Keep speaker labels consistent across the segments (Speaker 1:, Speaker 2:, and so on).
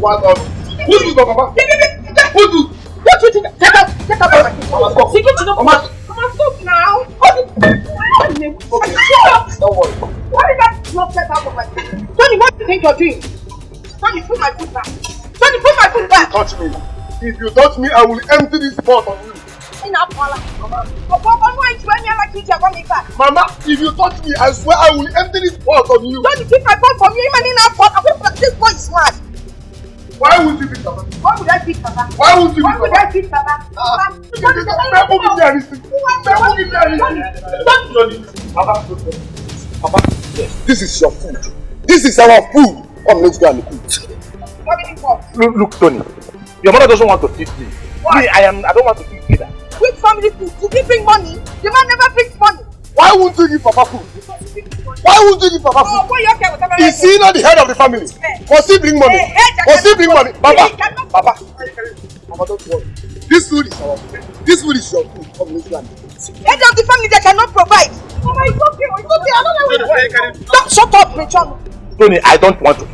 Speaker 1: What on? Who do you know, Mama? Who do?
Speaker 2: What do you think? Get out of my face. Mama, stop. Mama, stop now. Okay.
Speaker 1: Don't worry.
Speaker 2: Why did that not get out of my face? Tony, what do you think you're doing? Tony, put my foot back. Tony, put my foot back.
Speaker 1: Touch me. If you touch me, I will empty this pot on you.
Speaker 2: Mama,
Speaker 1: if you touch me, I swear I will empty this pot on you.
Speaker 2: Don't keep my pot from you. Even in that pot, this boy is mad.
Speaker 1: Why would you beat Papa?
Speaker 2: Why would I beat Papa?
Speaker 1: Why would you beat Papa?
Speaker 2: Why would I beat Papa?
Speaker 1: Papa, this is your food. This is our food. Come, let's go and cook.
Speaker 2: What did you want?
Speaker 1: Look, Tony. Your mother doesn't want to feed me.
Speaker 2: Why?
Speaker 1: Me, I don't want to feed either.
Speaker 2: Which family food? Did he bring money? The man never brings money.
Speaker 1: Why won't you give Papa food? Why won't you give Papa food?
Speaker 2: Oh, boy, okay, whatever.
Speaker 1: Is he not the head of the family? Must he bring money? Must he bring money? Papa, don't worry. This food is our food. This food is your food. Come, let's go and eat.
Speaker 2: Head of the family, they cannot provide. Mama, it's okay. It's okay. I don't know. Don't shut up, Rachel.
Speaker 1: Tony, I don't want to.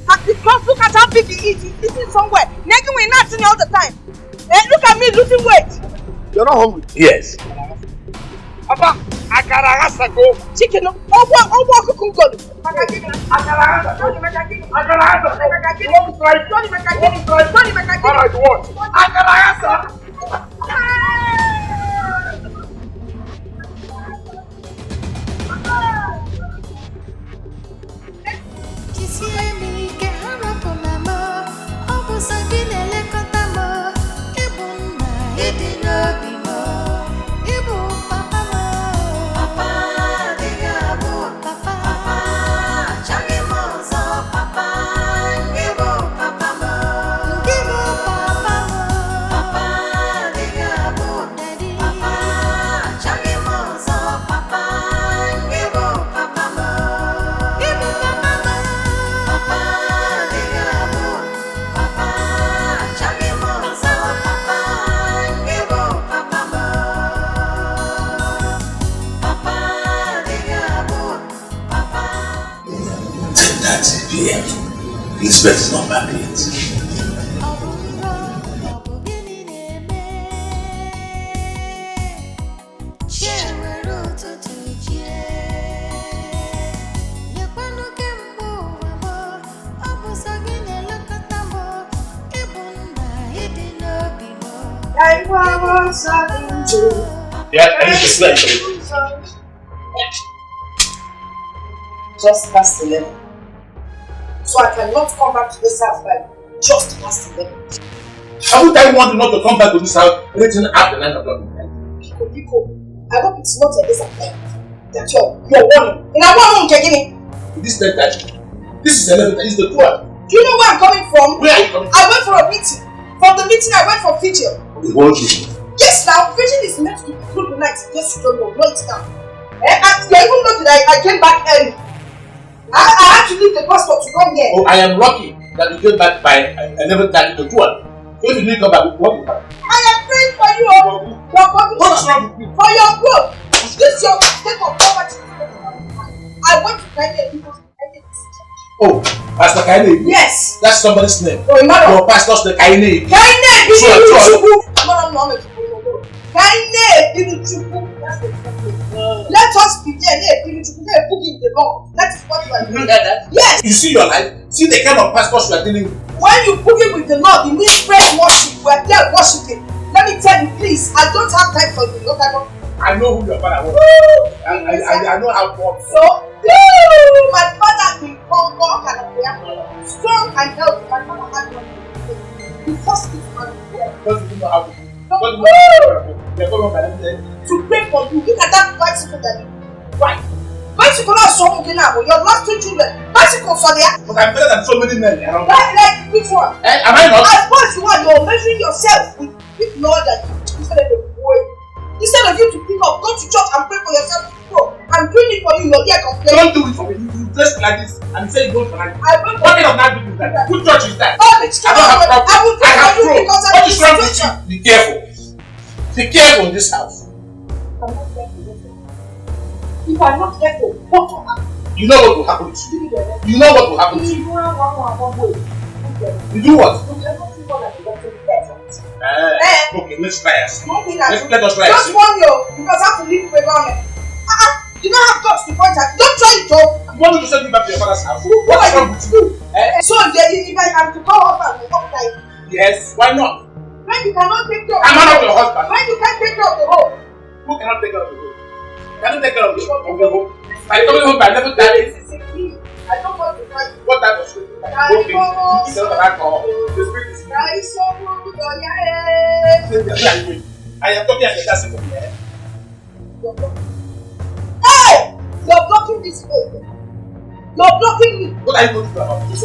Speaker 2: At the cross, look at how big he is. He's eating somewhere. Naked, we're not seeing all the time. Look at me losing weight.
Speaker 1: You're not hungry? Yes.
Speaker 2: Papa, Akarahasa go. Chicken, Owa Kukungolo. Akarahasa. Tony Makakini. Akarahasa. Tony Makakini.
Speaker 1: Alright, what?
Speaker 2: Akarahasa.
Speaker 3: Elizabeth is not back yet. Yeah, I need to explain.
Speaker 2: Just past 11. So I cannot come back to this house by just past 11.
Speaker 3: Haven't I wanted not to come back to this house anything after 9 o'clock?
Speaker 2: Pico, I hope it's not a disappointment that you're warning. And I want to get in.
Speaker 3: This is 10:30. This is 11:30. This is the 12.
Speaker 2: Do you know where I'm coming from?
Speaker 3: Where are you coming from?
Speaker 2: I went for a meeting. From the meeting I went for vigil.
Speaker 3: What is it?
Speaker 2: Yes, now vigil is meant to be through the night. Just you don't know, blow it down. And you even know that I came back early. I had to leave the pastor to come here.
Speaker 3: Oh, I am lucky that you came back by 11:30 to 12. If you didn't come back, what will happen?
Speaker 2: I am praying for you.
Speaker 3: What is wrong with you?
Speaker 2: For your growth. This is your state of poverty. I went to Chinenye because
Speaker 3: oh, Pastor Chinenye?
Speaker 2: Yes.
Speaker 3: That's somebody's name.
Speaker 2: Oh,
Speaker 3: your pastor's the Chinenye.
Speaker 2: Chinenye! Let us be there. Book in the law. That is what you are doing. Yes.
Speaker 3: You see your life? See the kind of pastors you are dealing with.
Speaker 2: When you book it with the Lord, it means praise worship. We are there worshiping. Let me tell you, please, I don't have time for you.
Speaker 3: I know who your father was. I know how to walk.
Speaker 2: So, my father will come back and strong and healthy. My father had one. The first is man.
Speaker 3: Because you know how to.
Speaker 2: To pray for you. Look at that bicycle that you ride. Bicycle are so good now. Your last 2 children. Bicycles are there.
Speaker 3: But I'm better than so many men around.
Speaker 2: Like which one?
Speaker 3: Am I not?
Speaker 2: As far as you are, you're measuring yourself with Lord that instead of you to pick up, go to church and pray for yourself to grow. I'm doing it for you, you're there complaining.
Speaker 3: Don't do it for me. You dress like this and say you don't like it.
Speaker 2: What
Speaker 3: kind of night is that? Good church is that?
Speaker 2: Oh, it's true. I will pray for you because I'm
Speaker 3: what is wrong with you? Be careful. Be careful in this house.
Speaker 2: I'm not careful. If I'm not careful, what will happen?
Speaker 3: You know what will happen to you. You know what will happen to you. You do what?
Speaker 2: Okay,
Speaker 3: let's try us. Let us try.
Speaker 2: Just warn you, because I have to leave the government. You don't have guts to point at. Don't try it, though.
Speaker 3: You want me to send you back to your father's house?
Speaker 2: What's wrong with you? So, if I am to call husband,
Speaker 3: yes, why not?
Speaker 2: When you cannot take care of
Speaker 3: I'm not your husband.
Speaker 2: When you can't take care of the home.
Speaker 3: Who cannot take care of the home? Can you take care of the home? I come home, I never tell you.
Speaker 2: I don't want to fight.
Speaker 3: What type of spirit? Okay, you tell the alcohol. The spirit is
Speaker 2: nice.
Speaker 3: I am talking as a person from here.
Speaker 2: Hey! You're blocking this way. You're blocking me.
Speaker 3: What are you going to do about this?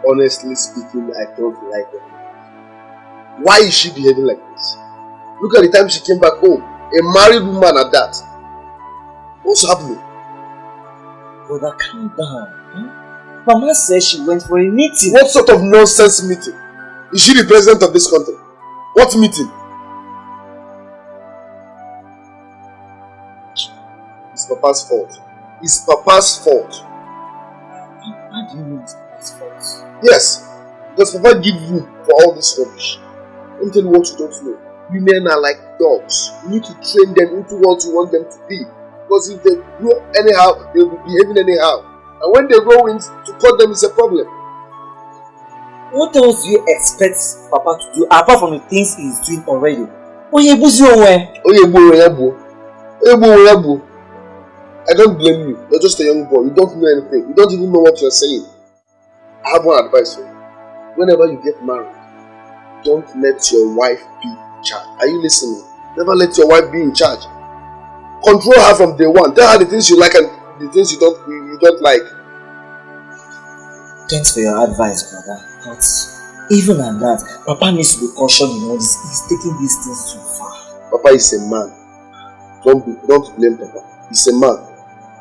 Speaker 1: Honestly speaking, I don't like her. Why is she behaving like this? Look at the time she came back home. A married woman at that. What's happening?
Speaker 4: Brother, calm down. Mama says she went for a meeting.
Speaker 1: What sort of nonsense meeting? Is she the president of this country? What meeting? It's Papa's fault. It's Papa's fault.
Speaker 4: How do you mean it's Papa's fault?
Speaker 1: Yes, because Papa give room for all this rubbish. Let me tell you what you don't know. Women are like dogs. You need to train them into what you want them to be. Because if they grow anyhow, they will be behaving anyhow. And when they grow in, to cut them is a problem.
Speaker 4: What else do you expect Papa to do apart from the things he is doing already?
Speaker 1: I don't blame you. You're just a young boy. You don't know anything. You don't even know what you're saying. I have one advice for you. Whenever you get married, don't let your wife be in charge. Are you listening? Never let your wife be in charge. Control her from day one. Tell her the things you like and the things you don't like.
Speaker 4: Thanks for your advice, brother. But even at that, Papa needs to be cautious in all this. He's taking these things too far.
Speaker 1: Papa is a man. Don't blame Papa. He's a man.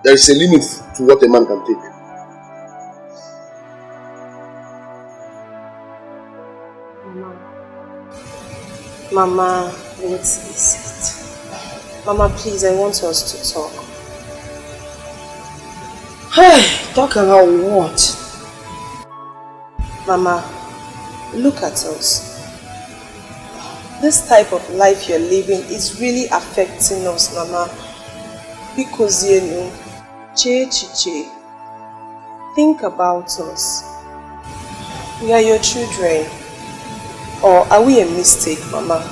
Speaker 1: There is a limit to what a man can take.
Speaker 5: Mama, let's sit. Mama, please, I want us to talk. Hey, talk about what? Mama, look at us. This type of life you're living is really affecting us, Mama. Because you know, think about us. We are your children. Or are we a mistake, Mama?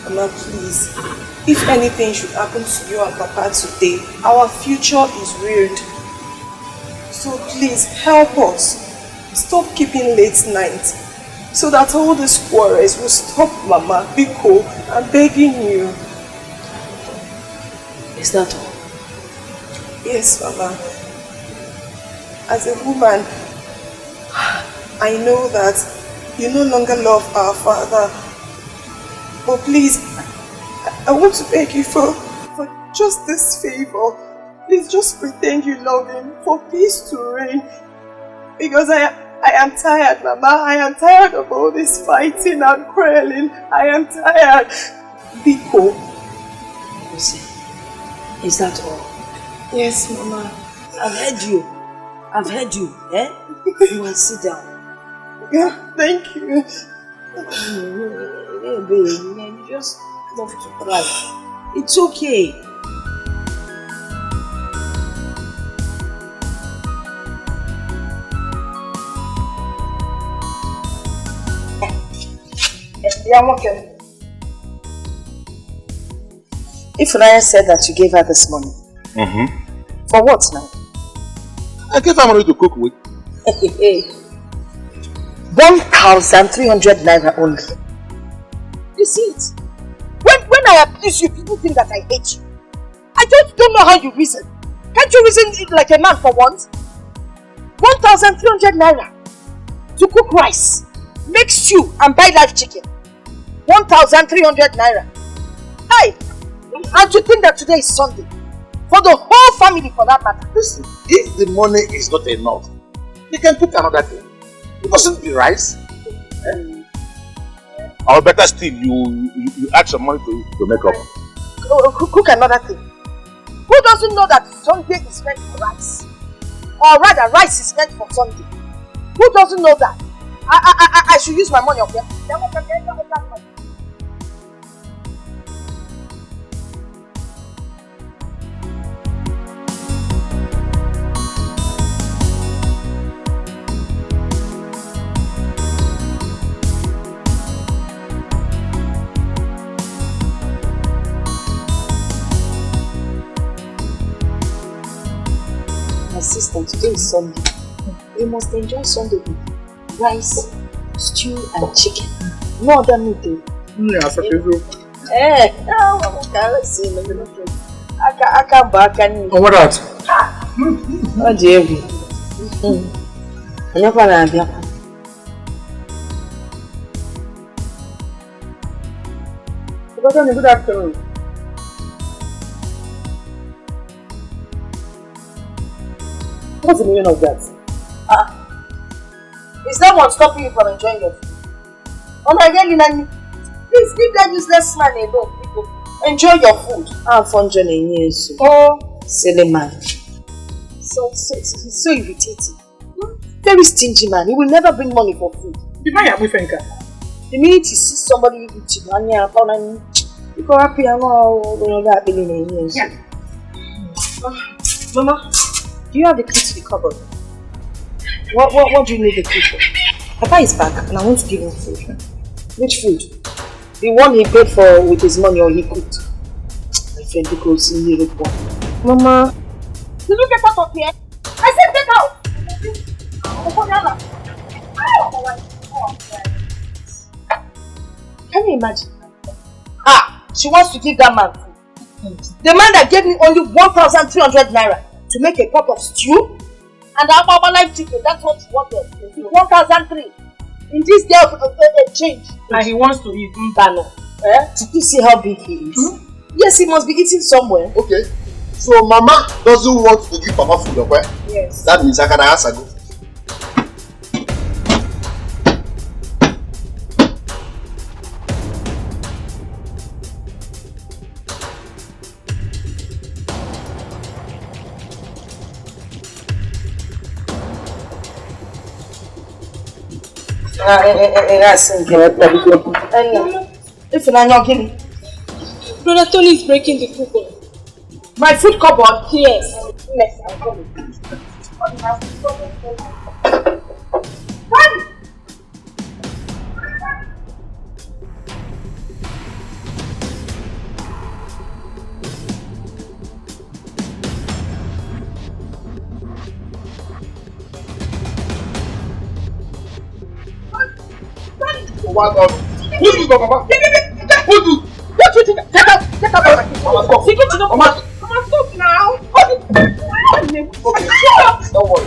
Speaker 5: Mama, please. If anything should happen to you and Papa today, our future is ruined. So please, help us. Stop keeping late nights. So that all these quarrels will stop, Mama. Biko, I'm begging you.
Speaker 6: Is that all?
Speaker 5: Yes, Mama. as a woman, I know that you no longer love our father. But please, I want to beg you for just this favor. Please just pretend you love him for peace to reign. Because I am tired, Mama. I am tired of all this fighting and quarreling. I am tired. Biko.
Speaker 4: Is that all?
Speaker 5: Yes, Mama.
Speaker 4: I've heard you. Eh? You will sit down.
Speaker 5: Yeah, thank you.
Speaker 4: Baby, you just love to cry. It's okay. If Raya said that you gave her this money, for what now?
Speaker 3: I gave her money to cook with.
Speaker 4: 1,300 naira only. You see it? When I abuse you, people think that I hate you. I just don't know how you reason. Can't you reason it like a man for once? 1,300 naira to cook rice, make stew and buy live chicken. 1,300 naira. Hey! And to think that today is Sunday. For the whole family for that matter.
Speaker 3: Listen, if the money is not enough, you can cook another thing. It mustn't be rice. Or better still, you add some money to make up.
Speaker 4: Cook another thing. Who doesn't know that Sunday is meant for rice? Or rather, rice is meant for Sunday. Who doesn't know that? I should use my money up here. Sister, today is Sunday. We must enjoy Sunday with rice, stew, and chicken. No other meat.
Speaker 3: Yes, okay.
Speaker 4: What
Speaker 3: else?
Speaker 4: Oh, dear.
Speaker 3: Good afternoon.
Speaker 4: What's the meaning of that? Is that one stopping you from enjoying your food? Oh my God, please leave that useless man alone, people. Enjoy your food. I'm from Chinenye. Oh, silly man. So irritating. Very stingy man. He will never bring money for food.
Speaker 3: The
Speaker 4: minute you see somebody eating, you go happy and all happening. Mama. Do you have the key to the cupboard? What do you need the key for? Papa is back and I want to give him food. Which food? The one he paid for with his money or he cooked? My friend goes in here. Mama, did you get out of here? I said get out! Can you imagine? She wants to give that man food. The man that gave me only 1,300 naira to make a pot of stew and a live chicken, that's what he wanted. 1,003 in this day of change.
Speaker 3: And he wants to eat
Speaker 4: Mbano. Did you see how big he is? Yes, he must be eating somewhere.
Speaker 1: Okay. So Mama doesn't want to give Papa food, okay?
Speaker 4: Yes.
Speaker 1: That means I can ask her go.
Speaker 4: If you're not giving.
Speaker 5: Brother Tony is breaking the cupboard.
Speaker 4: My food cupboard?
Speaker 5: Yes.
Speaker 4: Yes, I'm coming.
Speaker 1: What up? Who do Mama? Who do?
Speaker 4: What do you think? Get out of my kitchen. Mama, stop. Mama, stop now.
Speaker 1: Okay. Don't worry.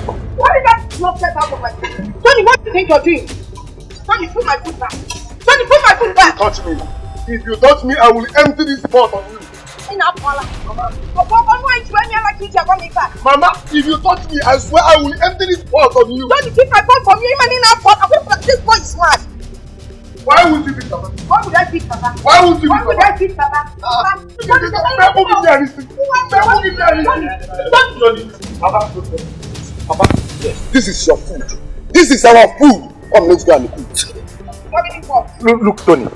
Speaker 2: nonsense out of my face. Tony, what do you think you're doing? Tony, put my food back. Tony, put my food back.
Speaker 1: Touch me. If you touch me, I will empty this pot on you. Mama, if you touch me, I swear I will empty this pot on you.
Speaker 2: Don't keep my pot from you, even in that pot. This boy is smart.
Speaker 1: Why would you beat Papa?
Speaker 2: Why would I beat Papa?
Speaker 1: Why would you beat Papa?
Speaker 2: Why would I beat Papa?
Speaker 1: Papa, this is your food. This is our food. Come, let's go and eat.
Speaker 2: What do you want?
Speaker 3: Look, Tony.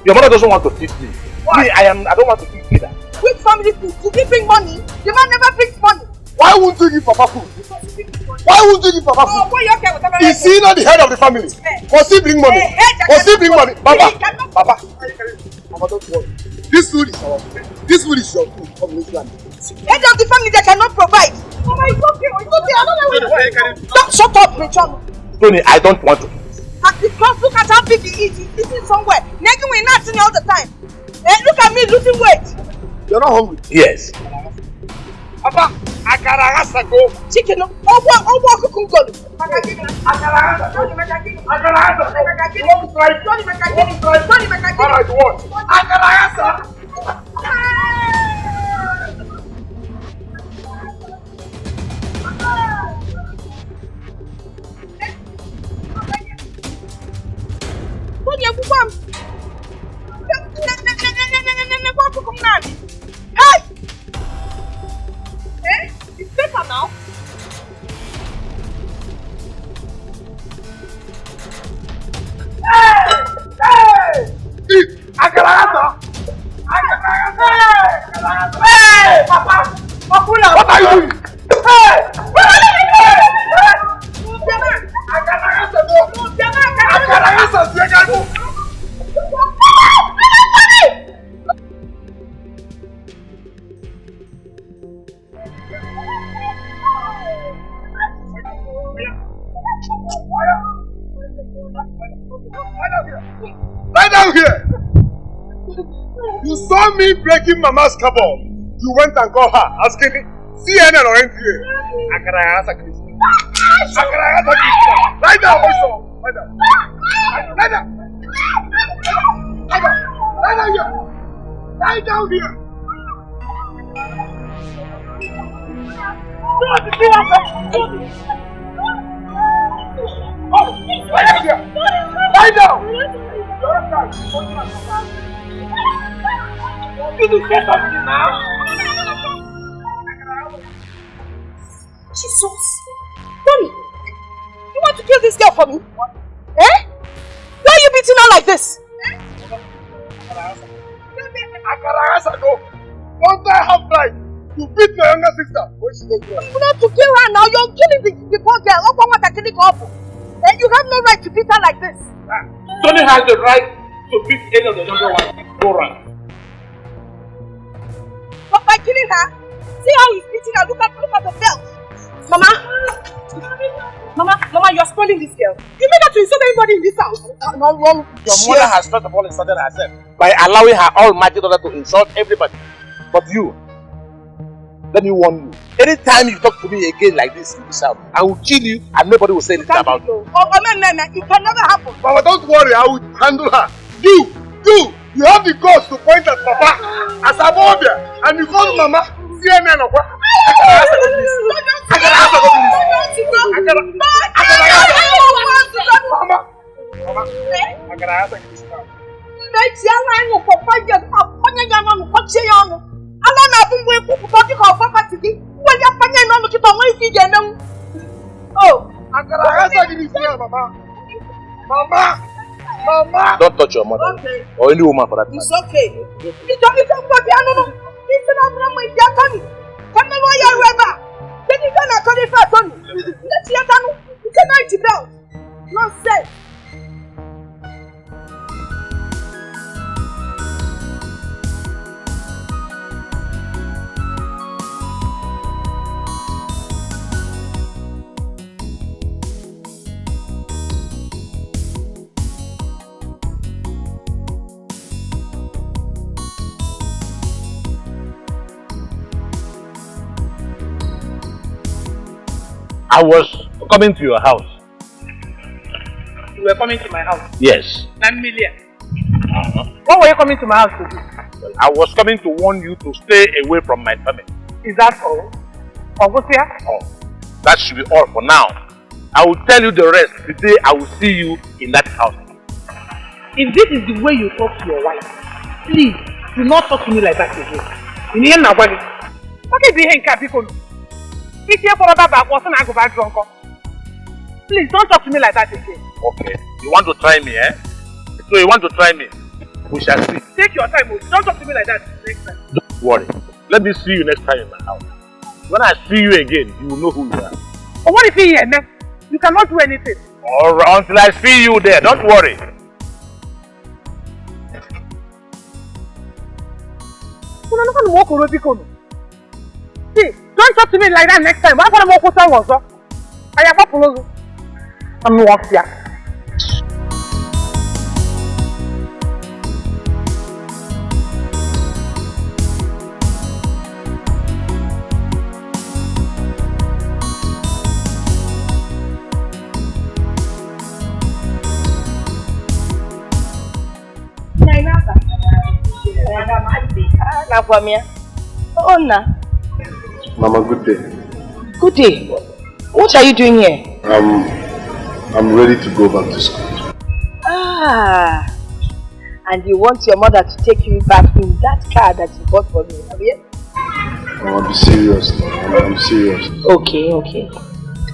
Speaker 3: Your mother doesn't want to feed me.
Speaker 2: Why?
Speaker 3: Me, I don't want to feed either.
Speaker 2: Which family food? Did he bring money? The man never brings money.
Speaker 1: Why won't you give Papa food? Why won't you give Papa food?
Speaker 2: Oh, why you okay with that?
Speaker 1: Is he not the head of the family? Must he bring money? Must he bring money? Papa, don't worry. This food is our food. This food is your food. Come, let's go and eat.
Speaker 2: Head of the family that cannot provide. Mama, it's okay. It's okay. I don't know. Don't shut up, John.
Speaker 3: Tony, I don't want to.
Speaker 2: Because look at how big he is. He's eating somewhere. Nagging with nothing all the time. Look at me losing weight.
Speaker 1: You're not hungry?
Speaker 3: Yes.
Speaker 1: Papa, Akaragasa go.
Speaker 2: Chicken. Oh, Kukungolu.
Speaker 1: Alright, what? Akaragasa.
Speaker 2: Hey! It's better now.
Speaker 1: Hey! Akaragasa! Hey! Papa! Papula! What are you doing? Hey! Akaragasa go! Akaragasa go! Lie down here! You saw me breaking Mama's cupboard. You went and called her, asking CNN or NTA. Akaragasa Christian. Akaragasa Christian. Lie down, also. Lie down. Lie down. Lie down. Lie down here. Lie down here. Lie down here. Lie down. Did you say something now?
Speaker 2: Jesus. Mommy, you want to kill this girl for me? Eh? Why are you beating her like this?
Speaker 1: Akaragasa go. Don't I have right to beat my younger sister when she goes wrong?
Speaker 2: You have to kill her now. You're killing the poor girl. And you have no right to beat her like this.
Speaker 3: Tony has the right to beat any of the younger ones. Go run.
Speaker 2: But by killing her, see how he's beating her. Look at the belt. Mama, you're spoiling this girl. You made her to insult everybody in this house.
Speaker 3: Your mother has first of all insulted herself by allowing her almighty daughter to insult everybody. But you, let me warn you. Anytime you talk to me again like this in this house, I will kill you and nobody will say anything about you.
Speaker 2: It can never happen.
Speaker 1: Mama, don't worry, I will handle her. You have the guts to point at Papa as a mother, and you call Mama CNN or what? Mama!
Speaker 3: Don't touch your mother.
Speaker 2: Okay.
Speaker 3: Or any woman for that matter.
Speaker 2: It's okay. It's okay. Listen up, Mama. It's your Tony. Come on, why you're rubber. Then you don't call it for Tony. Let's hear Tony. You cannot eat it out. Nonsense.
Speaker 3: I was coming to your house.
Speaker 2: You were coming to my house?
Speaker 3: Yes.
Speaker 2: 9 million. What were you coming to my house to do?
Speaker 3: Well, I was coming to warn you to stay away from my family.
Speaker 2: Is that all? Ogosia?
Speaker 3: Oh, that should be all for now. I will tell you the rest the day I will see you in that house.
Speaker 2: If this is the way you talk to your wife, please do not talk to me like that again. You need to worry. Okay, be here in Capicolo. If you're for about what's an go back drunk. Please don't talk to me like that again.
Speaker 3: Okay. You want to try me, eh? So you want to try me? We shall see.
Speaker 2: Take your time, don't talk to me like that next time.
Speaker 3: Don't worry. Let me see you next time in my house. When I see you again, you will know who you are.
Speaker 2: But what if he here, man? You cannot do anything.
Speaker 3: Alright, until I see you there, don't worry.
Speaker 2: See, don't talk to me like that next time. I'm going to walk with someone, sir. I have a problem. I'm not here.
Speaker 4: Oh, no.
Speaker 1: Mama, good day.
Speaker 4: Good day. What are you doing here?
Speaker 1: I'm ready to go back to school.
Speaker 4: Ah, and you want your mother to take you back in that car that you bought for me, have you?
Speaker 1: I'll be serious. I'm serious.
Speaker 4: Okay.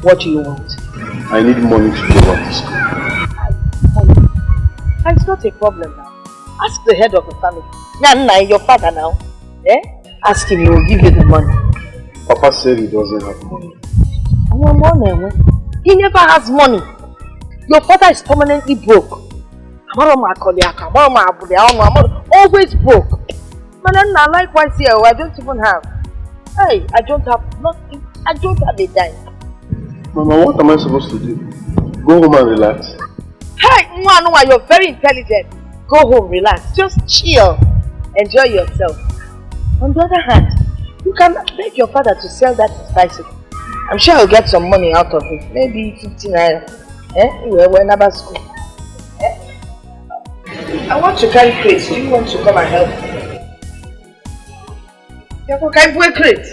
Speaker 4: What do you want?
Speaker 1: I need money to go back to school.
Speaker 4: It's not a problem now. Ask the head of the family. Nana, your father now. Ask him, he will give you the money.
Speaker 1: Papa said he doesn't have money.
Speaker 4: He never has money. Your father is permanently broke. Always broke. Nana, likewise here, I don't even have. Hey, I don't have nothing. I don't have a dime.
Speaker 1: Mama, what am I supposed to do? Go home and relax.
Speaker 4: Hey, Nwa, you're very intelligent. Go home, relax. Just chill. Enjoy yourself. On the other hand, you can beg your father to sell that bicycle. I'm sure he'll get some money out of it. Maybe 50 naira. We're in our school. I want to carry crates. Do you want to come and help? You can carry crates.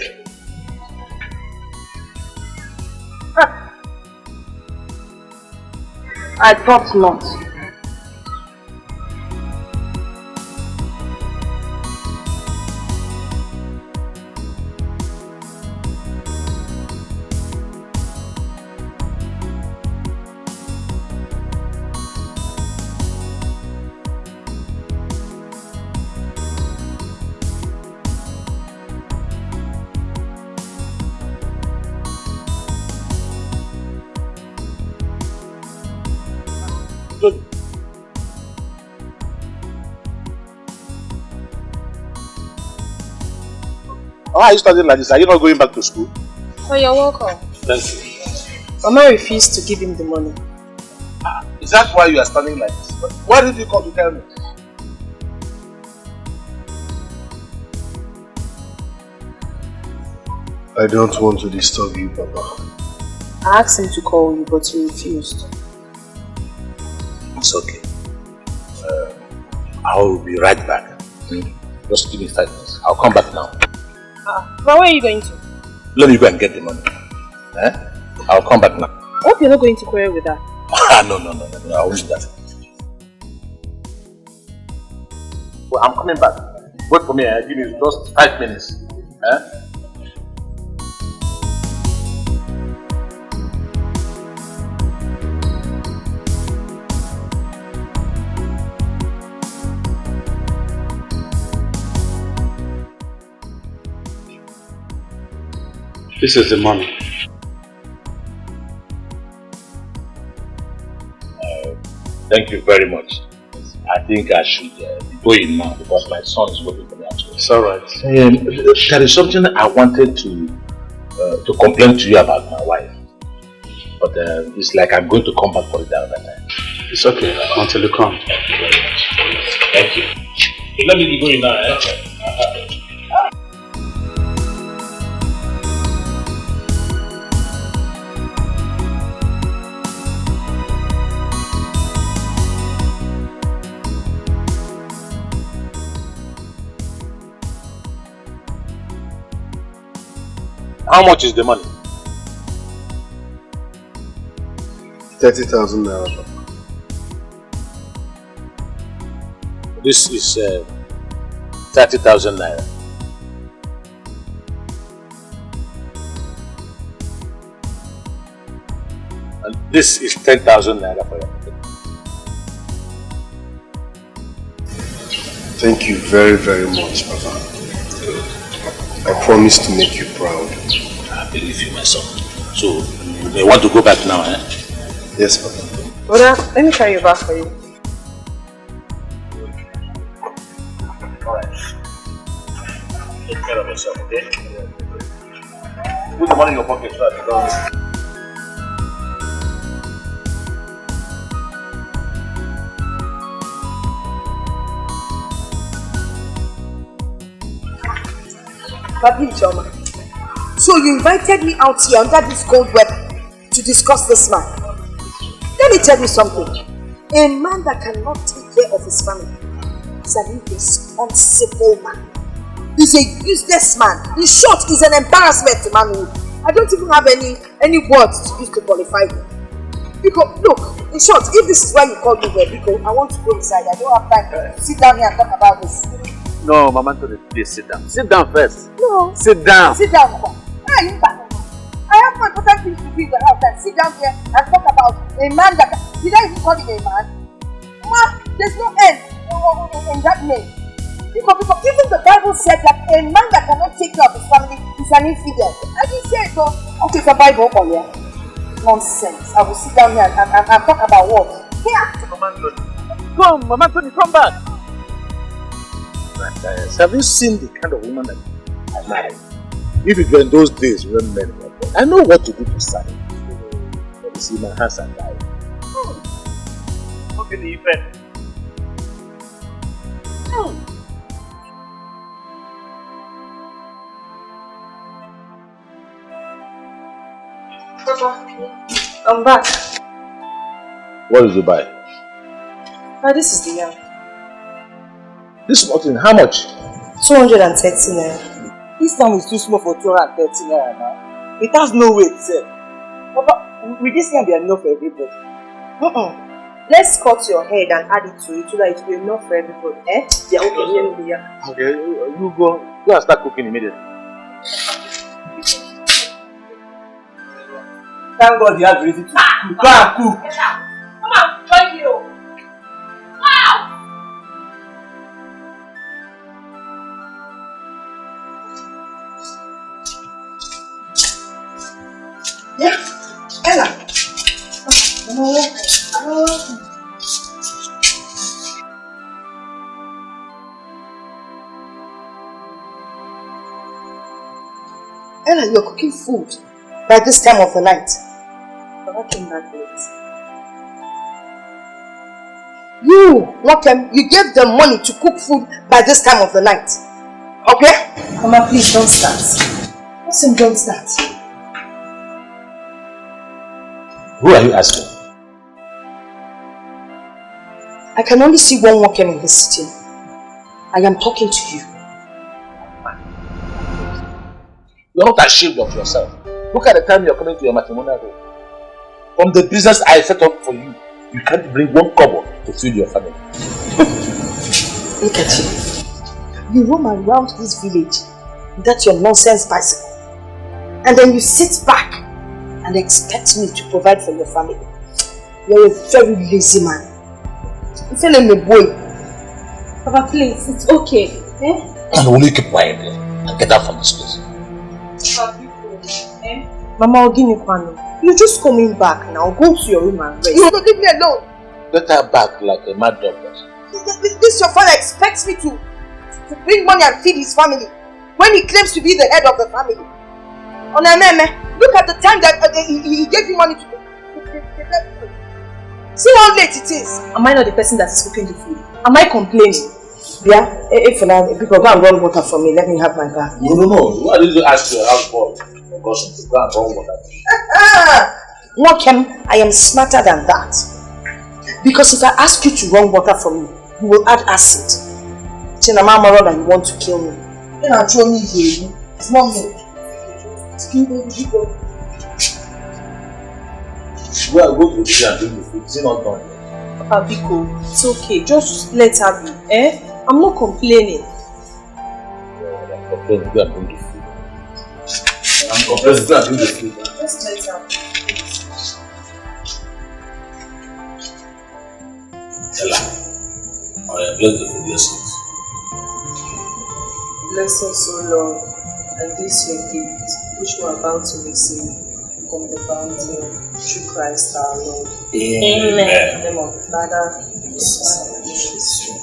Speaker 4: I thought not.
Speaker 3: Why are you studying like this? Are you not going back to school?
Speaker 5: Oh, you're welcome.
Speaker 3: Thank you.
Speaker 5: Mama refused to give him the money.
Speaker 3: Is that why you are studying like this? Why did you come to tell me?
Speaker 1: I don't want to disturb you, Papa.
Speaker 5: I asked him to call you, but he refused.
Speaker 3: It's okay. I will be right back. Just give me 5 minutes. I'll come back now.
Speaker 5: But where are you going to?
Speaker 3: Let me go and get the money. I'll come back now.
Speaker 5: I hope you're not going to quarrel with her.
Speaker 3: No, I won't do that. Well, I'm coming back. Wait for me. Give me just 5 minutes.
Speaker 1: This is the money.
Speaker 3: Thank you very much. I think I should be going now because my son is waiting for me actually.
Speaker 1: It's alright.
Speaker 3: There is something I wanted to complain to you about my wife. But it's like I'm going to come back for it the other time.
Speaker 1: It's okay until you come.
Speaker 3: Thank you very much. Thank you. Let me be going now. How much is the money?
Speaker 1: 30,000 naira.
Speaker 3: This is 30,000 naira. And this is 10,000 naira for your pocket.
Speaker 1: Thank you very, very much, Papa. I promise to make you proud.
Speaker 3: I believe you, my son. So, you may want to go back now, eh?
Speaker 1: Yes, Papa.
Speaker 5: Brother, let me carry your bag for you.
Speaker 3: Alright. Take care of yourself, okay? Put the money in your pocket so that you don't...
Speaker 4: Papi Choma. So you invited me out here under this gold web to discuss this man. Let me tell you something. A man that cannot take care of his family is an irresponsible man. He's a useless man. In short, he's an embarrassment to manhood. I don't even have any words to use to qualify him. Because look, in short, if this is why you called me here, because I want to go inside. I don't have time to sit down here and talk about this.
Speaker 3: No, Mama, please sit down. Sit down first.
Speaker 4: No.
Speaker 3: Sit down.
Speaker 4: Sit down, Mama. I have more important things to do in the house than sit down here and talk about a man that... Did I even call him a man? Ma, there's no end in that name. Because even the Bible said that a man that cannot take care of his family is an infidel. I didn't say it though. Okay, it's a Bible, yeah. Nonsense. I will sit down here and talk about what? Here.
Speaker 3: Come, Mama Tony, come back. Have you seen the kind of woman that I married? If it were in those days when men were born, I know what to do to Sally. But you see, my hands are tied. Okay, the effect.
Speaker 5: Papa, I'm back.
Speaker 3: What did you buy?
Speaker 5: This is the yam.
Speaker 3: This bottle, how much?
Speaker 5: 230 naira. This time is too small for 230 naira now. It has no weight, sir. Papa, will this yam be enough for everybody? Let's cut your head and add it to it so that it will be enough for everybody. Eh? Yeah,
Speaker 3: Okay, you go and start cooking immediately.
Speaker 5: Thank God you have ready to cook. Go and cook.
Speaker 4: Come on, join you. Wow! Yeah, Ella. Ella, you're cooking food by this time of the night.
Speaker 5: Papa came back late.
Speaker 4: You gave them money to cook food by this time of the night. Okay?
Speaker 5: Mama, please don't start.
Speaker 4: What's in don't start?
Speaker 3: Who are you asking?
Speaker 4: I can only see one Nwokem in this city. I am talking to you.
Speaker 3: You're not ashamed of yourself. Look at the time you're coming to your matrimonial home. From the business I set up for you, you can't bring one kobo to feed your family.
Speaker 4: Look at you. You roam around this village with that your nonsense bicycle. And then you sit back and expect me to provide for your family. You're a very lazy man. You're telling me, boy.
Speaker 5: Papa, please, it's okay. Eh?
Speaker 3: And will you keep quiet there and get out from this place?
Speaker 5: Mama, you're just coming back now. Go to your room and rest.
Speaker 4: You don't leave me alone.
Speaker 3: Get her back like a mad dog.
Speaker 4: This your father expects me to bring money and feed his family when he claims to be the head of the family. Look at the time that he gave you money to see how late it is.
Speaker 5: Am I not the person that is cooking the food? Am I complaining?
Speaker 4: Yeah, if now people go and run water for me, let me have my bath.
Speaker 3: No. Why did you ask your houseboy to go and run water?
Speaker 4: Nwokem, I am smarter than that. Because if I ask you to run water for me, you will add acid. Chinamamaro, and you want to kill me. Then I'll throw me here. It's not me.
Speaker 3: Well, go to the kitchen and bring the food. Is it not done?
Speaker 5: Papa Biko, it's okay. Just let her be. I'm not complaining.
Speaker 3: I'm complaining. Go and bring the food. I'm complaining. Go and bring the food.
Speaker 5: Just let her be.
Speaker 3: Ella, bless the food, yes, please.
Speaker 5: Bless us, O Lord, and this your gift, which we are about to receive from the bounty through Christ our Lord.
Speaker 3: Amen.
Speaker 5: In the name of the Father, and the Son, and the Holy Spirit.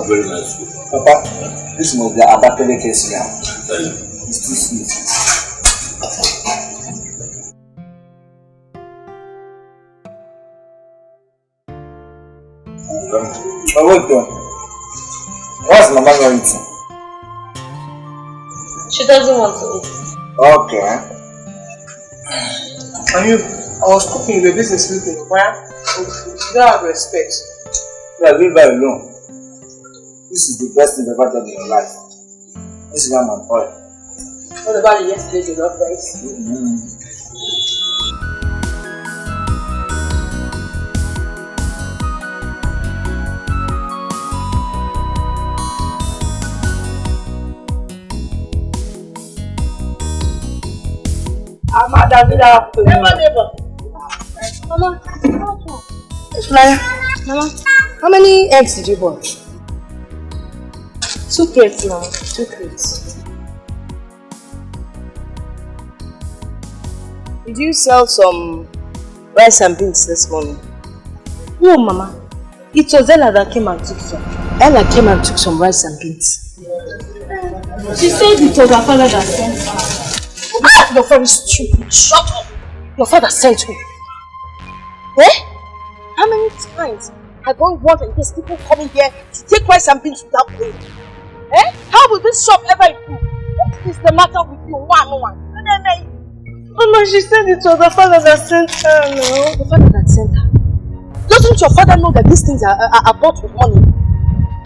Speaker 3: Very nice food.
Speaker 6: Papa, this must be a battery case now. It's too sweet. Wait, what's Mama going to?
Speaker 4: She doesn't want to eat.
Speaker 6: Okay.
Speaker 5: And you, I was cooking, the business sleeping. Why? You don't have respect.
Speaker 6: Yeah, leave her alone. This is the best thing you've ever done in your life. This is my boy.
Speaker 5: What about yesterday, you love rice?
Speaker 2: Never.
Speaker 4: Mama,
Speaker 2: Flyer,
Speaker 4: Mama,
Speaker 2: how many eggs did you buy?
Speaker 4: 2 crates, Mama. 2 crates.
Speaker 2: Did you sell some rice and beans this morning?
Speaker 4: No, Mama. It was Ella that came and took some.
Speaker 2: Ella came and took some rice and beans.
Speaker 4: She said it was her father that sent her.
Speaker 2: You're very stupid. Shut up. Your father sent who? How many times have I want and these people coming here to take rice and beans without paying? How will this shop ever improve? What is the matter with you? One.
Speaker 5: Mama, she said it was her father that sent her, no?
Speaker 2: The father that sent her. Doesn't your father know that these things are bought with money?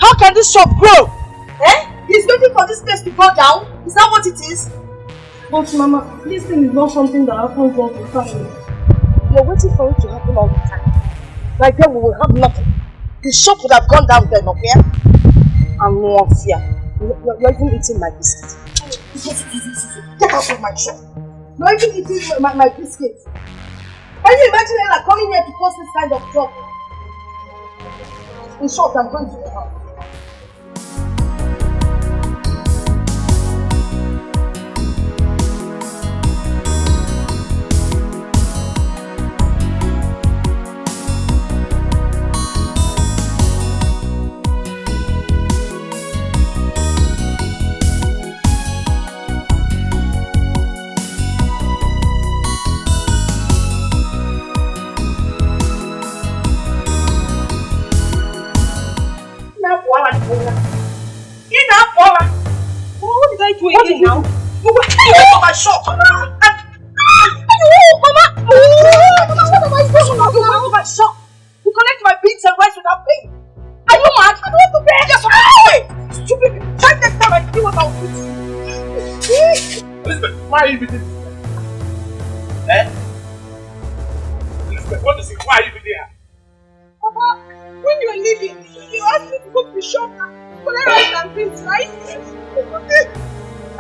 Speaker 2: How can this shop grow? He's waiting for this place to go down? Is that what it is?
Speaker 5: But Mama, this thing is not something that happens all the time.
Speaker 2: You're waiting for it to happen all the time. Like then we will have nothing. The shop would have gone down then, okay? I'm no fear. You're even eating my biscuits. Get out of my shop. You're even eating my biscuits. Can you imagine Ella coming here to cause this kind of trouble? In short, I'm going to the house.
Speaker 5: What did I do again now?
Speaker 2: You were here for my shop! Mama! What am I doing? You went to my shop! You collect my beans and rice without paying! Are you mad? I don't want to pay! Yes, I'm away! Stupid! Try next time I see what I'll do.
Speaker 3: Elizabeth, why are you beating this guy? Elizabeth, what is it? Why are you beating her?
Speaker 2: Papa, when you were leaving, you asked me to go to the shop and collect rice and beans, right? I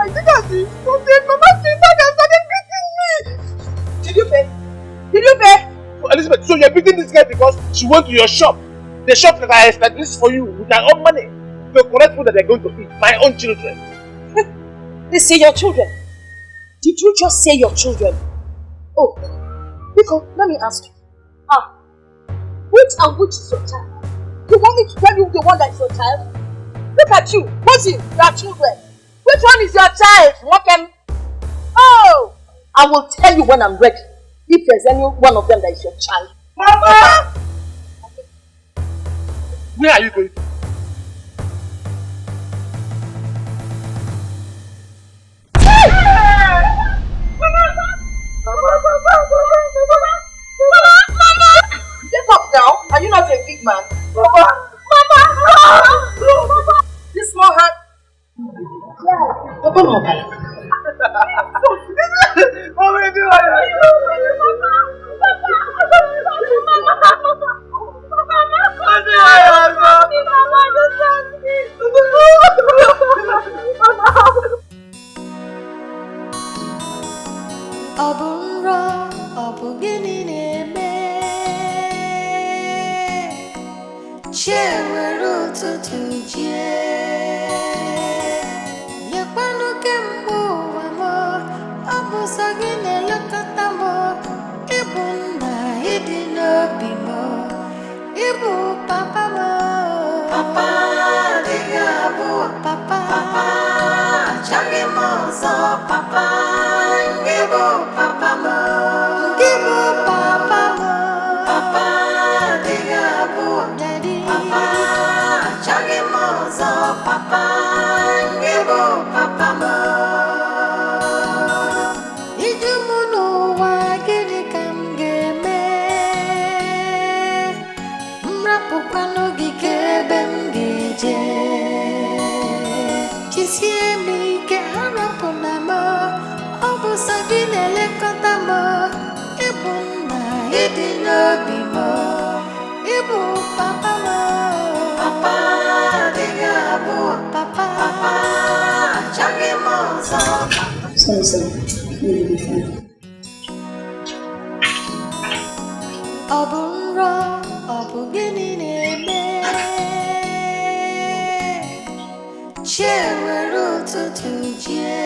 Speaker 2: think I did something. Mama came back and started beating me. Did you pay?
Speaker 3: Oh, Elizabeth, so you're beating this guy because she went to your shop. The shop that I established for you with her own money. To collect food that they're going to eat. My own children.
Speaker 2: They say your children. Did you just say your children? Oh, Biko, let me ask you. Which and which is your child? You want me to tell you the one that is your child? Look at you, Mosi, your children. Which one is your child? Mokem? Oh, I will tell you when I'm ready. If there's any one of them that is your child. Mama!
Speaker 3: Where are you going to?
Speaker 2: Mama!
Speaker 4: big man. Mama! Mama! This small hand. Yeah. Papa, Mama.
Speaker 7: Abunra, abugini neme. Cheweru tutuje. Yapanu kembo wamo. Abusagine lakatamo. Ibunda idino bimo. Ibu papa mo. Papa digabu. Papa changi mozo. Papa. Gibo papa mo, papa digabu, daddy, papa changi mozo, papa gibo papa mo. Ijumuno wa gidi kamgeme, mrapu pano gikebe mgeje, chisiemi ke harapu namo. Sagine le kotamo, ibuna idino bimo, ibu papa mo, papa digabu, papa changi mozo.
Speaker 4: Sorry.
Speaker 7: Abunra, abugini neme, cheweru tutuje.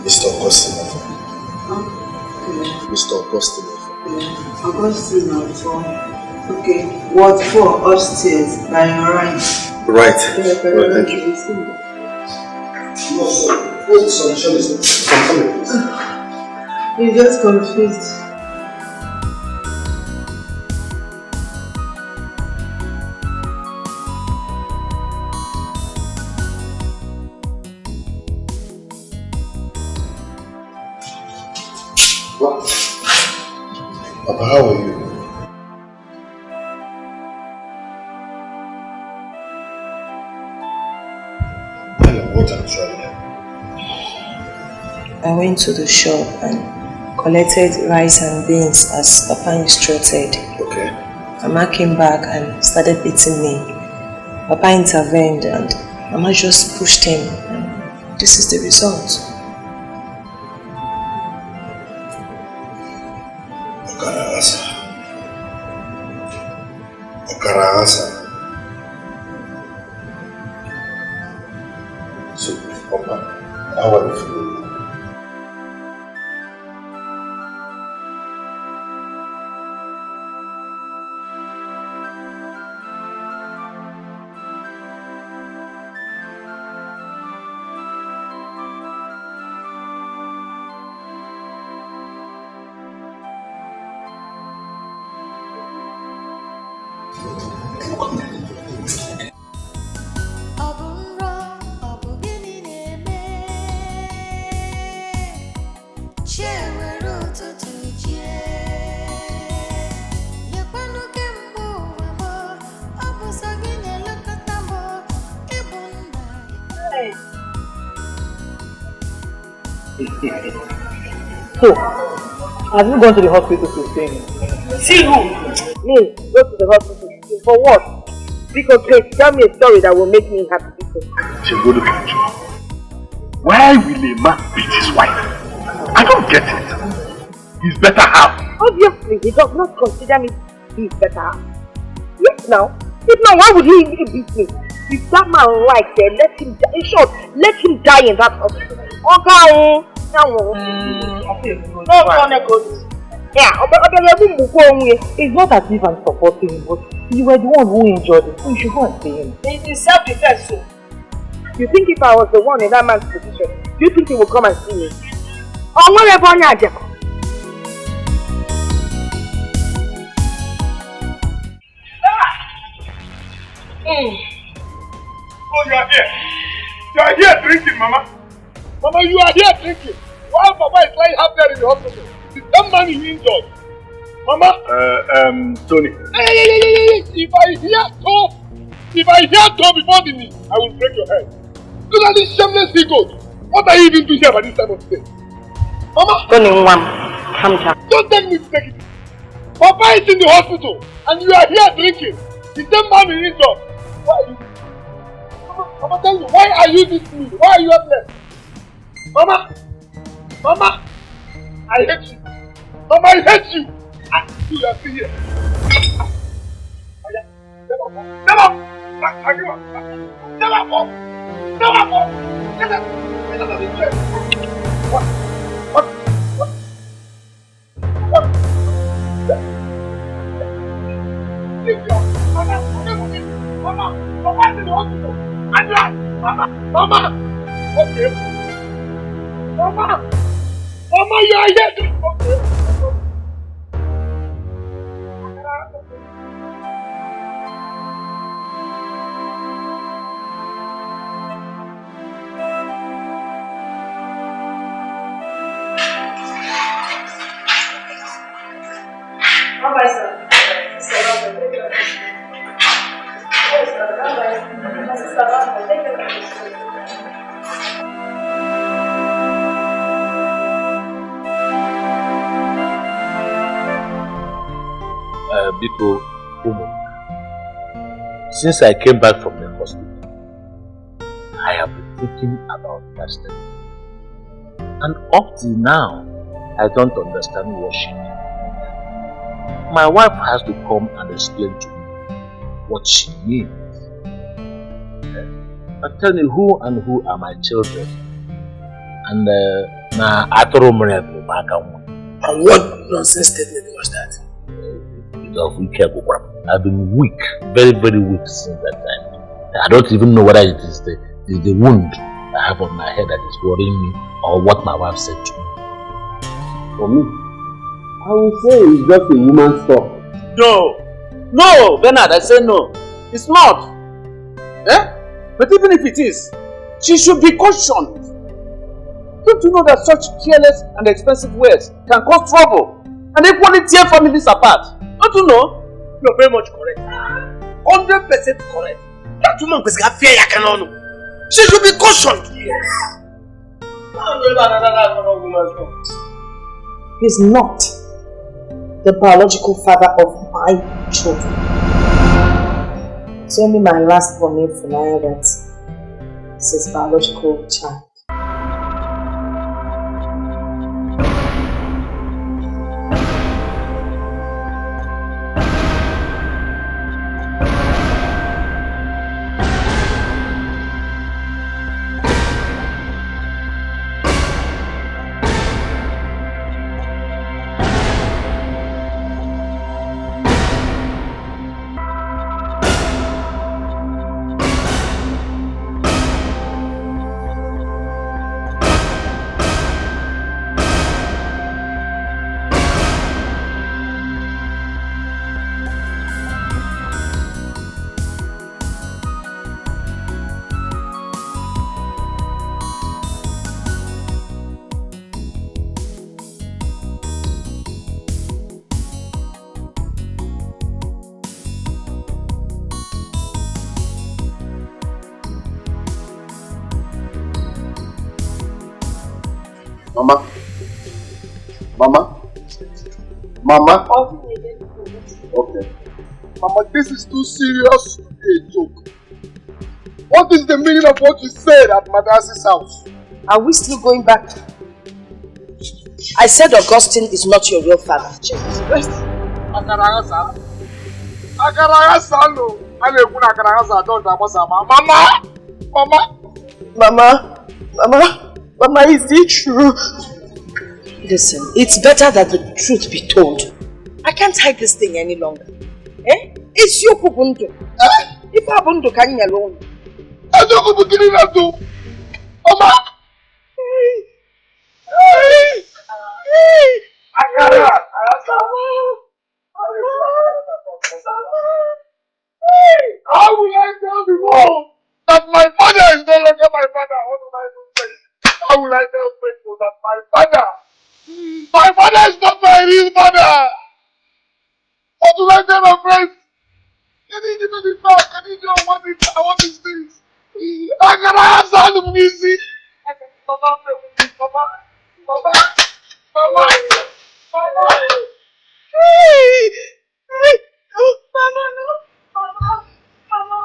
Speaker 1: Mr. Augustine. Mr. Augustine.
Speaker 8: Augustine for. Okay. What for? Upstairs. By your right.
Speaker 1: Right. Well, thank you. No, sir. Hold some. I'm coming, please.
Speaker 8: You're just confused.
Speaker 1: Papa, how are you? What actually?
Speaker 4: I went to the shop and collected rice and beans as Papa instructed.
Speaker 1: Okay.
Speaker 4: Mama came back and started beating me. Papa intervened and Mama just pushed him. And this is the result.
Speaker 1: So, Papa, how are you feeling?
Speaker 2: So, have you gone to the hospital to see me? See who? Me, go to the hospital. For what? Because please tell me a story that will make me happy.
Speaker 3: Why will a man beat his wife? I don't get it. He's better half.
Speaker 2: Obviously, he does not consider me his better half. Yes, now. If not, why would he beat me? If that man likes it, let him die. In short, let him die in that hospital. Okay. Yeah, it's not as if I'm supporting him, but you were the one who injured him, so you should go and see him.
Speaker 4: It is self-defense, so.
Speaker 2: You think if I was the one in that man's position, do you think he would come and see me? Oh, whatever, Naija.
Speaker 3: Oh, you are here. You are here drinking, Mama.
Speaker 2: No,
Speaker 3: Mama, you are here drinking. While Papa is lying half dead in the hospital. The same man you injured. Mama? Tony. Hey. If I hear toe before the knee, I will break your head. Look at this shameless ego. What are you even doing here by this time of the day? Mama?
Speaker 2: Tony, calm down.
Speaker 3: Don't tell me to take it. Papa is in the hospital and you are here drinking. The same man you injured. Why are you this? Mama, tell me, why are you this mean? Why are you helpless? Mama! Mama! I hate you! Mama, I hate you! And you are still here. Never! What? Mama is in the hospital. Mama! Okay. Mama, you are here. Okay.
Speaker 4: Bye-bye, sir.
Speaker 3: Biko, since I came back from the hospital, I have been thinking about that study. And up till now, I don't understand what she did. My wife has to come and explain to me what she means. But tell me, who are my children? And and
Speaker 6: what nonsense statement was that?
Speaker 3: I've been weak, very, very weak since that time. I don't even know whether it is the wound I have on my head that is worrying me or what my wife said to me.
Speaker 1: For me, I would say it's just a woman's talk.
Speaker 6: No, Bernard, I say no. It's not. But even if it is, she should be cautioned. Don't you know that such careless and expensive words can cause trouble and equally tear families apart? Don't you know?
Speaker 3: You're very much correct. 100% correct. That woman is a fear. She should be cautioned. Yes.
Speaker 4: He's not the biological father of my children. It's only my last born name for Naija that is his biological child.
Speaker 1: Mama? Okay. Mama, this is too serious to be a joke. What is the meaning of what you said at Madas's house?
Speaker 4: Are we still going back? I said Augustine is not your real father.
Speaker 1: Jesus Christ. Mama! Mama, is it true?
Speaker 4: Listen, it's better that the truth be told. I can't hide this thing any longer. It's your kubundu. If I want to carry alone.
Speaker 1: I don't go to do. Mama! How will I tell the world that my father is no longer my father? What am I doing?
Speaker 3: How will I tell people that my father is not my real father? What will I tell my friends? Can you give me the facts? Can you do I want these things? I can have something easy. Mama, Mama, Mama, Mama, Mama. Hey! Hey! Oh, Mama, no. Mama, Mama.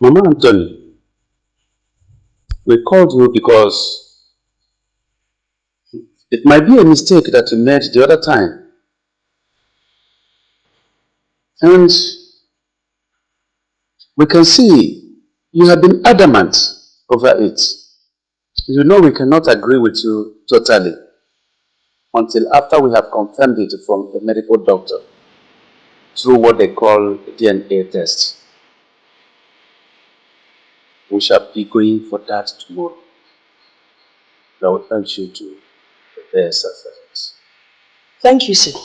Speaker 6: Mama Anthony, we called you because it might be a mistake that you made the other time. And we can see you have been adamant over it. You know we cannot agree with you totally until after we have confirmed it from a medical doctor through what they call DNA test. We shall be going for that tomorrow. I would urge you to prepare yourself for it.
Speaker 4: Thank you, sir.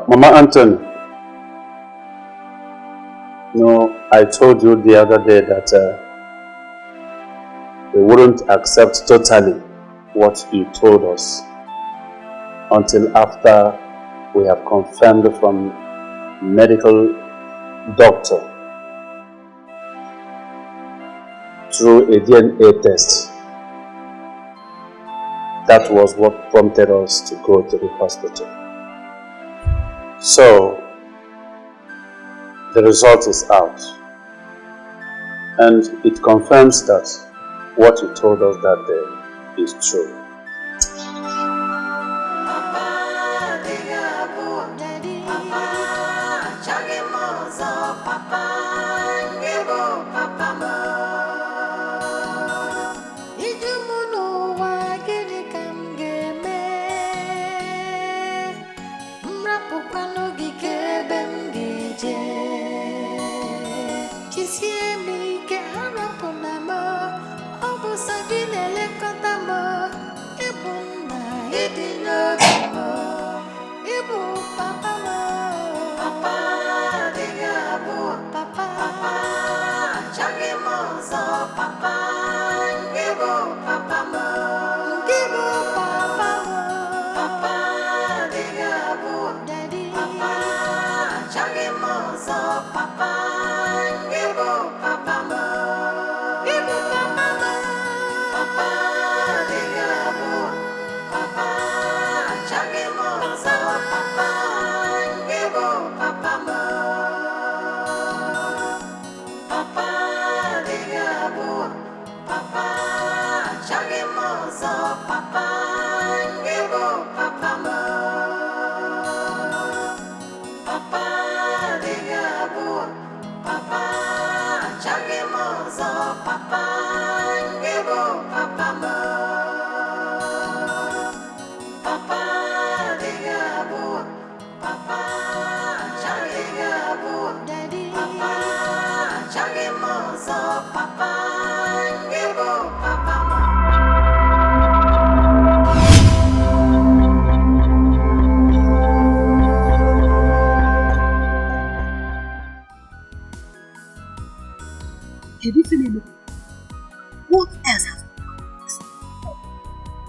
Speaker 6: Mama Anthony, I told you the other day that we wouldn't accept totally what you told us until after we have confirmed from medical doctor through a DNA test. That was what prompted us to go to the hospital. So, the result is out. And it confirms that what you told us that day is true.
Speaker 7: Papa, Papa, Papa,
Speaker 2: Have you seen anything? What else has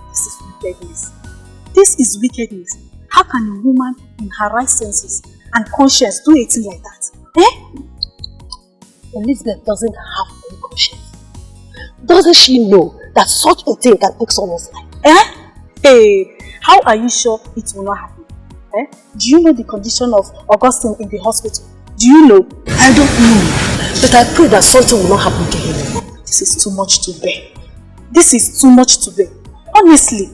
Speaker 2: this is wickedness. This is wickedness. How can a woman in her right senses and conscience do a thing like that?
Speaker 9: Elizabeth doesn't have any conscience. Doesn't she know that such a thing can take someone's life?
Speaker 2: Hey, how are you sure it will not happen? Do you know the condition of Augustine in the hospital? Do you know?
Speaker 9: I don't know, but I pray that something will not happen to him.
Speaker 2: This is too much to bear. This is too much to bear. Honestly.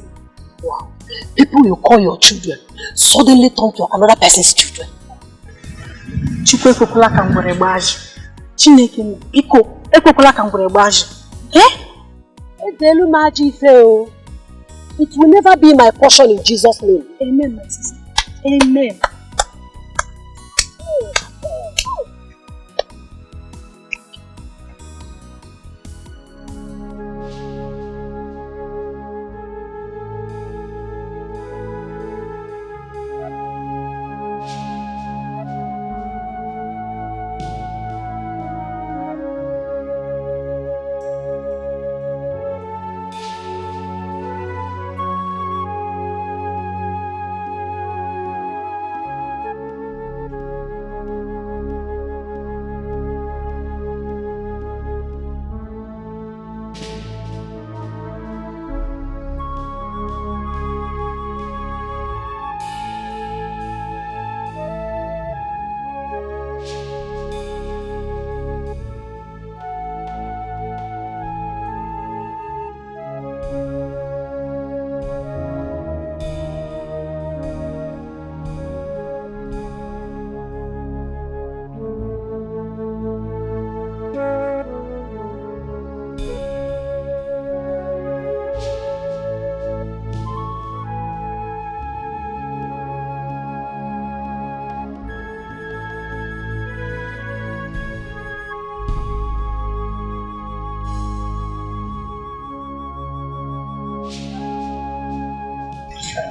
Speaker 9: Wow. People you call your children suddenly turn to another person's children.
Speaker 2: Chukwu ekwekwala ka ngwere gbaji. Chineke biko ekwekwala ka ngwere gbaji.
Speaker 9: Edelu maji ife o. It will never be my portion in Jesus' name.
Speaker 2: Amen, my sister. Amen.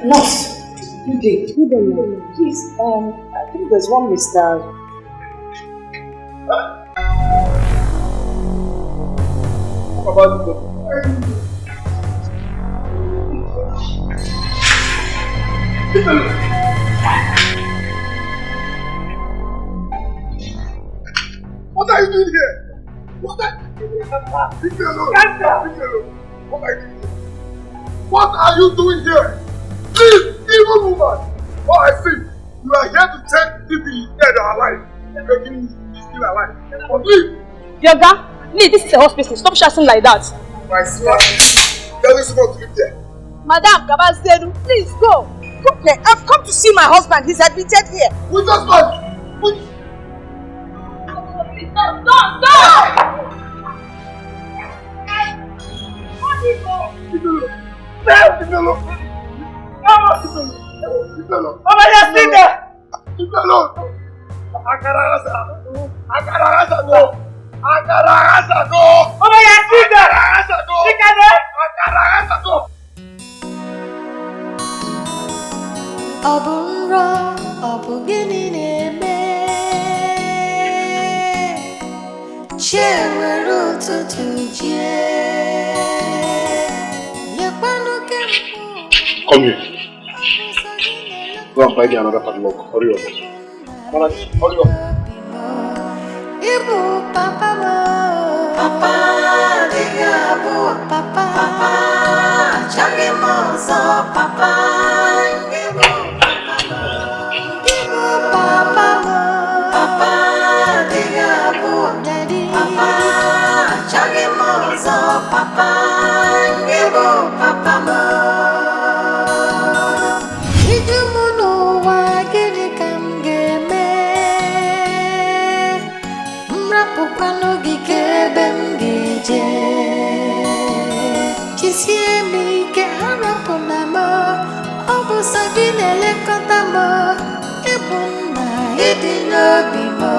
Speaker 4: Nurse, good day. Good day. Please, I think there's one Mr.
Speaker 1: What are you doing here? What are you doing here? Leave me alone. Leave me alone. What are you doing here? What are you doing here? Leave, evil woman! Oh, I see. You are here to check if he is dead or alive. Making me still alive. But leave!
Speaker 9: Yoga, leave, this is a hospital. Stop shouting like that.
Speaker 1: My son, tell this one to live there.
Speaker 9: Madam Gabazedu, please go. Okay, I've come to see my husband. He's admitted here.
Speaker 1: Which husband? Which?
Speaker 9: Stop!
Speaker 7: Obunro, obugini neme. Cheweru tutuje.
Speaker 1: Come here. Go and buy me another padlock. Hurry up. Hurry up.
Speaker 7: Ibu papa mo. Papa, digabu. Papa, changi mo so papa. Ibu papa mo. Papa, digabu. Daddy. Papa, changi mo so papa. Ibu papa mo. Chisiemi ke harapunamo, obu sagine lekotamo, ibuna idinobimo,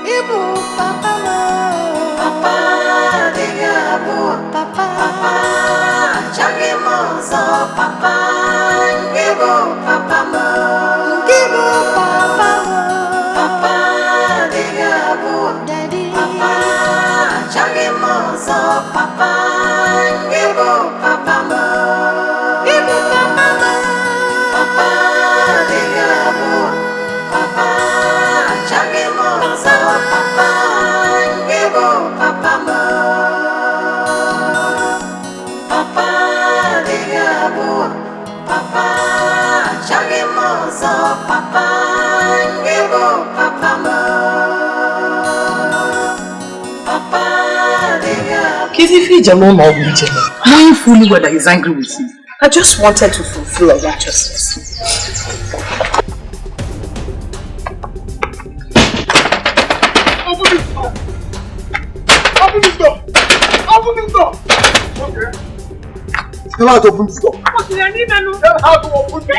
Speaker 7: ibu papa mo. Papa digabu, papa. Papa chagi mo so papa. Ngibu papa mo. Ngibu papa mo. Papa digabu, daddy. Papa chagi mo so papa. Ngibu papa mo. Ngibu papa mo. Papa digabu, papa chagi mo so papa. Ngibu papa mo. Papa digabu, papa chagi mo so papa. Ngibu papa mo. Papa digabu.
Speaker 2: If alone or knowing fully whether he's angry with you, I just wanted to fulfill a righteousness.
Speaker 1: Open this door! Open this door! Open this door! Okay. Tell her to open this door. Tell her to open this door.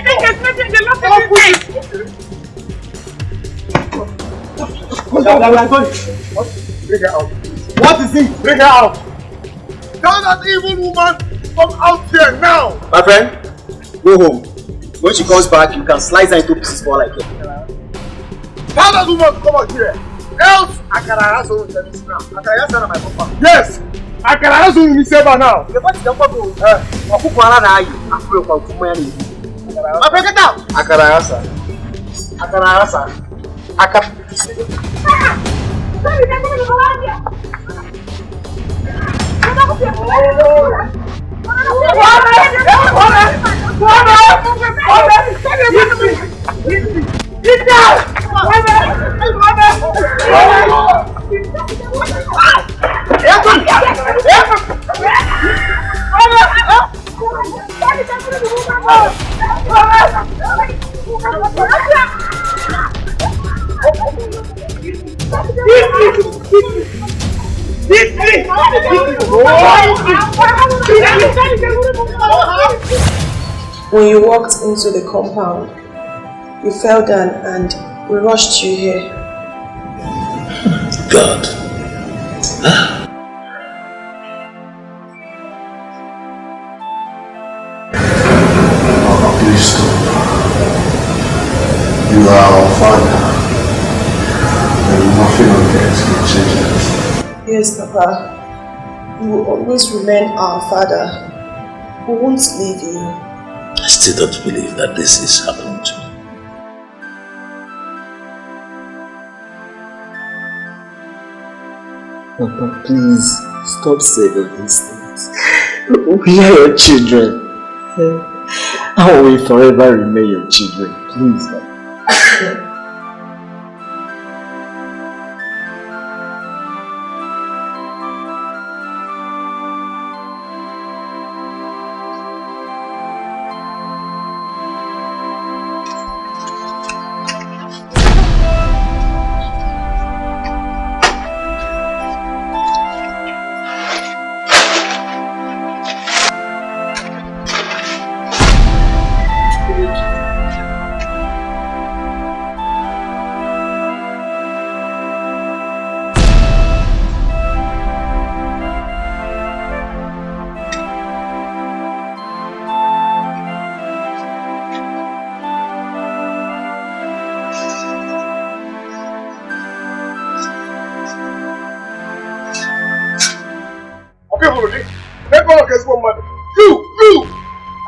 Speaker 1: Bring her out. What is it? Bring her out. Tell that evil woman to come out here now.
Speaker 10: My friend, go home. When she comes back, you can slice her into pieces for like it.
Speaker 1: Tell that woman to come out here. Else, I can harass her with this now. I can harass her my papa. Yes, I can harass her with me saber now.
Speaker 10: The boy is the papa. My friend, get out.
Speaker 1: I can harass her. I can harass her. I can.
Speaker 5: When you walked into the compound, you fell down and we rushed you here.
Speaker 6: God.
Speaker 1: Please stop. You are our father. And nothing on earth can change that.
Speaker 5: Yes, Papa. You will always remain our father. We won't leave you.
Speaker 6: I still don't believe that this is happening to me.
Speaker 10: Papa, please stop saying these things. We are your children. I will forever remain your children. Please, Papa.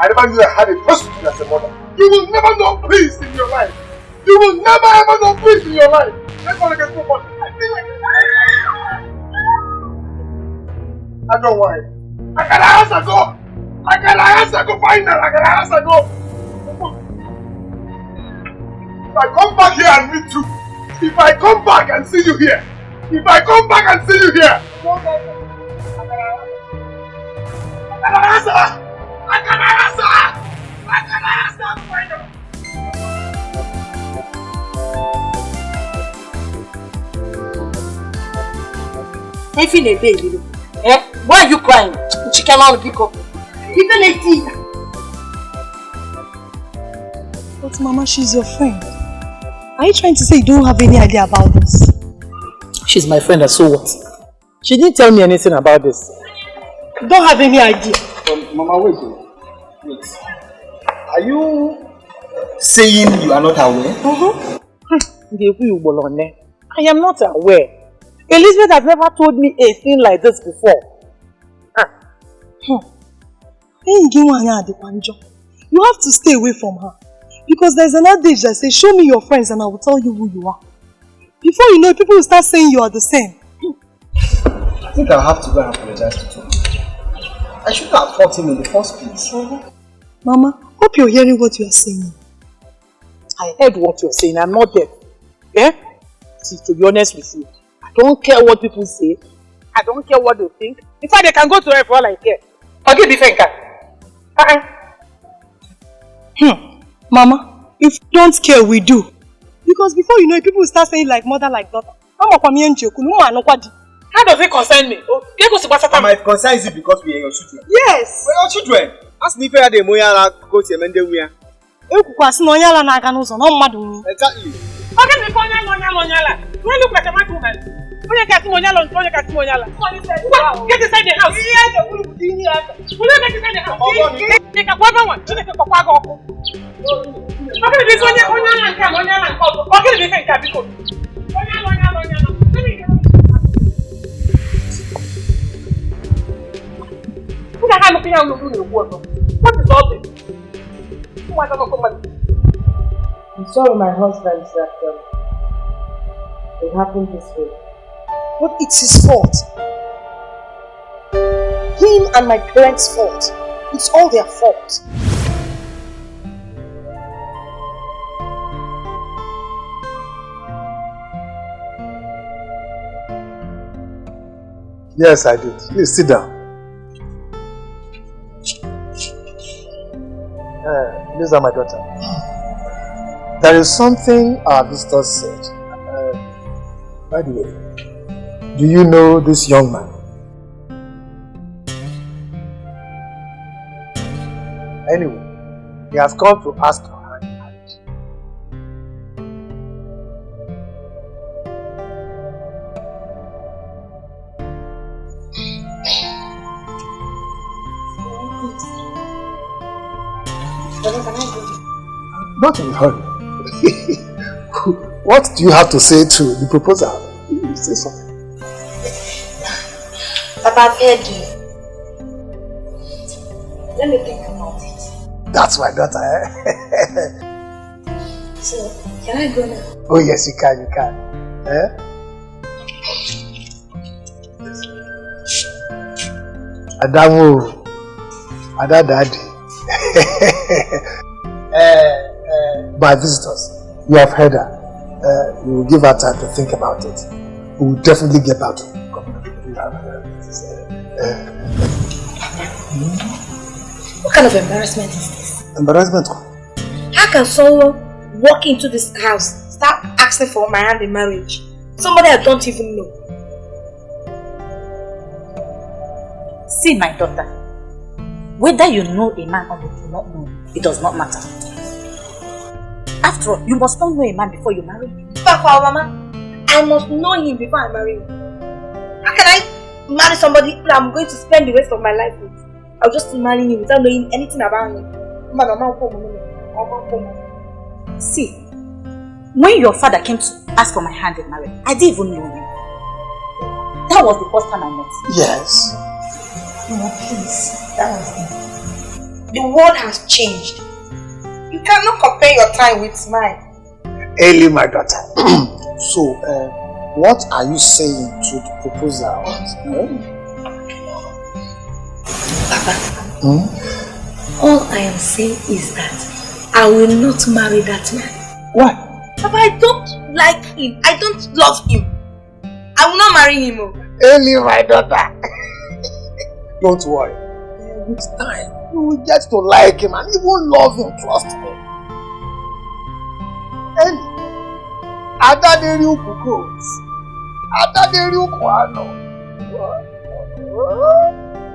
Speaker 1: I never knew I had a prostitute as a mother. You will never know peace in your life. You will never ever know peace in your life. Let's go against somebody. I feel like I don't worry. I can ask her go. I can ask her go find her. I can ask her go. If I come back here and meet you, if I come back and see you here, if I come back and see you here, I can ask her. I can answer! I can answer!
Speaker 9: Nnebe, why are you crying? She cannot pick up. Even a tea.
Speaker 11: But Mama, she's your friend. Are you trying to say you don't have any idea about this?
Speaker 2: She's my friend, and so what? She didn't tell me anything about this.
Speaker 9: You don't have any idea.
Speaker 10: Mama, wait. Are you saying you are not aware?
Speaker 2: I am not aware. Elizabeth has never told me a thing like this before.
Speaker 5: You have to stay away from her. Because there's an adage that says, show me your friends and I will tell you who you are. Before you know it, people will start saying you are the same.
Speaker 10: I think I'll have to go and apologize to Tom. I shouldn't have fought him in the first place.
Speaker 5: Mama, hope you're hearing what you are saying.
Speaker 2: I heard what you're saying. I'm not deaf. See, to be honest with you, I don't care what people say. I don't care what they think. In fact, they can go to her for all I care. Okay, Bifenka.
Speaker 5: Mama, if you don't care, we do. Because before you know it, people will start saying like mother, like daughter. How does
Speaker 2: it concern me?
Speaker 10: Mama, it concerns you because we are your children.
Speaker 5: Yes!
Speaker 10: We are your children. Ask me if you are the Moyala go to Mende. Exactly.
Speaker 2: Okay, before Nonyala. Do I look like a mad woman? When you get Monyala, get inside the house. Will you get inside the house? Take a one. Take a papa. Okay, this one, Onyala and come. Okay, this ain't Capico. Onyala. Let me get who the hell looking out looking in the water? What is all this? Who wants to come?
Speaker 8: I'm sorry, my husband, that it happened this way.
Speaker 5: But it's his fault. Him and my parents' fault. It's all their fault.
Speaker 3: Yes, I did. Please sit down. These are my daughter. There is something our visitor said. By the way, do you know this young man? Anyway, he has come to ask your hand in marriage. Not in a hurry. What do you have to say to the proposal? Say something.
Speaker 4: Papa, I've you. Let me think about it.
Speaker 3: That's my daughter,
Speaker 4: So, can I go now?
Speaker 3: Oh yes, you can. Adamu, Ada Daddy. My visitors, you have heard her. We will give her time to think about it. We will definitely get back to you.
Speaker 4: What kind of embarrassment is this?
Speaker 3: Embarrassment?
Speaker 4: How can someone walk into this house, start asking for my hand in marriage? Somebody I don't even know.
Speaker 11: See, my daughter, whether you know a man or you do not know, it does not matter. After all, you must not know a man before you marry him.
Speaker 4: Papa, Mama, I must know him before I marry him. How can I marry somebody that I'm going to spend the rest of my life with? I'll just marry him without knowing anything about him.
Speaker 11: See, when your father came to ask for my hand in marriage, I didn't even know him. That was the first time I met him.
Speaker 3: Yes.
Speaker 4: No, please. That was it. The world has changed. You cannot compare your time with mine.
Speaker 3: Ellie, my daughter. So, what are you saying to the proposal?
Speaker 4: Papa, all I am saying is that I will not marry that man.
Speaker 3: Why?
Speaker 4: Papa, I don't like him. I don't love him. I will not marry him.
Speaker 3: Ellie, my daughter. Don't worry. With time, you will get to like him and even love him. Trust me. Ellie, Adaderi Ukukos. Adaderi Ukuano.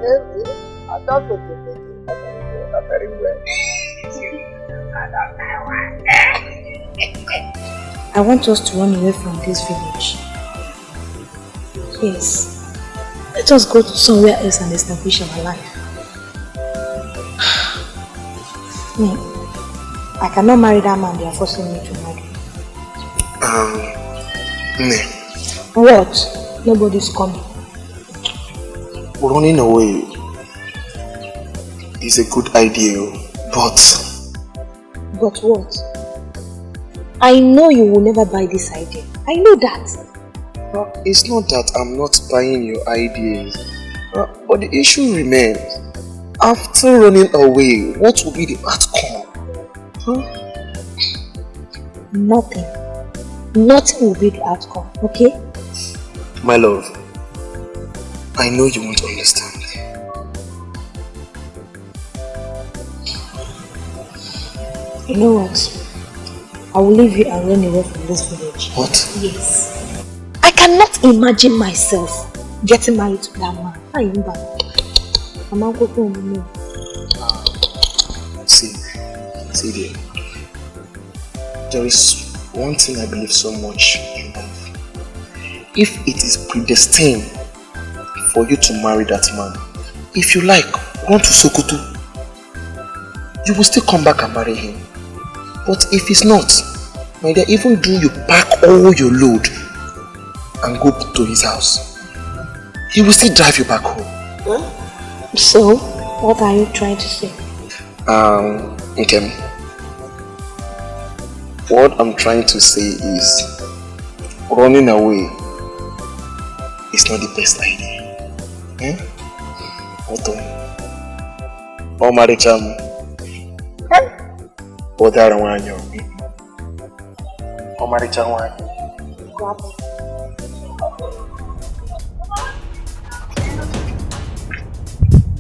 Speaker 3: Ellie,
Speaker 4: I want us to run away from this village.
Speaker 9: Yes. Let us go to somewhere else and establish our life. Me, I cannot marry that man they are forcing me to marry. What? Nobody's coming.
Speaker 1: Running away is a good idea, but...
Speaker 9: But what? I know you will never buy this idea. I know that.
Speaker 1: It's not that I'm not buying your ideas, but the issue remains. After running away, what will be the outcome?
Speaker 9: Nothing. Nothing will be the outcome, okay?
Speaker 1: My love, I know you won't understand.
Speaker 9: You know what? I will leave you and run away from this village.
Speaker 1: What?
Speaker 9: Yes. I cannot imagine myself getting married to that man. I am bad. I'm not going to me.
Speaker 1: See dear. There is one thing I believe so much in life. If it is predestined for you to marry that man, if you like, run to Sokoto. You will still come back and marry him. But if it's not, my dear, even do you pack all your load and go to his house, he will still drive you back home.
Speaker 9: Huh? So, what are you trying to say?
Speaker 1: Okay. What I'm trying to say is, running away is not the best idea. What? Marital. Odara wanyo. Marital wanyo.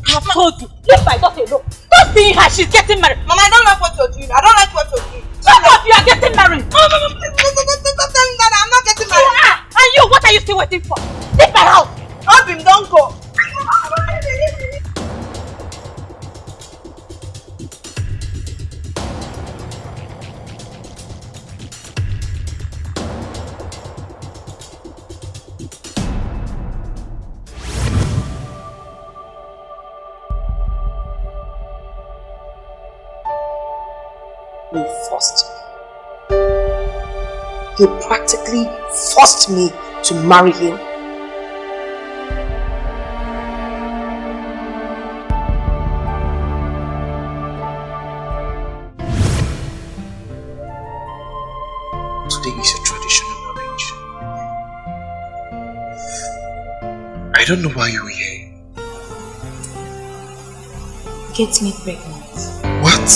Speaker 11: I've told you, leave my daughter alone. Don't see her, she's getting married.
Speaker 5: Mama, I don't like what you're doing. I don't like what you're doing.
Speaker 11: Shut up, you are getting married.
Speaker 5: Mama, stop telling that I'm not getting married.
Speaker 11: You are. And you, what are you still waiting for? Leave my house.
Speaker 5: Obim, don't go.
Speaker 4: He practically forced me to marry him.
Speaker 1: Today is a traditional marriage. I don't know why you're here.
Speaker 9: Get me pregnant.
Speaker 1: What?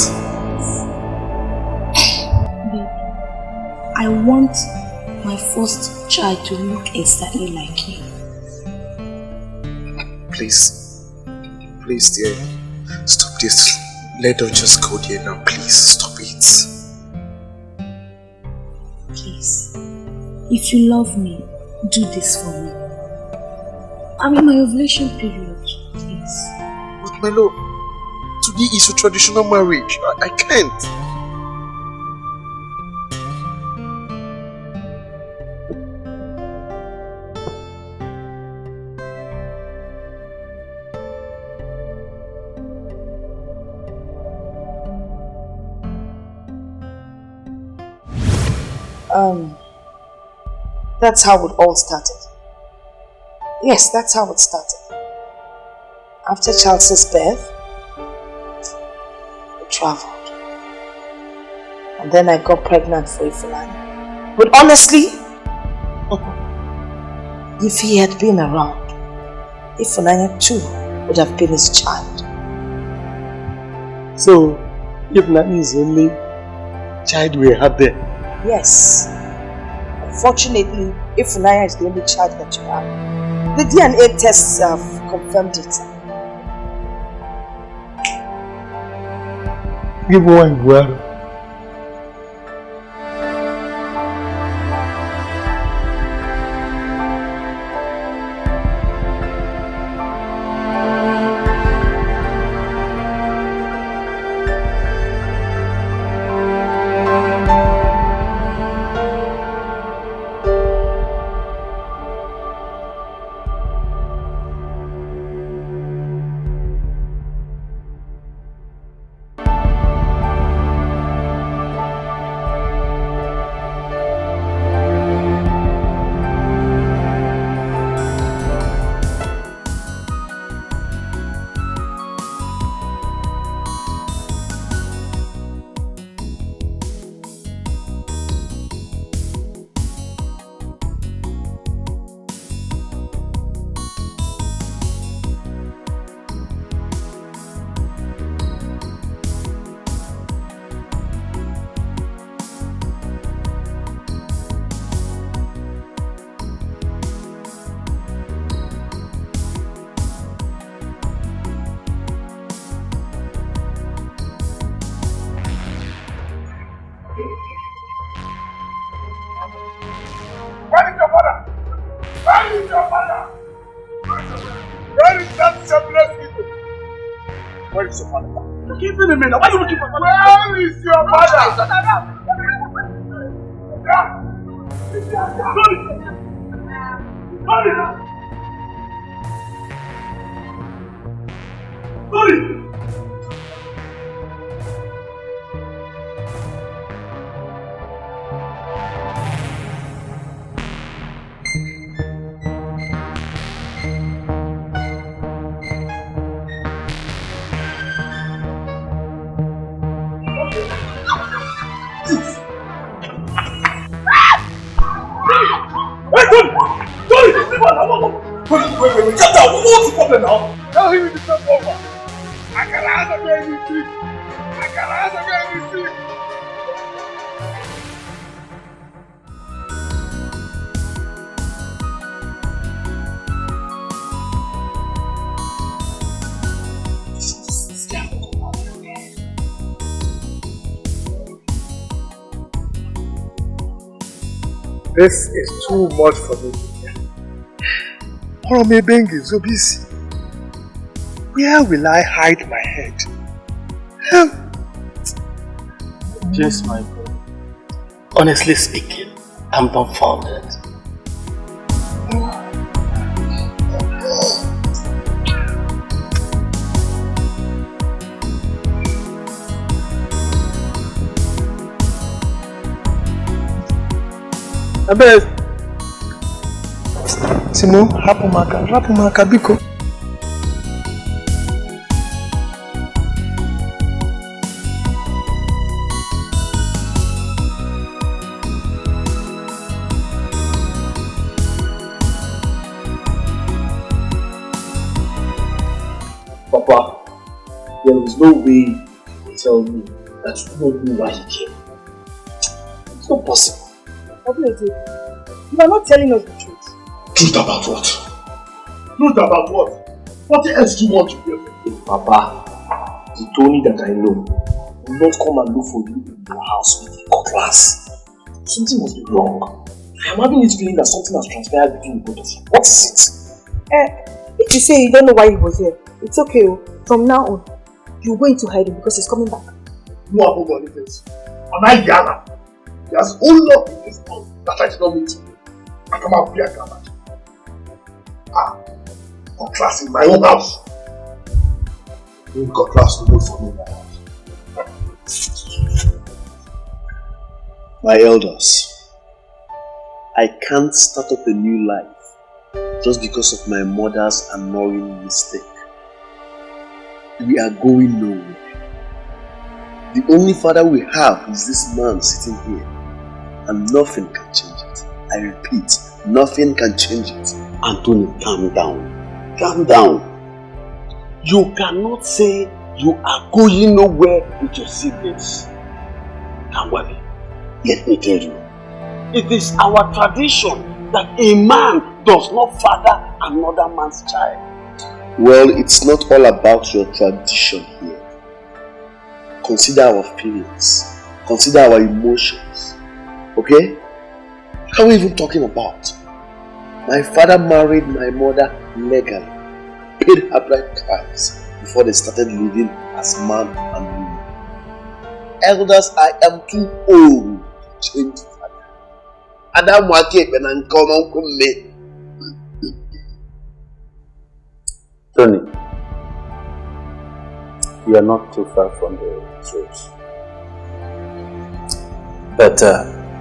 Speaker 9: I want my first child to look exactly like you.
Speaker 1: Please, dear, stop this. Let us just go there now, please. Stop it.
Speaker 9: Please, if you love me, do this for me. I'm in my ovulation period, please.
Speaker 1: But my love, today is a traditional marriage. I can't.
Speaker 4: That's how it all started. Yes, that's how it started. After Charles's birth, we traveled. And then I got pregnant for Ifunanya. But honestly, if he had been around, Ifunanya too would have been his child.
Speaker 10: So, Ifunanya is the only child we have there?
Speaker 4: Yes. Unfortunately, Ifunanya is the only child that you have. The DNA tests have confirmed it.
Speaker 10: Give one well.
Speaker 3: Where is your father? Give me a minute. Why are you looking for father? Where is your father? Wait, calm down. What's the problem now? Tell him it's not over. I can answer anything.
Speaker 1: This is too much for me. Oromebengi is so busy. Where will I hide my head?
Speaker 10: Yes, my boy. Honestly speaking, I'm dumbfounded.
Speaker 1: Abel, Simo, rapumaka, biko.
Speaker 10: Papa, there is no way you can tell me that you don't know why he came. It's not possible.
Speaker 4: You are not telling us the truth.
Speaker 3: Truth about what? Truth about what? What else do you want to hear from me?
Speaker 10: Papa, the Tony that I know will not come and look for you in your house with a cutlass. Something must be wrong. I am having this feeling that something has transpired between the both of you. What is it?
Speaker 4: If you say you don't know why he was here, it's okay. From now on, you're going to hide him because he's coming back.
Speaker 3: You are over the face. Am I Yana? There's all love in this house that I did not meet you. I come out here, cutlass in my own house. You got cutlass to look for me in my house.
Speaker 1: My elders, I can't start up a new life just because of my mother's annoying mistake. We are going nowhere. The only father we have is this man sitting here, and nothing can change it. I repeat, nothing can change it. Anthony, calm down. Calm down. You cannot say you are going nowhere with your siblings. Kangwale, let me tell you, it is our tradition that a man does not father another man's child. Well, it's not all about your tradition here. Consider our feelings. Consider our emotions. Okay? What are we even talking about? My father married my mother legally, paid her bride price before they started living as man and woman. Elders, I am too old to change father. Adam wake and come me.
Speaker 6: Tony, you are not too far from the truth. But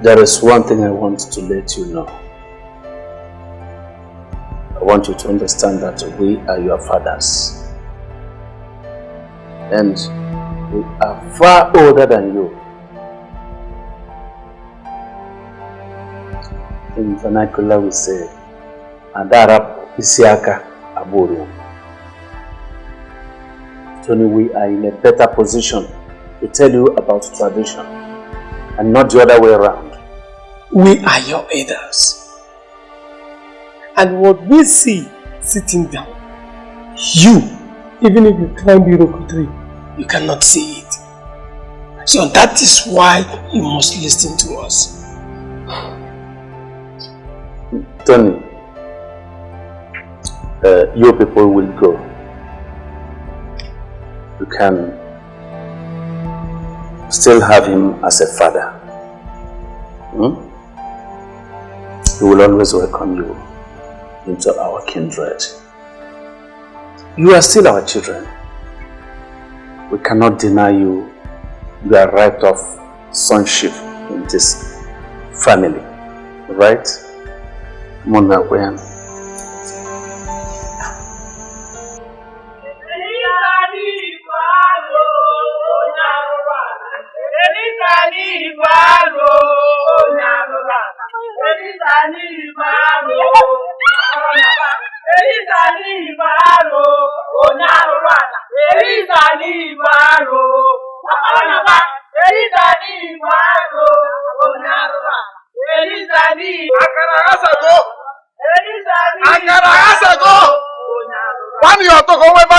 Speaker 6: there is one thing I want to let you know. I want you to understand that we are your fathers. And we are far older than you. In vernacular we say, Adarap Isiaka Aburu. Tony, we are in a better position to tell you about tradition and not the other way around.
Speaker 5: We are your elders. And what we see sitting down, you, even if you climb the Roku tree, you cannot see it. So that is why you must listen to us.
Speaker 6: Tony, you people will go. you can still have him as a father. He will always welcome you into our kindred. You are still our children. We cannot deny you your right of sonship in this family, right? Mona Gwen.
Speaker 3: One year to go away.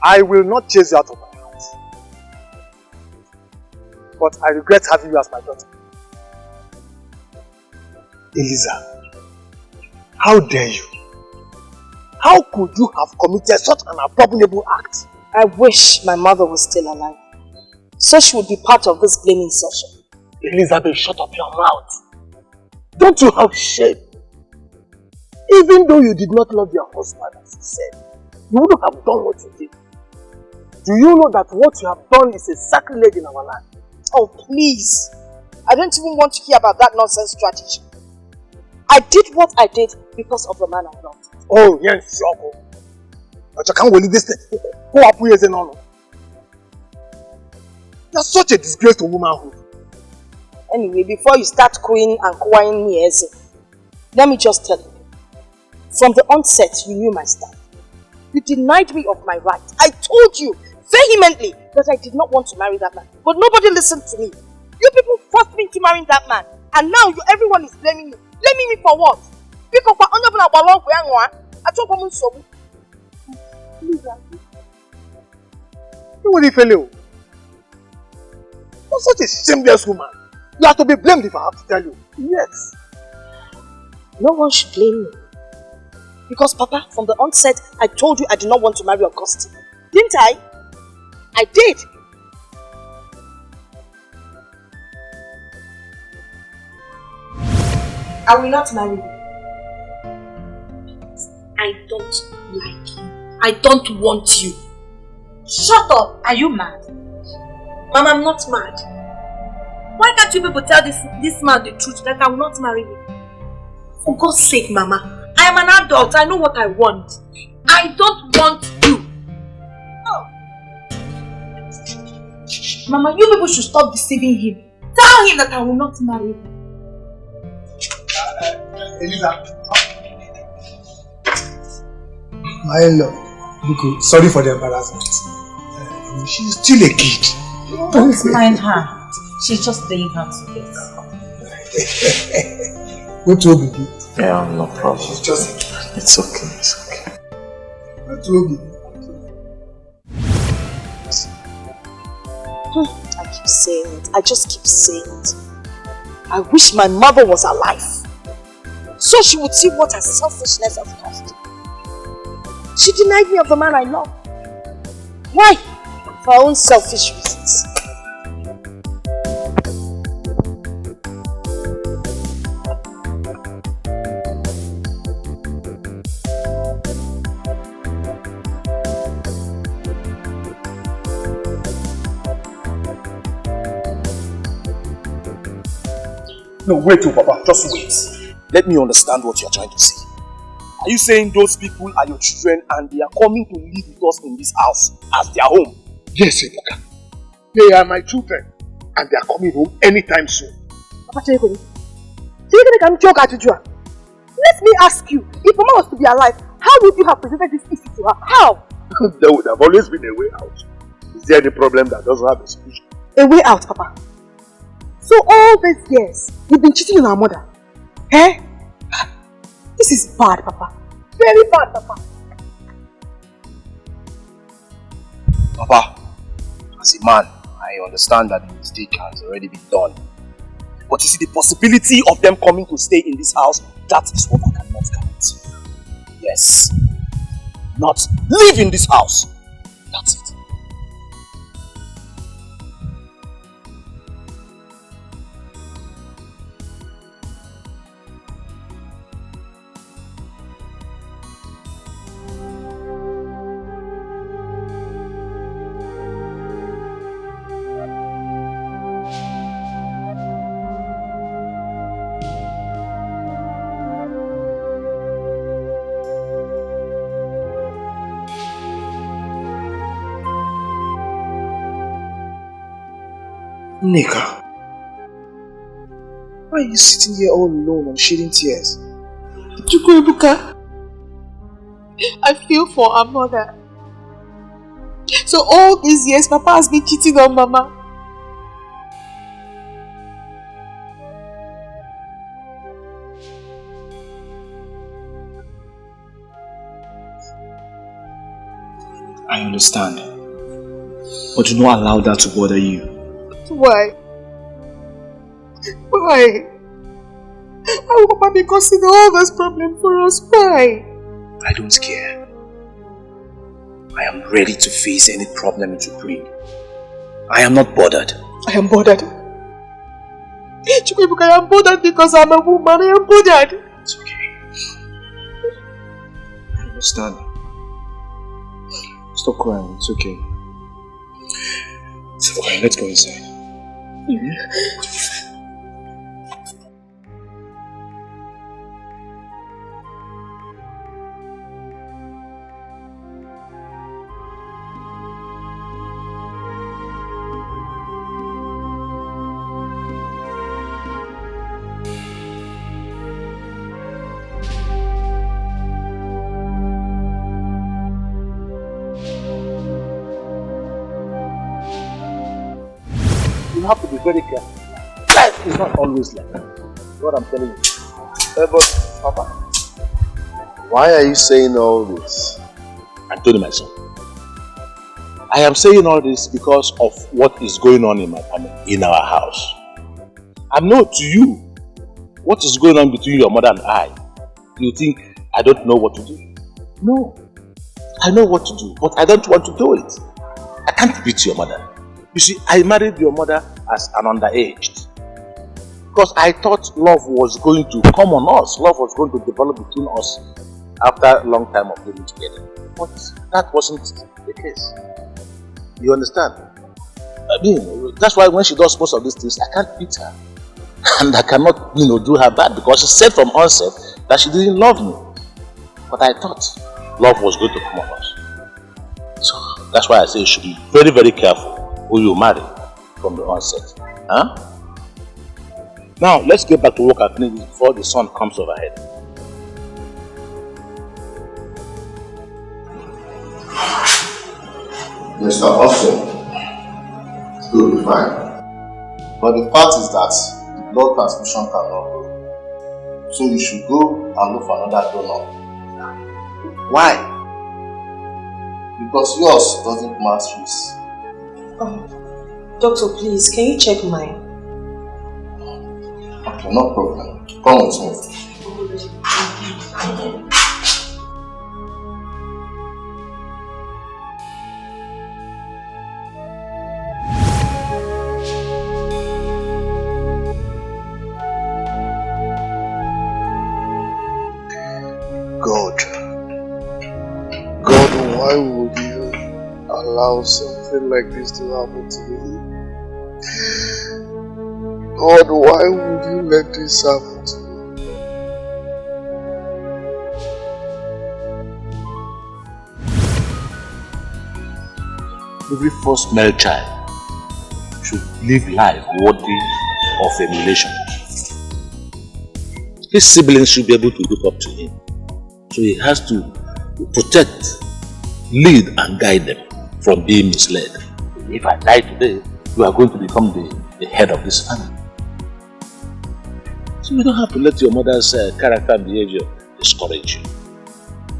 Speaker 12: I will not chase you out of my house. But I regret having you as my daughter. Eliza, how dare you? How could you have committed such an abominable act?
Speaker 4: I wish my mother was still alive, so she would be part of this blaming session.
Speaker 12: Elizabeth, shut up your mouth. Don't you have shame? Even though you did not love your husband, as you said, you wouldn't have done what you did. Do you know that what you have done is a sacrilege in our land?
Speaker 4: Oh, please. I don't even want to hear about that nonsense strategy. I did what I did because of the man I loved.
Speaker 12: Oh, yes, Shoko. But you can't believe this thing. Who are you saying no? You're such a disgrace to womanhood.
Speaker 4: Anyway, before you start cooing and crying me, let me just tell you. From the onset, you knew my stand. You denied me of my rights. I told you vehemently that I did not want to marry that man. But nobody listened to me. You people forced me into marrying that man. And now everyone is blaming me. Blaming me for what? Because
Speaker 12: you're such a shameless woman. You have to be blamed if I have to tell you. Yes.
Speaker 4: No one should blame me. Because, Papa, from the onset, I told you I did not want to marry Augustine. Didn't I? I did. I will not marry you. I don't like you. I don't want you.
Speaker 11: Shut up! Are you mad?
Speaker 4: Mom, I'm not mad.
Speaker 11: Why can't you people tell this man the truth that I will not marry you?
Speaker 4: For God's sake, Mama.
Speaker 11: I am an adult. I know what I want. I don't want you. Oh. Mama, you people should stop deceiving him. Tell him that I will not marry him.
Speaker 12: Eliza. My love, sorry for the embarrassment. She's still a kid.
Speaker 11: Don't mind her. She's just playing hard to get.
Speaker 12: What will be good?
Speaker 6: Yeah, no problem.
Speaker 12: She's just a kid.
Speaker 10: It's okay, it's okay.
Speaker 1: I told you.
Speaker 4: I keep saying it. I just keep saying it. I wish my mother was alive, so she would see what her selfishness has cost. She denied me of the man I love. Why? For her own selfish reasons.
Speaker 10: No, wait, oh Papa, just wait. Let me understand what you're trying to say. Are you saying those people are your children and they are coming to live with us in this house as their home?
Speaker 1: Yes, Ebuka. They are my children and they are coming home anytime soon.
Speaker 2: Papa Chinenye, let me ask you, if Mama was to be alive, how would you have presented this issue to her? How?
Speaker 1: There would have always been a way out. Is there any problem that doesn't have a solution?
Speaker 2: A way out, Papa. So all these years, you've been cheating on our mother. Eh? This is bad, Papa. Very bad, Papa.
Speaker 10: Papa, as a man, I understand that the mistake has already been done. But you see, the possibility of them coming to stay in this house, that is what I cannot guarantee. Yes. Not live in this house. That's it. Nika, why are you sitting here all alone and shedding tears?
Speaker 5: Chukwuebuka, I feel for our mother. So all these years, Papa has been cheating on Mama.
Speaker 10: I understand. But do not allow that to bother you.
Speaker 5: Why? Why? How will Papa be causing all this problem for us? Why?
Speaker 10: I don't care. I am ready to face any problem it will bring. I am not bothered.
Speaker 5: I am bothered. Chukwuebuka, I am bothered because I am a woman. I am bothered.
Speaker 10: It's okay. I understand. Stop crying. It's okay. It's okay. Let's go inside.
Speaker 3: You have to be very careful. Life is not always like that. What I'm telling you. But, Papa,
Speaker 1: Why are you saying all this?
Speaker 3: I told you, my son. I am saying all this because of what is going on in my family, in our house. I know to you what is going on between your mother and I. You think I don't know what to do? No. I know what to do, but I don't want to do it. I can't beat your mother. You see, I married your mother as an underage. Because I thought love was going to come on us. Love was going to develop between us after a long time of living together. But that wasn't the case. You understand? I mean, that's why when she does most of these things, I can't beat her. And I cannot, do her bad because she said from onset that she didn't love me. But I thought love was going to come on us. So that's why I say you should be very, very careful who you marry from the onset. Huh? Now, let's get back to work and finish before the sun comes overhead.
Speaker 1: Mr. Austin, it's going to be fine. But the fact is that blood transfusion cannot go. So you should go and look for another donor.
Speaker 3: Why? Because yours doesn't match his.
Speaker 4: Doctor, please, can you check mine?
Speaker 3: Okay, no problem. Come with me.
Speaker 1: God, why would you allow something like this to happen to me? God, why would you let this happen to me?
Speaker 6: Every first male child should live life worthy of emulation. His siblings should be able to look up to him. So he has to protect, lead and guide them from being misled. If I die today, you are going to become the head of this family. So you don't have to let your mother's character and behavior discourage you.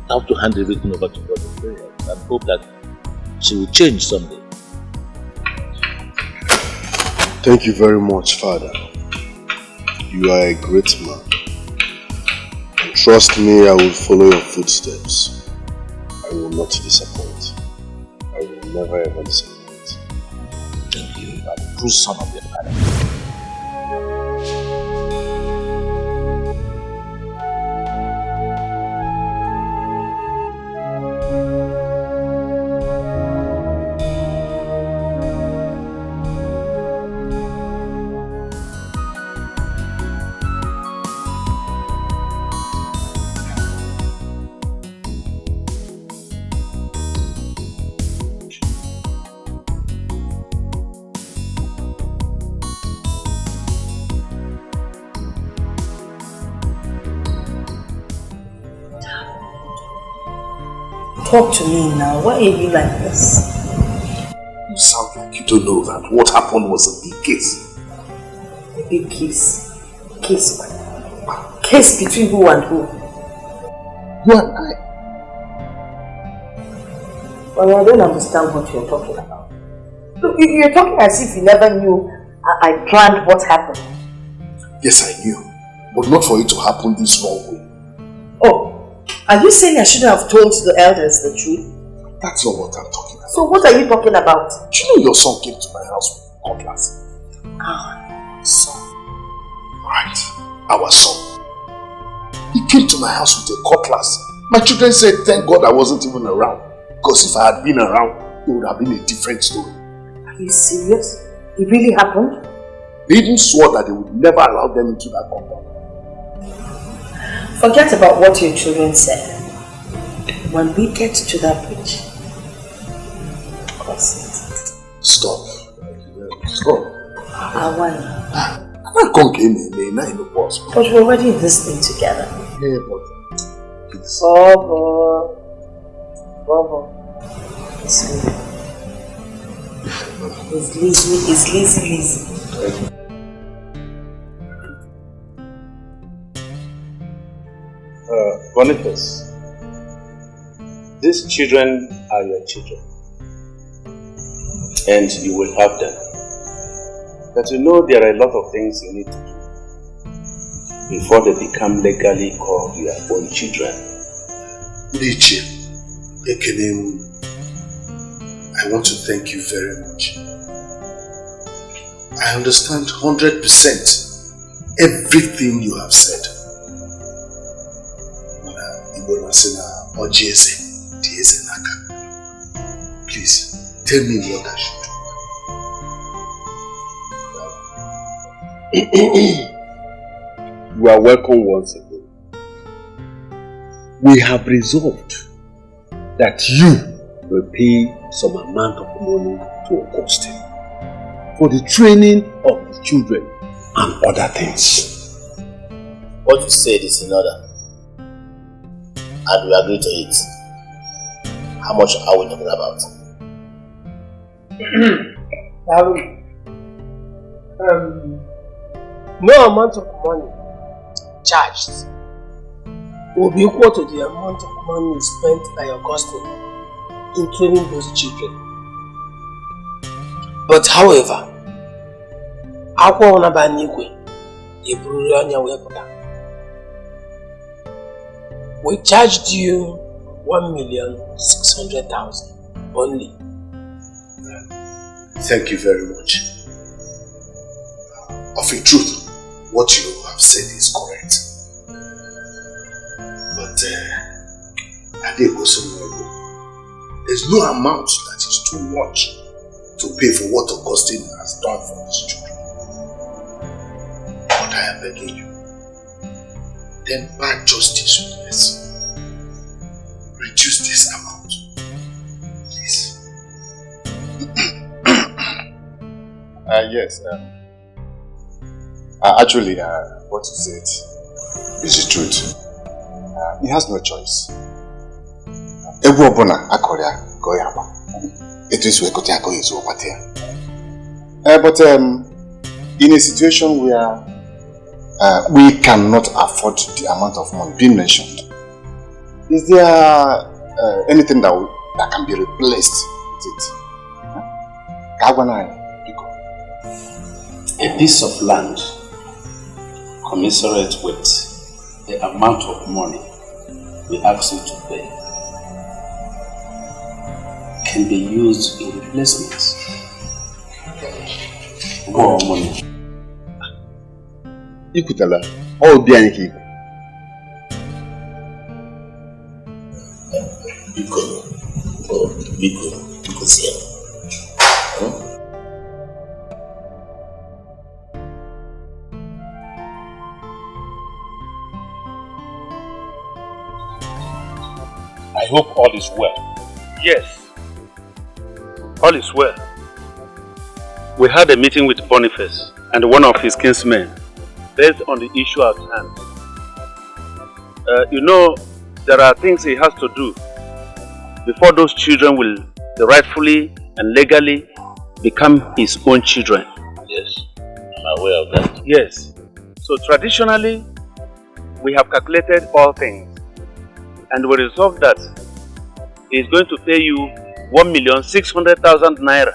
Speaker 6: You have to hand everything over to God in prayer and hope that she will change someday.
Speaker 1: Thank you very much, Father. You are a great man. And trust me, I will follow your footsteps. I will not disappoint. I will never ever disappoint.
Speaker 6: Thank you. You are the true son of your father.
Speaker 4: Talk to me now. Why are you like this?
Speaker 3: You sound like you don't know that what happened was a big case.
Speaker 4: A big case? Case what? Case between who and who?
Speaker 3: You and I.
Speaker 4: Well, I don't understand what you're talking about. Look, you're talking as if you never knew I planned what happened.
Speaker 3: Yes, I knew. But not for it to happen this wrong way.
Speaker 4: Oh. Are you saying I shouldn't have told the elders the truth?
Speaker 3: That's not what I'm talking about.
Speaker 4: So what are you talking about?
Speaker 3: Do you know your son came to my house with a cutlass?
Speaker 4: Our son?
Speaker 3: Right, our son. He came to my house with a cutlass. My children said, thank God I wasn't even around. Because if I had been around, it would have been a different story.
Speaker 4: Are you serious? It really happened?
Speaker 3: They even swore that they would never allow them into that compound.
Speaker 4: Forget about what your children said. When we get to that bridge, cross it.
Speaker 3: Stop. Stop.
Speaker 4: I want But we're already in this thing together.
Speaker 3: Yeah, but
Speaker 4: Bobo. It's lazy.
Speaker 6: Boniface, these children are your children, and you will have them. But you know there are a lot of things you need to do before they become legally called your own children.
Speaker 1: Uche, Ekenem, I want to thank you very much. I understand 100% everything you have said. Please, tell me what I should do.
Speaker 6: You are welcome once again. We have resolved that you will pay some amount of money to Augustine for the training of the children and other things.
Speaker 13: What you said is in order, and we agree to it. How much are we talking about?
Speaker 12: No amount of money charged will be equal to the amount of money spent by Augustine in training those children. But however, we charged you 1,600,000 only.
Speaker 1: Thank you very much. Of a truth, what you have said is correct. But there's no amount that is too much to pay for what Augustine has done for his children. But I am begging you, then by justice with mercy, reduce this amount, please.
Speaker 14: Yes. Actually, what you said is the truth. He has no choice. But in a situation where we cannot afford the amount of money being mentioned, is there anything that can be replaced with it?
Speaker 6: A piece of land commensurate with the amount of money we ask you to pay can be used in replacements. More money.
Speaker 14: Ikutala, all be anything.
Speaker 13: Because
Speaker 6: I hope all is well.
Speaker 15: Yes, all is well. We had a meeting with Boniface and one of his kinsmen based on the issue at hand. You know, there are things he has to do before those children will rightfully and legally become his own children.
Speaker 13: Yes, I'm aware of that.
Speaker 15: Yes. So traditionally, we have calculated all things and we resolved that he is going to pay you 1,600,000 naira.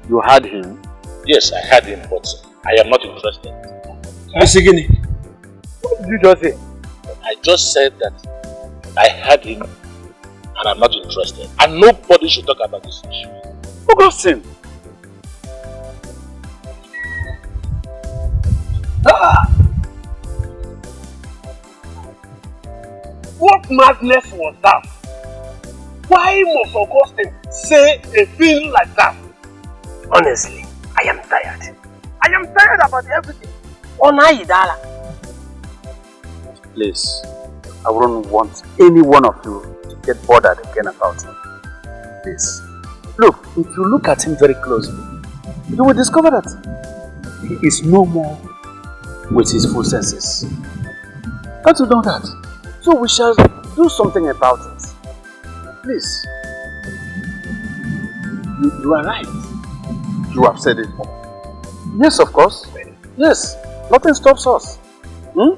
Speaker 15: You had him?
Speaker 3: Yes, I had him, but I am not interested.
Speaker 15: What did you just say?
Speaker 3: I just said that I had him and I'm not interested. And nobody should talk about this issue.
Speaker 15: Augustine!
Speaker 12: What madness was that? Why must Augustine say a thing like that? Honestly, I am tired. I am tired about everything. Onaidala.
Speaker 15: Please, I wouldn't want any one of you to get bothered again about him. Please. Look, if you look at him very closely, you will discover that he is no more with his full senses. Can't you know that? So we shall do something about it. Please. You are right. You have said it. Yes, of course. Yes. Nothing stops us. We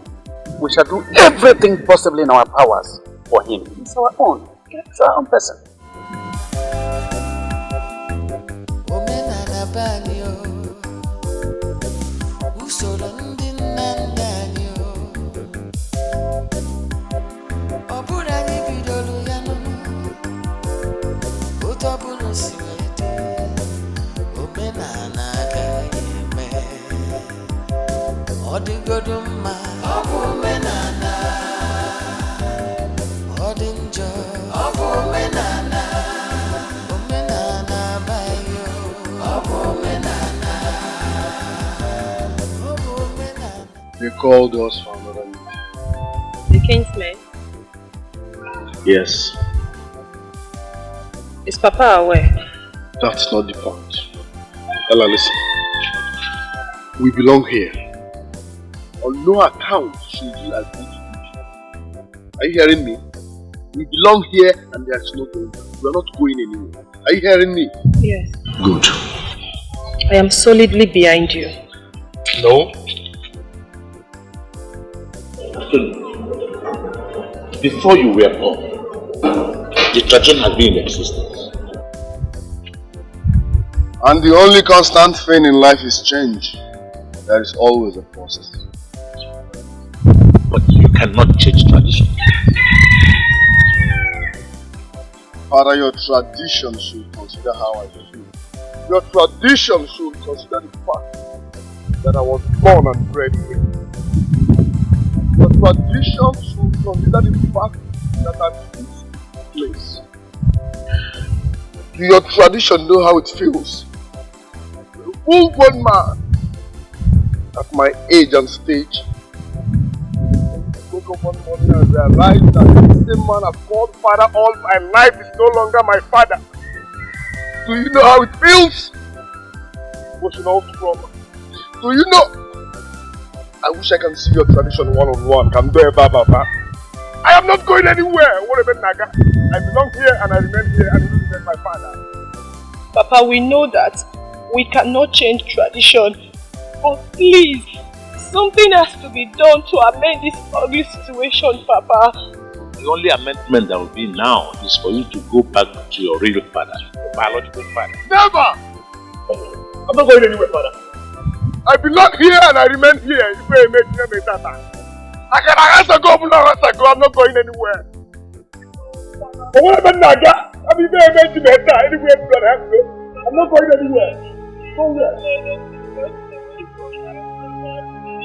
Speaker 15: shall do everything possible in our powers for him. It's our own. It's our own person.
Speaker 1: They called us for another meeting.
Speaker 5: The kinsmen?
Speaker 1: Yes.
Speaker 5: Is Papa aware?
Speaker 1: That's not the point. Ella, listen. We belong here. On no account should you agree to leave. Are you hearing me? We belong here and there's no going back. We are not going anywhere. Are you hearing me?
Speaker 5: Yes.
Speaker 1: Good.
Speaker 5: I am solidly behind you.
Speaker 1: No.
Speaker 3: Before you were born, the tradition has been in existence.
Speaker 1: And the only constant thing in life is change. There is always a process.
Speaker 3: But you cannot change tradition.
Speaker 1: Father, your tradition should consider how I feel. Your tradition should consider the fact that I was born and bred here. Your tradition should consider the fact that I'm in this place. Do your tradition know how it feels? A full-grown man at my age and stage. Woke up one morning and realized that the same man I've called father all my life is no longer my father. Do you know how it feels? Emotional trauma. Do you know? I wish I can see your tradition one-on-one. I am not going anywhere. What about Naga? I belong here and I remain here and you remain my father.
Speaker 5: Papa, we know that we cannot change tradition. But please, something has to be done to amend this ugly situation, Papa.
Speaker 3: The only amendment that will be now is for you to go back to your real father, your biological father.
Speaker 1: Never! I'm not going anywhere, father. I belong here and I remain here. I can go, I'm not going anywhere. But what about Naga? I'm not going anywhere. Nowhere.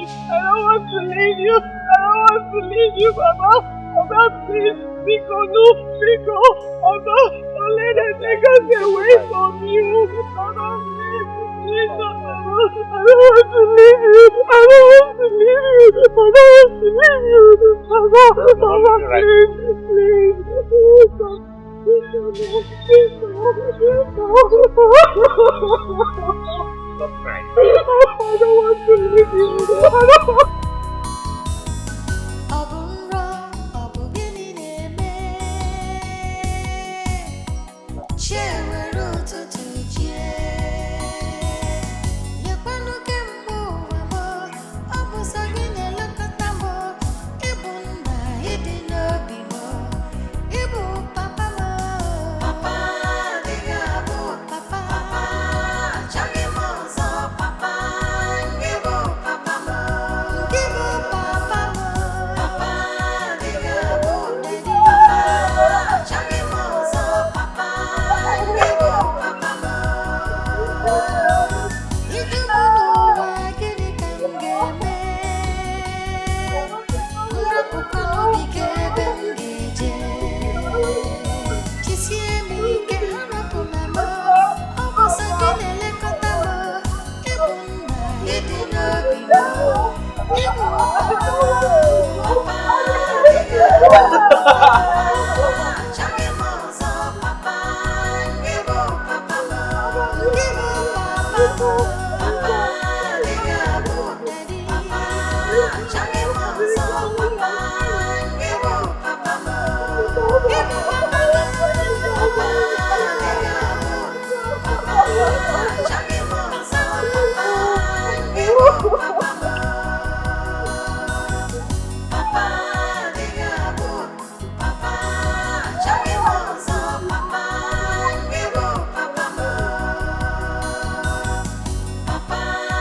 Speaker 5: I don't want to leave you. I don't want to leave you, Papa. Papa, please. Pico, no. Pico. Papa, don't let them take us away from you. Papa, please, Papa. I don't want to leave you. I don't want to leave you. I don't want to leave you. Papa, Papa, please. Please.
Speaker 3: Stop crying.
Speaker 5: I don't want to leave you. I don't want to.
Speaker 7: Papa, Papa,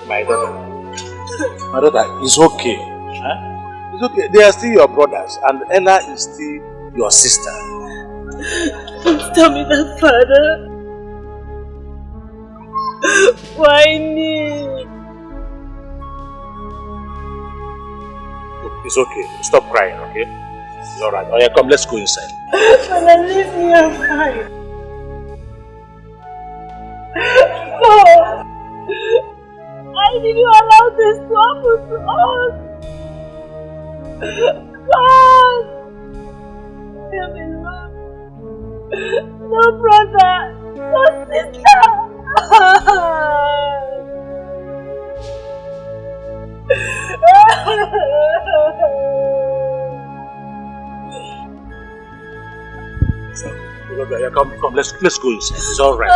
Speaker 3: My daughter. My daughter, it's okay. Huh? It's okay. They are still your brothers, and Ella is still your sister.
Speaker 16: Don't tell me that, Father. Why me?
Speaker 3: It's okay. Stop crying, okay? It's alright. Oh yeah, come, let's go inside.
Speaker 16: Father, leave me alone. No! Why did you allow this to happen to us? God! Leave me alone. No brother! No sister!
Speaker 3: Yeah, come, let's go inside. It's alright.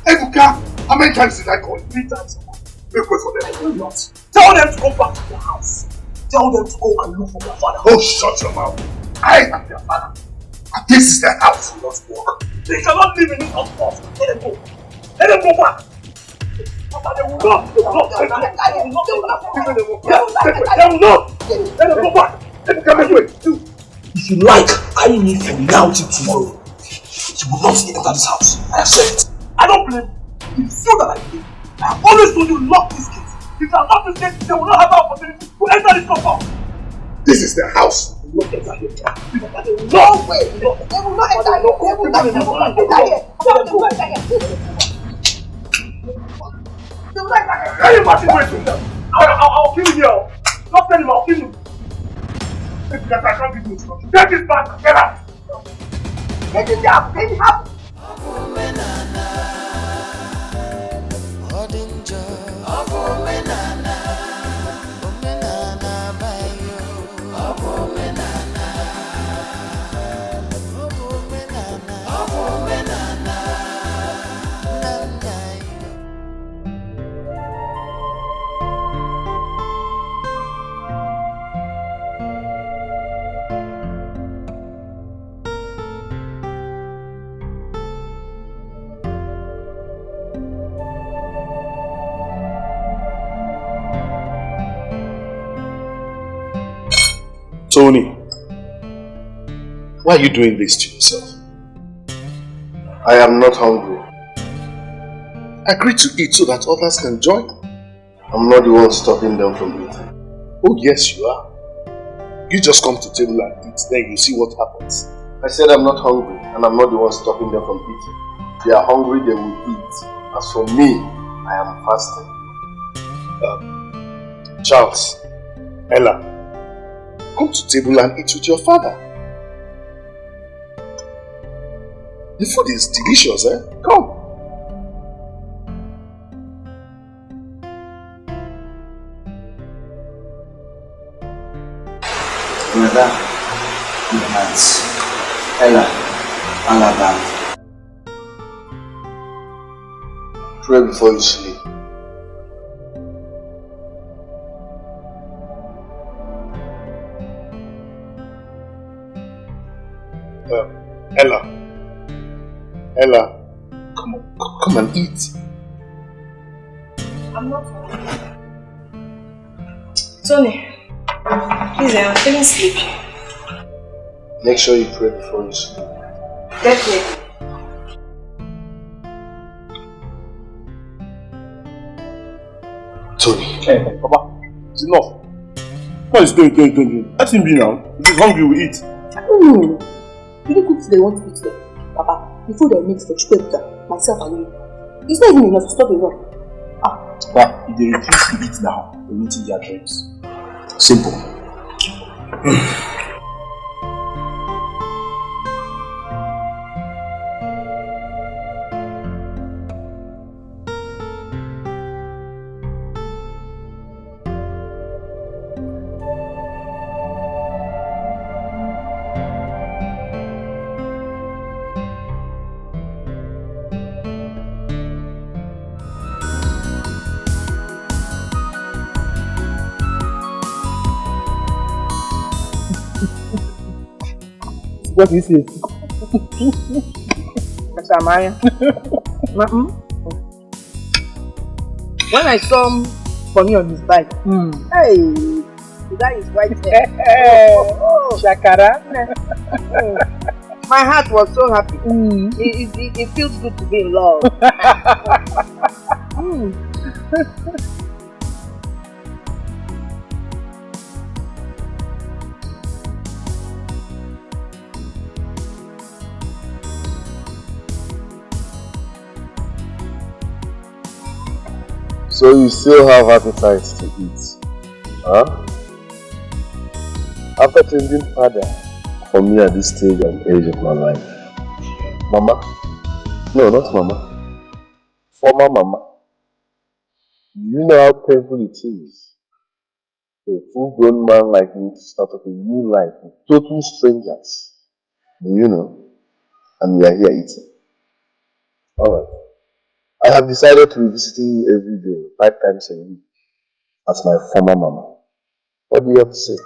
Speaker 14: Ebuka! How many times did I call you? 3 times. Make way for them. I will not.
Speaker 10: Tell them to go back to their house. Tell them to go and look for their father.
Speaker 14: Oh, shut your mouth. I am their father. And this is their house. Will not work.
Speaker 10: They cannot live in this house first. Let them go. Let them go back. They will not. They will not. They will not. They will not. Let them go back. Ebuka, make way. If you like, I need from now till tomorrow. You will not enter this house. I accept it. I don't blame you. You feel that I blame. I have always told you lock these kids. If they are not this gate, they will not have the opportunity to enter this compound.
Speaker 14: This is their house.
Speaker 10: They will not enter here.
Speaker 14: No way.
Speaker 10: They will not enter here. They will not enter here. Can you imagine waiting them? I'll kill him here. Don't tell him I'll kill him. Because I can't give you instruction. Take this back and get out. Get it down. Get it out.
Speaker 14: Tony, why are you doing this to yourself? I am not hungry. Agree to eat so that others can join. I'm not the one stopping them from eating. Oh yes, you are. You just come to the table and eat, then you see what happens. I said I'm not hungry, and I'm not the one stopping them from eating. If they are hungry, they will eat. As for me, I am fasting. Charles, Ella, come to the table and eat with your father. The food is delicious, eh? Come.
Speaker 17: Brother, Romance, Ella, Alaba.
Speaker 14: Pray before you sleep. Ella, come and eat.
Speaker 4: I'm not. Tony, please, I'm feeling sleepy.
Speaker 14: Make sure you pray before you sleep.
Speaker 4: Definitely.
Speaker 14: Tony.
Speaker 10: Hey, Papa, it's enough. What is doing? Let him be now. If he's hungry, we eat.
Speaker 8: You don't cook today, want to eat today. Papa, the food I made for Chukwuka, myself and you.
Speaker 4: It's not even enough to stop a war.
Speaker 10: But if they refuse to eat now, they're meeting their dreams. Simple.
Speaker 12: What is it?
Speaker 2: Samaya. When I saw Sonia on his bike, hey, the guy is right there. Shakara. My heart was so happy. It feels good to be in love.
Speaker 1: So you still have appetite to eat, huh? After changing father for me at this stage and age of my life, Mama? No, not Mama. Former Mama. You know how painful it is for a full-grown man like me to start up a new life with total strangers. Do you know? And we are here eating. Alright. I have decided to be visiting you every day, 5 times a week, as my former Mama. What do you have to say?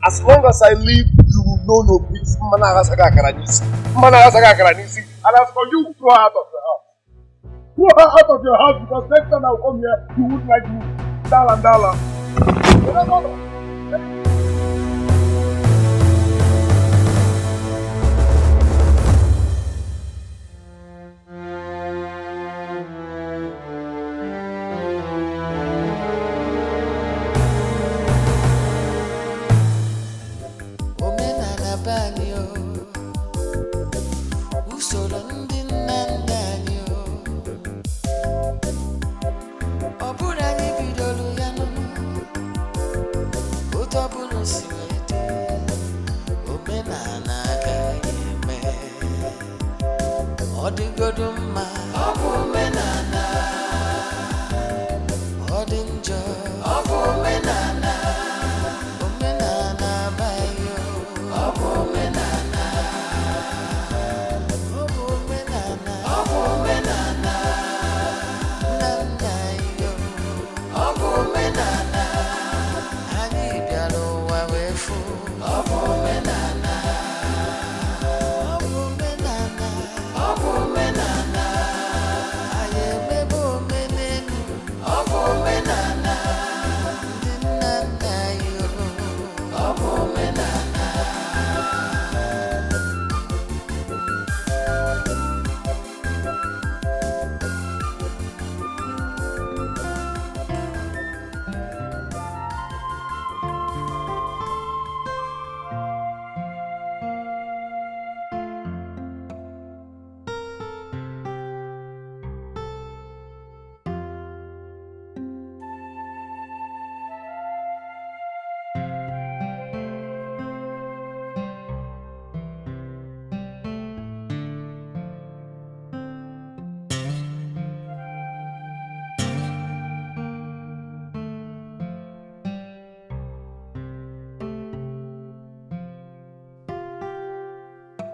Speaker 14: As long as I live, you will know no peace. And as for you, go out of the house. Go out of your house because next time I will come here, you won't like me. Dala.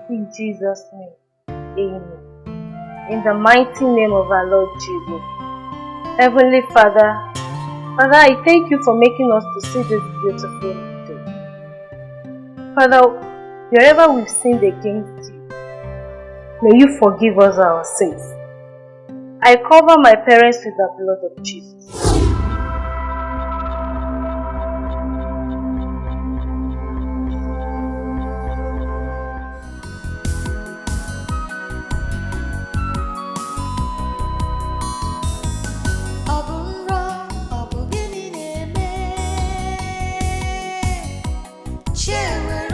Speaker 8: In Jesus' name, amen. In the mighty name of our Lord Jesus. Heavenly Father, I thank you for making us to see this beautiful day. Father, wherever we've sinned against you, may you forgive us our sins. I cover my parents with the blood of Jesus.
Speaker 7: Share with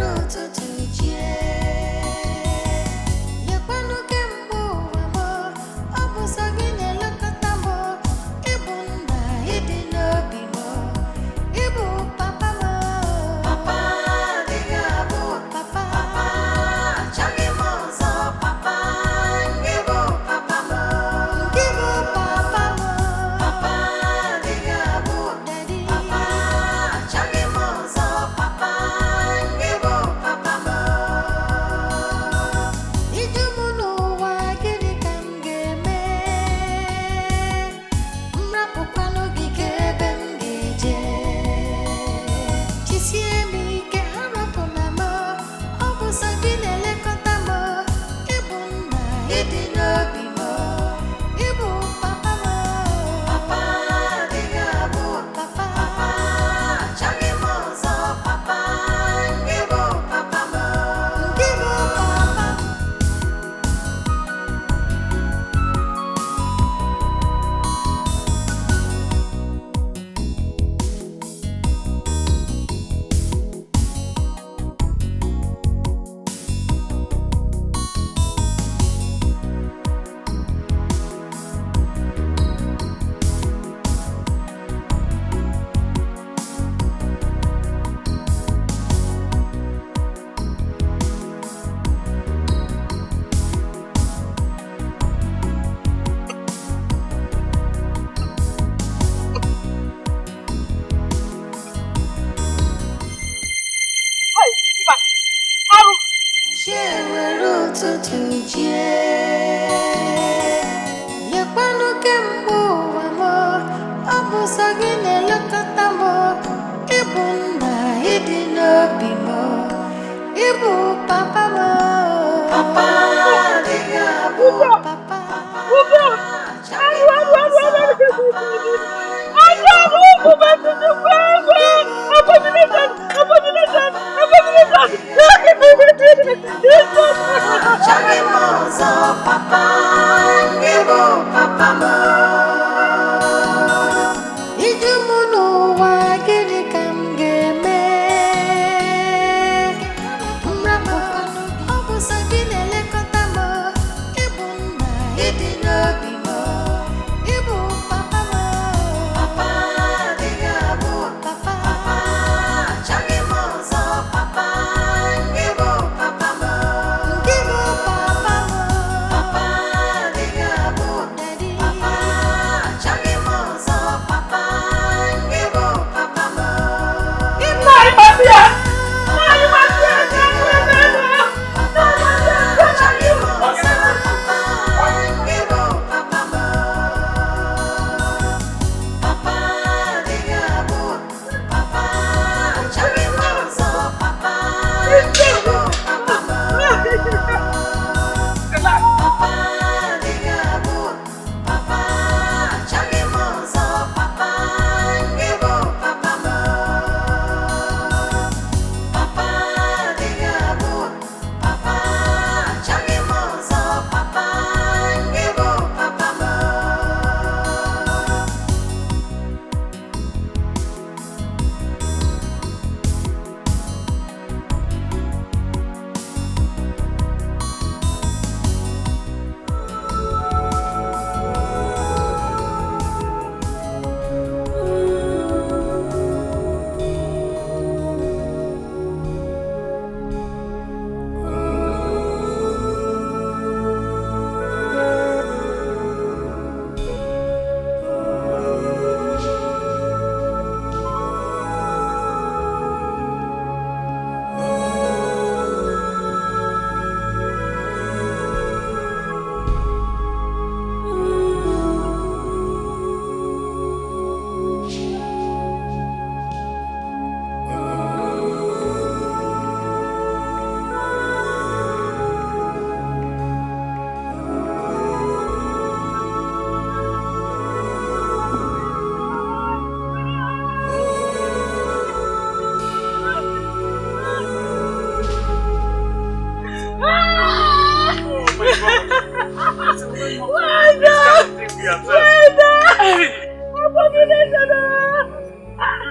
Speaker 6: You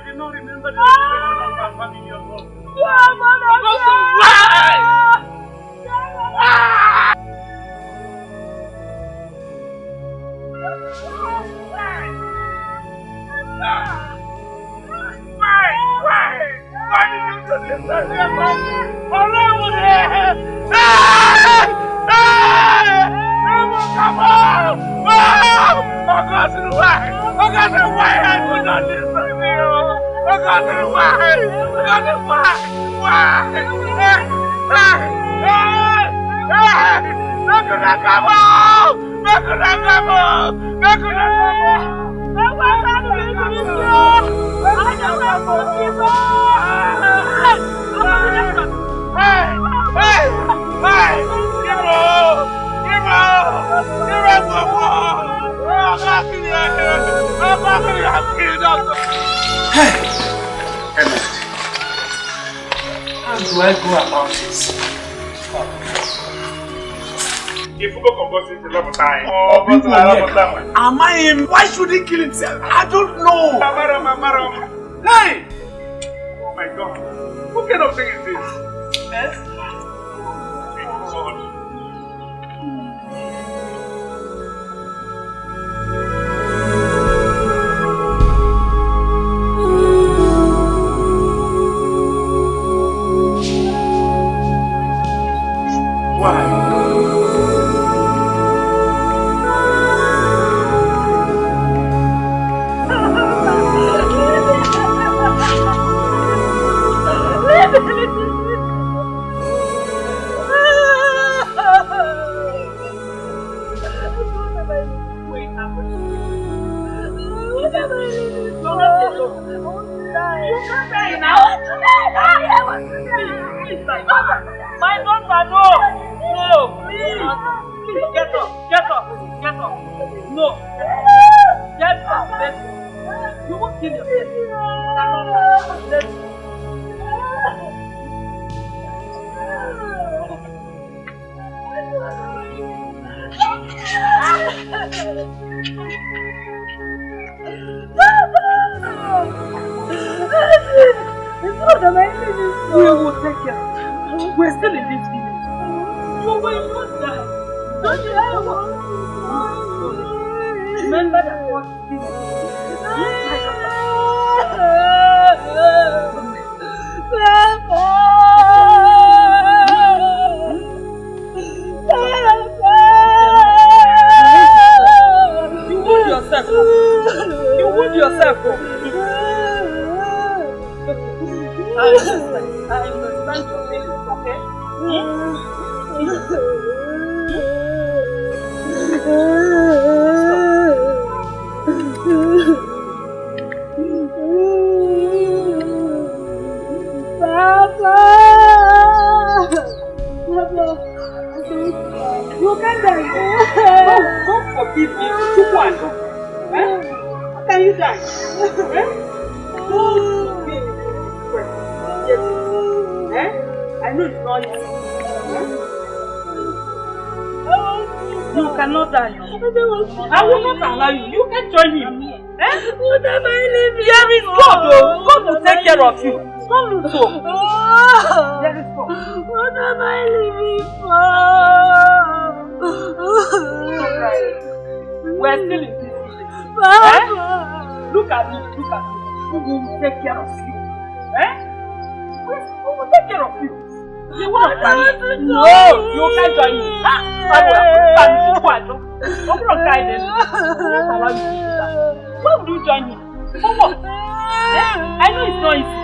Speaker 6: did not remember the situation of our family in your home. Why did you do this to me? Come on! Why have you done this to me?
Speaker 17: How do I go about this?
Speaker 6: If you go compose it, a lot of time.
Speaker 17: Am I him? Why should he kill himself? I don't know.
Speaker 6: Hey! Oh my God. What kind of thing is this? Yes?
Speaker 2: My daughter, no! No, please! Please, get up! No! Get up! You won't kill yourself. We will take care. We're still in this village. You will not die. Don't you ever remember that what you wound yourself. You wound yourself. I understand your feelings, okay? You can die. God forbid me. How can you die? Don't be I know it's not easy. You cannot die. I will not allow you. You can join him. What am I living? There is God. God will take care of you. Don't lose hope. There is God. What am I living for? We're still in this village. Look at me. We will take care of you. We will take care of you. You want to marry? No, you can't join me. Why would you join me? For what? I know it's not easy.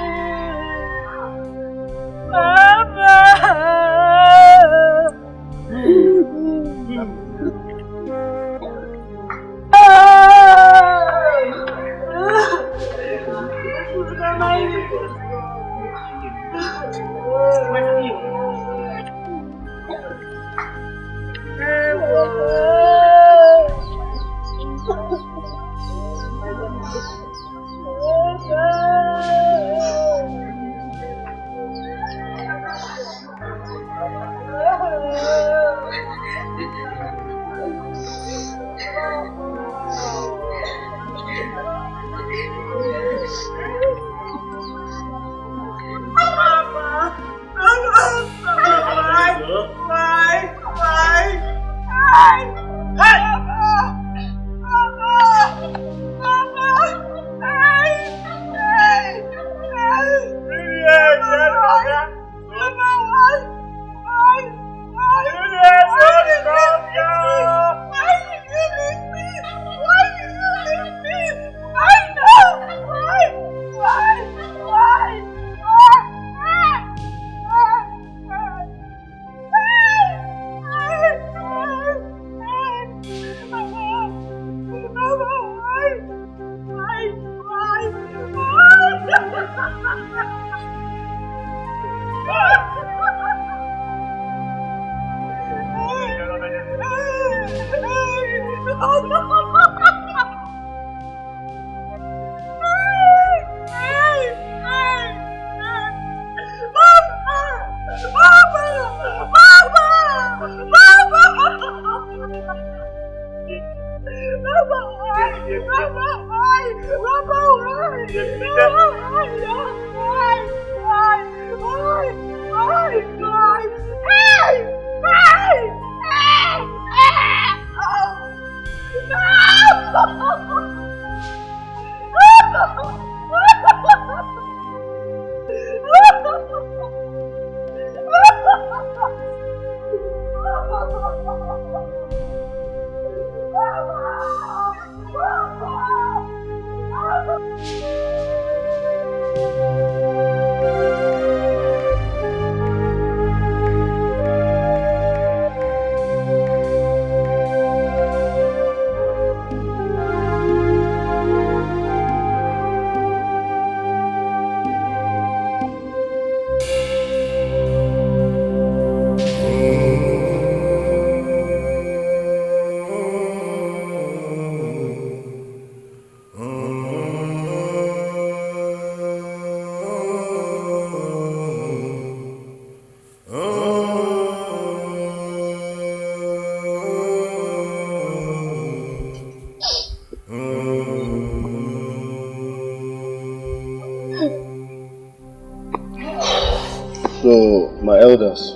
Speaker 1: So, my elders,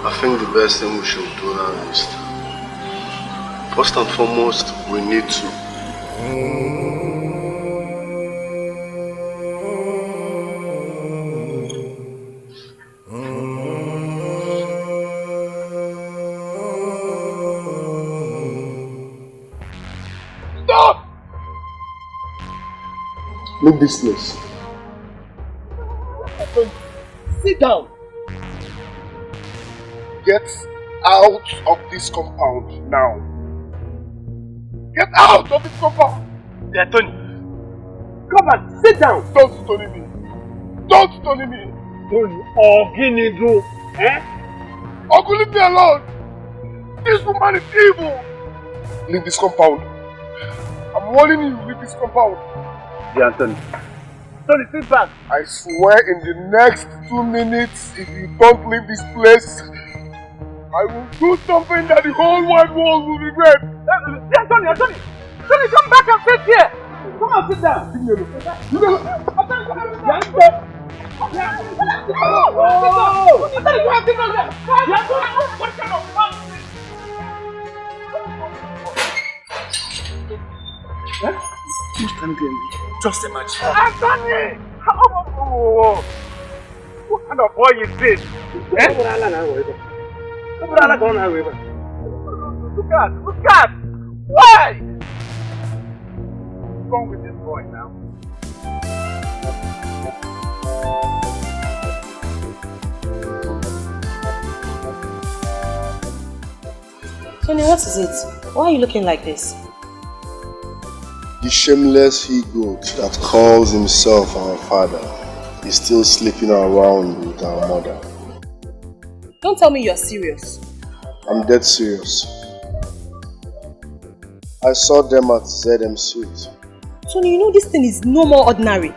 Speaker 1: I think the best thing we should do now is, first and foremost, we need to
Speaker 3: Stop!
Speaker 1: leave this place.
Speaker 3: Sit down.
Speaker 1: Get out of this compound now. Get out of this compound.
Speaker 3: Yeah, Tony. Come on, sit down.
Speaker 1: Don't stone me. Don't stone me.
Speaker 3: Tony, Ogini do. Eh?
Speaker 1: Uncle, leave me alone. This woman is evil. Leave this compound. I'm warning you, leave this compound.
Speaker 3: Yeah, Anthony. Tony, sit back.
Speaker 1: I swear in the next 2 minutes, if you don't leave this place, I will do something that the whole wide world will regret.
Speaker 3: Yeah, Tony, Tony. Tony, come back and sit here. Come on, sit down.
Speaker 6: Just imagine.
Speaker 3: Anthony! What kind of boy is this? Look at! Why? What's wrong with this boy now?
Speaker 4: Sonia, what is it? Why are you looking like this?
Speaker 1: The shameless he-goat that calls himself our father is still sleeping around with our mother.
Speaker 4: Don't tell me you're serious.
Speaker 1: I'm dead serious. I saw them at ZM Suite.
Speaker 4: Sonia, you know this thing is no more ordinary.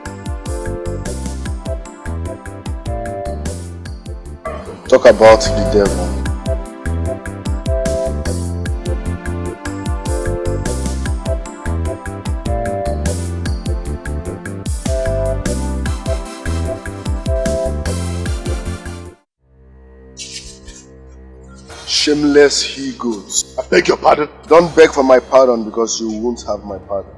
Speaker 1: Talk about the devil. Shameless he-goats. I beg your pardon? Don't beg for my pardon because you won't have my pardon.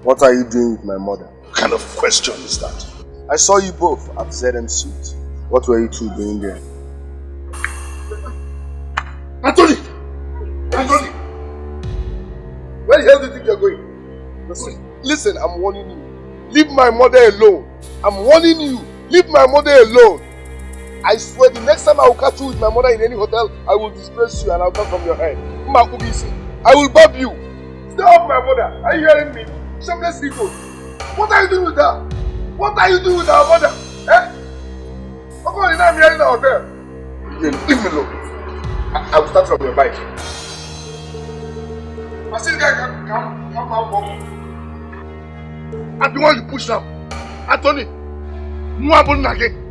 Speaker 1: What are you doing with my mother?
Speaker 14: What kind of question is that?
Speaker 1: I saw you both at ZM Suite. What were you two doing there?
Speaker 14: Anthony! Anthony!
Speaker 1: Where the hell do you think you're going? Listen, I'm warning you. Leave my mother alone. I'm warning you. Leave my mother alone. I swear the next time I will catch you with my mother in any hotel, I will disgrace you and I'll come from your head. I will bob you. Stay off my mother. Are you hearing me? Shameless people. What are you doing with her? What are you doing with our mother? Eh? How come you're not here in the hotel? Leave me alone. I will start from your bike. I see the guy come. I'm the one you push now. Anthony. Mwabunage.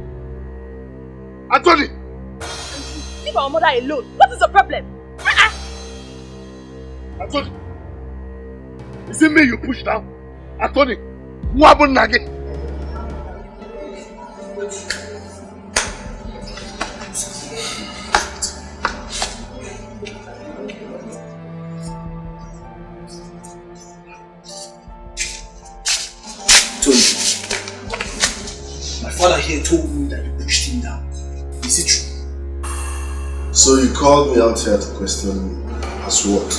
Speaker 1: Anthony!
Speaker 18: Leave our mother alone. What is the problem?
Speaker 1: Anthony! Is it me you push down? Anthony! Mwabunage!
Speaker 10: Tony, my father here told me that you pushed him down. Is it true?
Speaker 1: So you called me out here to question me as what?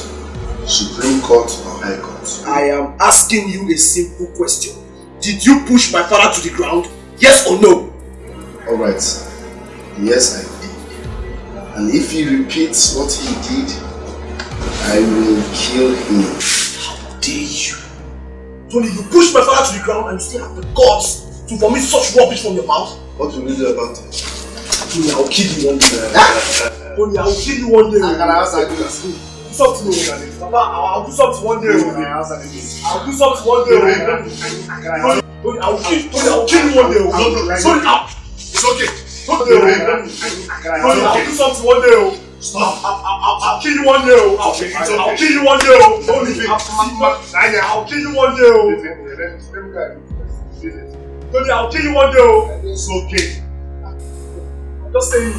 Speaker 1: Supreme Court or High Court?
Speaker 10: I am asking you a simple question. Did you push my father to the ground? Yes or no?
Speaker 1: Alright. Yes, I did. And if he repeats what he did, I will kill him.
Speaker 10: How dare you? Tony, you pushed my father to the ground and you still have the guts to vomit such rubbish from your mouth?
Speaker 1: What will you do about it?
Speaker 10: Tony, I'll kill you one day. Tony, I'll kill you one day. Do something over there. Papa, I'll do something one day. I'll do something one day. Tony, I'll kill you one day. Sorry, it's okay. Tony, I'll do something one day. Stop. I'll kill you one day. I'll kill you one day. Don't leave it. I'll kill you one day. Tony, I'll kill you one day. It's okay. Just say it.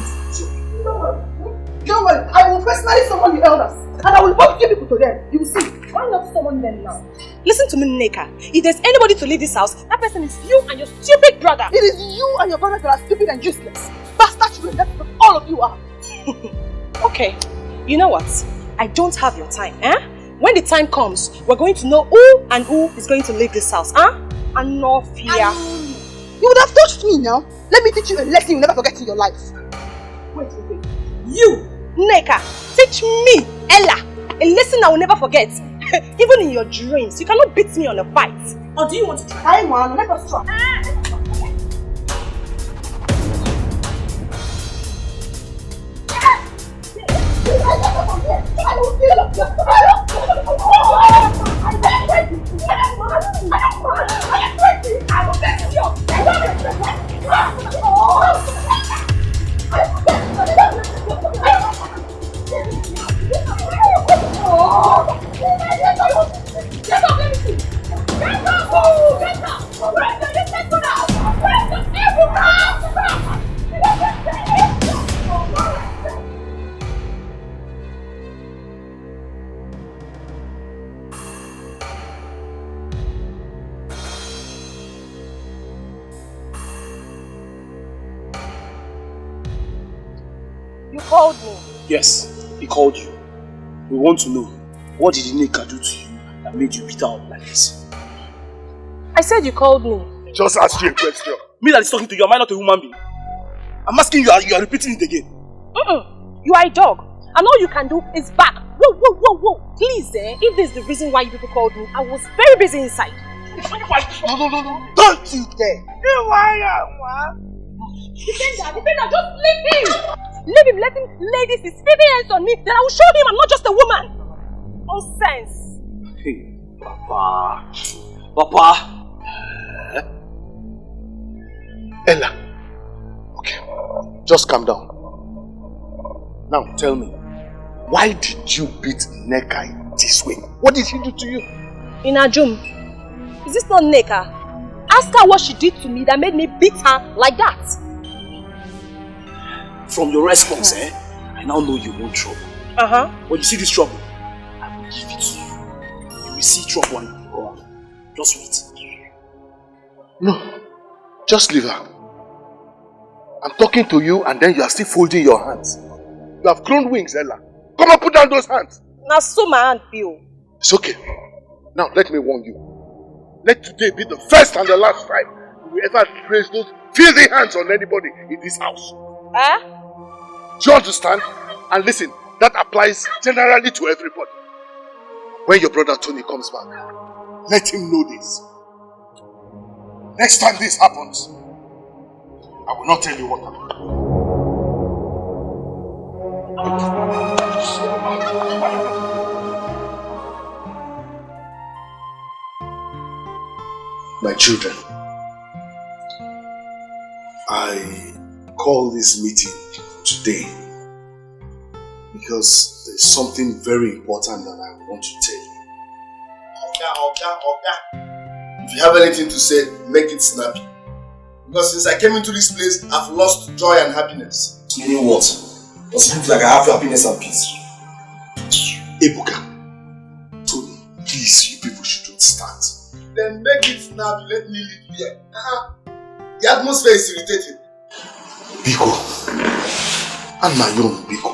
Speaker 18: Don't worry, I will personally summon the elders and I will both give people to them. You will see. Why not summon them now?
Speaker 4: Listen to me, Nneka. If there's anybody to leave this house, that person is you and your stupid brother.
Speaker 18: It is you and your brother that are stupid and useless. Bastard children, that's what all of you are.
Speaker 4: Okay, you know what? I don't have your time, eh? When the time comes, we're going to know who and who is going to leave this house, huh? And no fear.
Speaker 18: You would have touched me now. Let me teach you a lesson you'll never forget in your life. Wait.
Speaker 4: You, Nneka, teach me, Ella, a lesson I will never forget. Even in your dreams, you cannot beat me on a fight. Or do you want to try?
Speaker 18: Let us try. I will kill
Speaker 4: You called me.
Speaker 10: Yes, he called you. We want to know, what did Nneka do to you that made you beat her up like this?
Speaker 4: I said you called me.
Speaker 1: Just ask you a question.
Speaker 10: Me that is talking to you, am I not a human being? I'm asking you, you are repeating it again.
Speaker 4: You are a dog. And all you can do is bark. Whoa. Please, if this is the reason why you people called me, I was very busy inside.
Speaker 1: No. Don't you dare.
Speaker 4: Defender, just leave him. Leave him, let him lay his filthy hands on me. Then I will show him I'm not just a woman. Nonsense.
Speaker 10: Hey, Papa.
Speaker 1: Ella. Okay. Just calm down. Now tell me, why did you beat Nneka in this way? What did he do to you?
Speaker 4: In Ajum, is this not Nneka? Ask her what she did to me that made me beat her like that.
Speaker 10: From your response, I now know you want trouble. When you see this trouble, I will give it to you. You will see trouble and you will go on. Just wait.
Speaker 14: No, just leave her. I'm talking to you and then you are still folding your hands. You have grown wings, Ella. Come on, put down those hands.
Speaker 4: Now so my hand feel.
Speaker 14: It's okay. Now let me warn you. Let today be the first and the last time you will ever raise those filthy hands on anybody in this house. Do you understand? And listen, that applies generally to everybody. When your brother Tony comes back, let him know this. Next time this happens, I will not tell you what happened. My children, I call this meeting today because there's something very important that I want to tell you.
Speaker 1: Oga. If you have anything to say, make it snappy. Because since I came into this place, I've lost joy and happiness.
Speaker 10: Meaning what? Does it look like I have happiness and peace?
Speaker 14: Ebuka, Tony, please, you people shouldn't start.
Speaker 1: Then make it snappy, let me live here. The atmosphere is irritating.
Speaker 14: Biko, and my own Biko,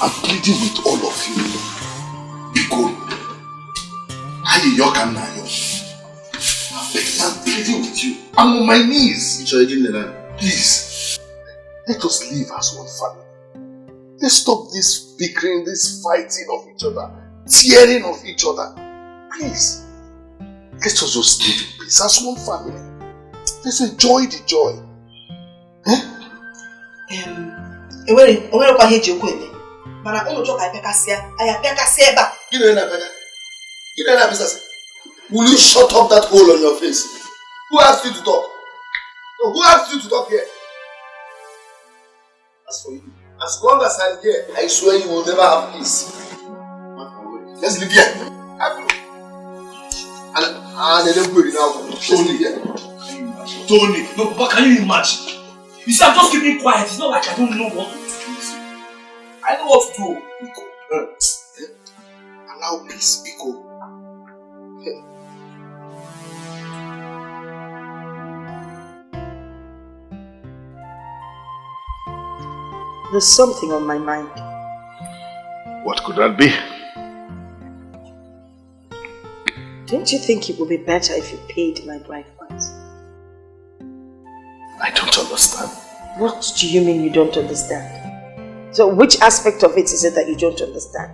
Speaker 14: I'm pleading with all of you. Biko, I'm pleading with you. I'm on my knees. Please, let us live as one family. Let's stop this bickering, this fighting of each other, tearing of each other. Please, let us just live in peace as one family. Let's enjoy the joy.
Speaker 1: Will you shut up that hole on your face? Who asked you to talk? No, who asked you to talk here? As for you, as long as I'm here, I swear you will never have peace. Let's live here. And then go now. Let's live here.
Speaker 10: Tony, no, but can you imagine? You see, I'm just keeping quiet. It's not like I don't know what to do. I know what to do.
Speaker 14: Biko. Allow peace, Biko.
Speaker 4: There's something on my mind.
Speaker 14: What could that be?
Speaker 4: Don't you think it would be better if you paid my bride price?
Speaker 14: I don't understand.
Speaker 4: What do you mean you don't understand? So which aspect of it is it that you don't understand?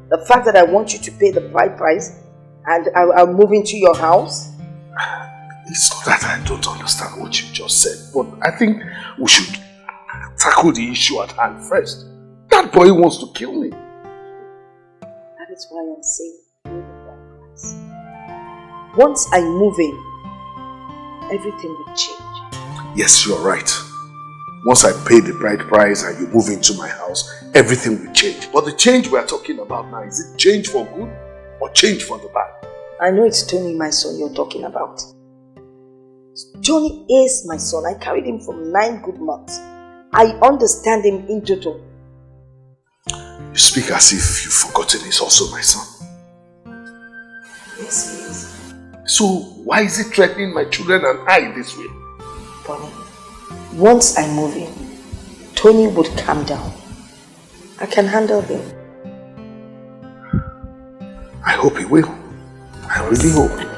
Speaker 4: The fact that I want you to pay the bride price and I'll move into your house?
Speaker 14: It's not that I don't understand what you just said, but I think we should tackle the issue at hand first. That boy wants to kill me.
Speaker 4: That is why I'm saying pay the bride price. Once I move in, everything will change.
Speaker 14: Yes, you're right. Once I pay the bride price and you move into my house, everything will change. But the change we're talking about now, is it change for good or change for the bad?
Speaker 4: I know it's Tony, my son, you're talking about. Tony is my son. I carried him for 9 good months. I understand him in total.
Speaker 14: You speak as if you've forgotten he's also my son.
Speaker 4: Yes, he is.
Speaker 14: So why is it threatening my children and I this way?
Speaker 4: Bonnie, once I move in, Tony would calm down. I can handle him.
Speaker 14: I hope he will. I really hope.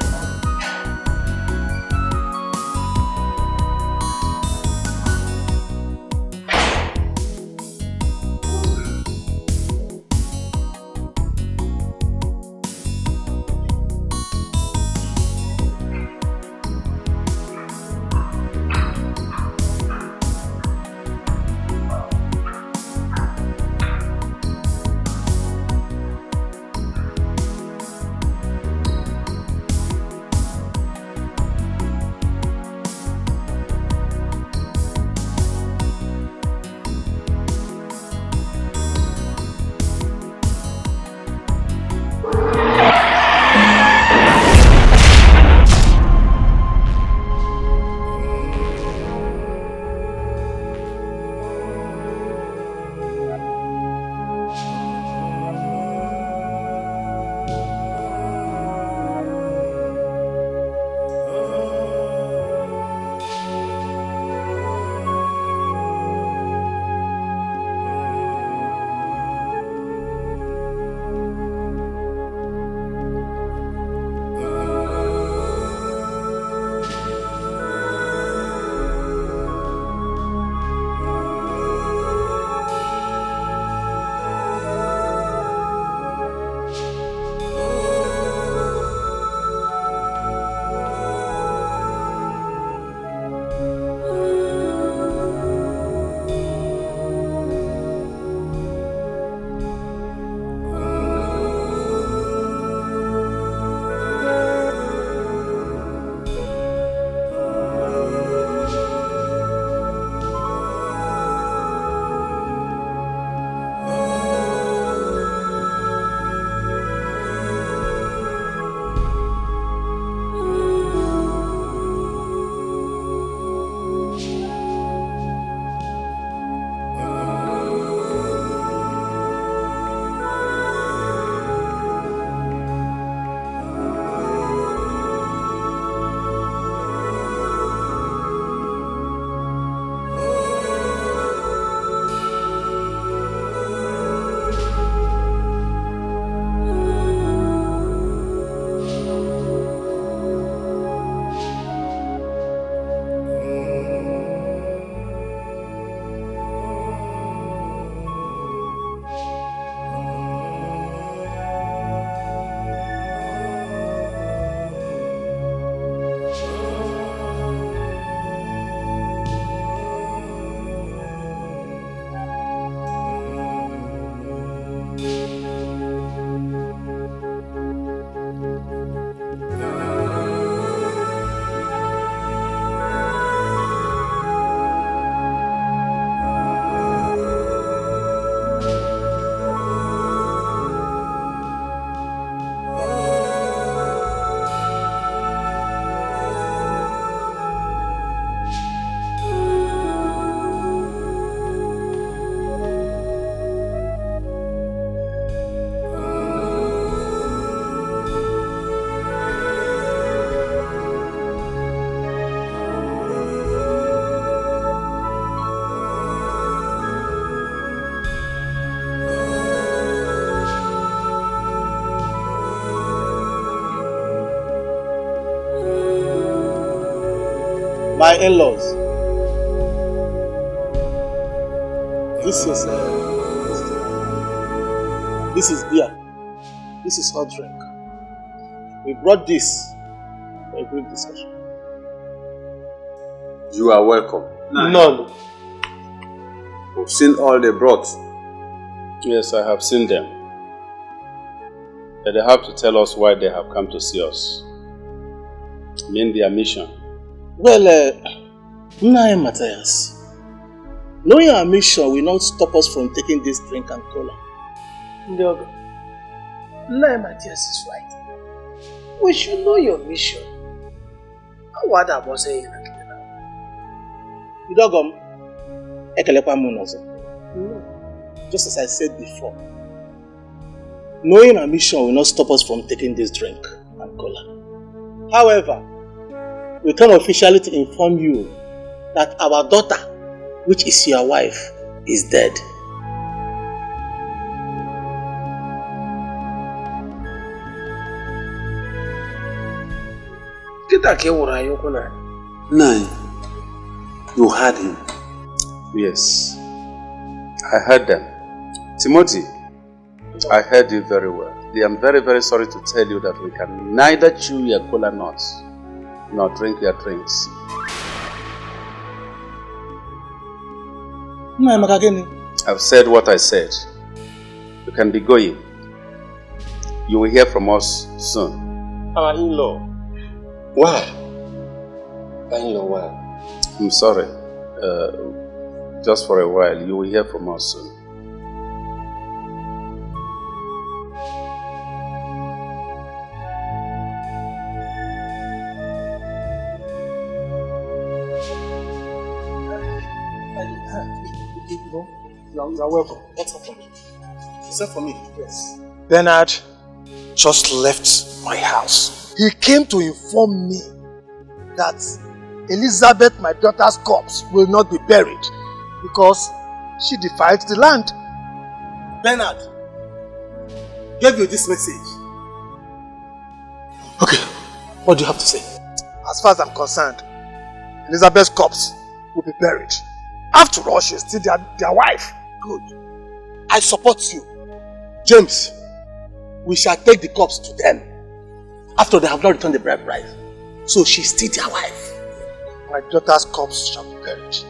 Speaker 12: My in-laws. This is beer. This is hot drink. We brought this for a brief discussion.
Speaker 15: You are welcome.
Speaker 12: None.
Speaker 15: We've seen all they brought. Yes, I have seen them. But they have to tell us why they have come to see us. I mean their mission.
Speaker 12: Well, Nnebe Matthias, knowing our mission will not stop us from taking this drink and cola.
Speaker 6: Ndiogo, Nnebe Matthias is right. We should know your mission. What I was saying.
Speaker 12: Ndogom, ekelekwa munozo. Just as I said before, knowing our mission will not stop us from taking this drink and cola. However, we come officially to inform you that our daughter, which is your wife, is dead.
Speaker 15: Nine. You heard him? Yes. I heard them. Timothy, I heard you very well. I am very, very sorry to tell you that we can neither chew your cola nuts nor drink your drinks. I've said what I said. You can be going. You will hear from us soon.
Speaker 12: Our in-law.
Speaker 15: Why? In-law, why? I'm sorry. Just for a while. You will hear from us soon.
Speaker 12: You're welcome. What's up for me? Is that for me? Yes.
Speaker 6: Bernard just left my house. He came to inform me that Elizabeth, my daughter's corpse, will not be buried because she defiled the land.
Speaker 12: Bernard gave you this message.
Speaker 6: Okay, what do you have to say? As far as I'm concerned, Elizabeth's corpse will be buried. After all, she's still their wife.
Speaker 12: Good. I support you. James, we shall take the corpse to them after they have not returned the bride price. So she's still their wife.
Speaker 6: My daughter's corpse shall be buried.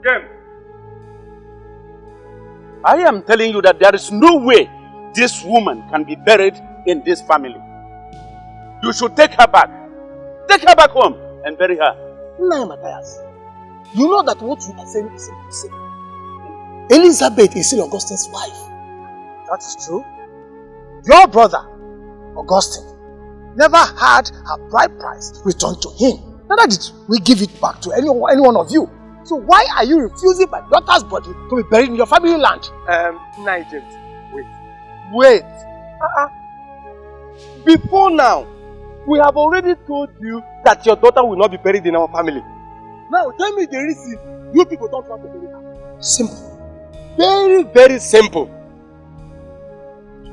Speaker 15: James, I am telling you that there is no way this woman can be buried in this family. You should take her back. Take her back home and bury her.
Speaker 12: Nah, Matthias. You know that what you are saying is impossible. Elizabeth is still Augustine's wife. That is true. Your brother, Augustine, never had her bride price returned to him. Neither did we give it back to any one of you. So why are you refusing my daughter's body to be buried in your family land?
Speaker 19: Nigel, wait. Before now, we have already told you that your daughter will not be buried in our family. Now tell me the reason you people don't want to bury her.
Speaker 12: Simple.
Speaker 19: Very, very simple.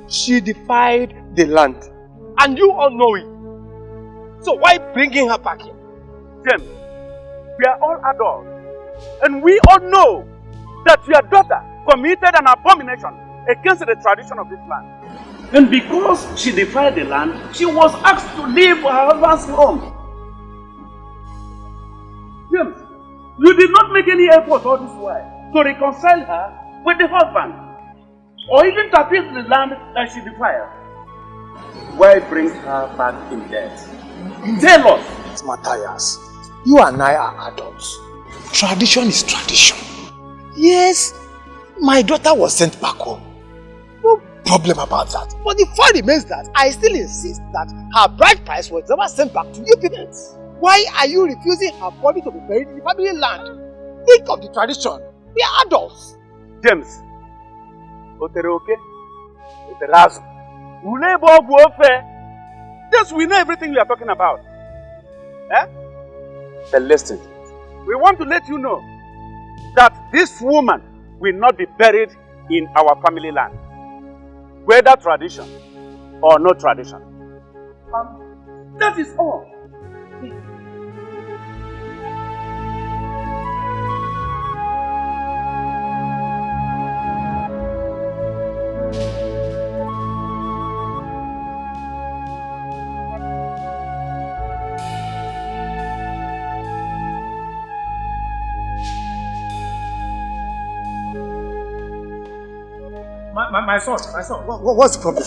Speaker 19: She defied the land. And you all know it. So why bringing her back here?
Speaker 15: James, we are all adults. And we all know that your daughter committed an abomination against the tradition of this land. And because she defied the land, she was asked to leave her husband's home. James, you did not make any effort all this while to reconcile her with the husband, or even to appease the land that she defiled. Why bring her back in death? Tell us.
Speaker 12: Matthias, you and I are adults. Tradition is tradition. Yes, my daughter was sent back home. No problem about that. But the fact remains that I still insist that her bride price was never sent back to you people. Why are you refusing her body to be buried in the family land? Think of the tradition. We are adults.
Speaker 15: James, yes, we know everything we are talking about. Eh? Then listen, we want to let you know that this woman will not be buried in our family land, whether tradition or no tradition. That is all.
Speaker 19: My son.
Speaker 12: What's the problem?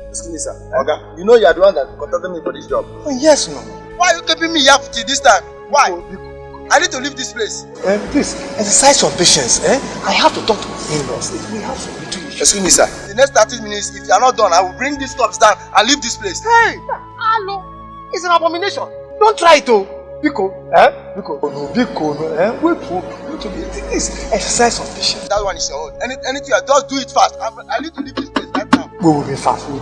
Speaker 1: Excuse me, sir. Oga, you know you are the one that contacted me for this job.
Speaker 12: Oh, yes, no.
Speaker 1: Why are you keeping me here till this time? Why? I need to leave this place.
Speaker 12: Please, exercise some patience. I have to talk to my in-laws. We have some little issues.
Speaker 1: Excuse me, sir. The next 30 minutes, if you are not done, I will bring these cups down and leave this place.
Speaker 12: Hey! Hello! It's an abomination. Don't try it, oh. Biko, Biko, wait for this. Exercise some patience.
Speaker 1: That one is your own. Anything, just do it fast. I need to leave this place right now.
Speaker 12: We will be fast.
Speaker 20: We,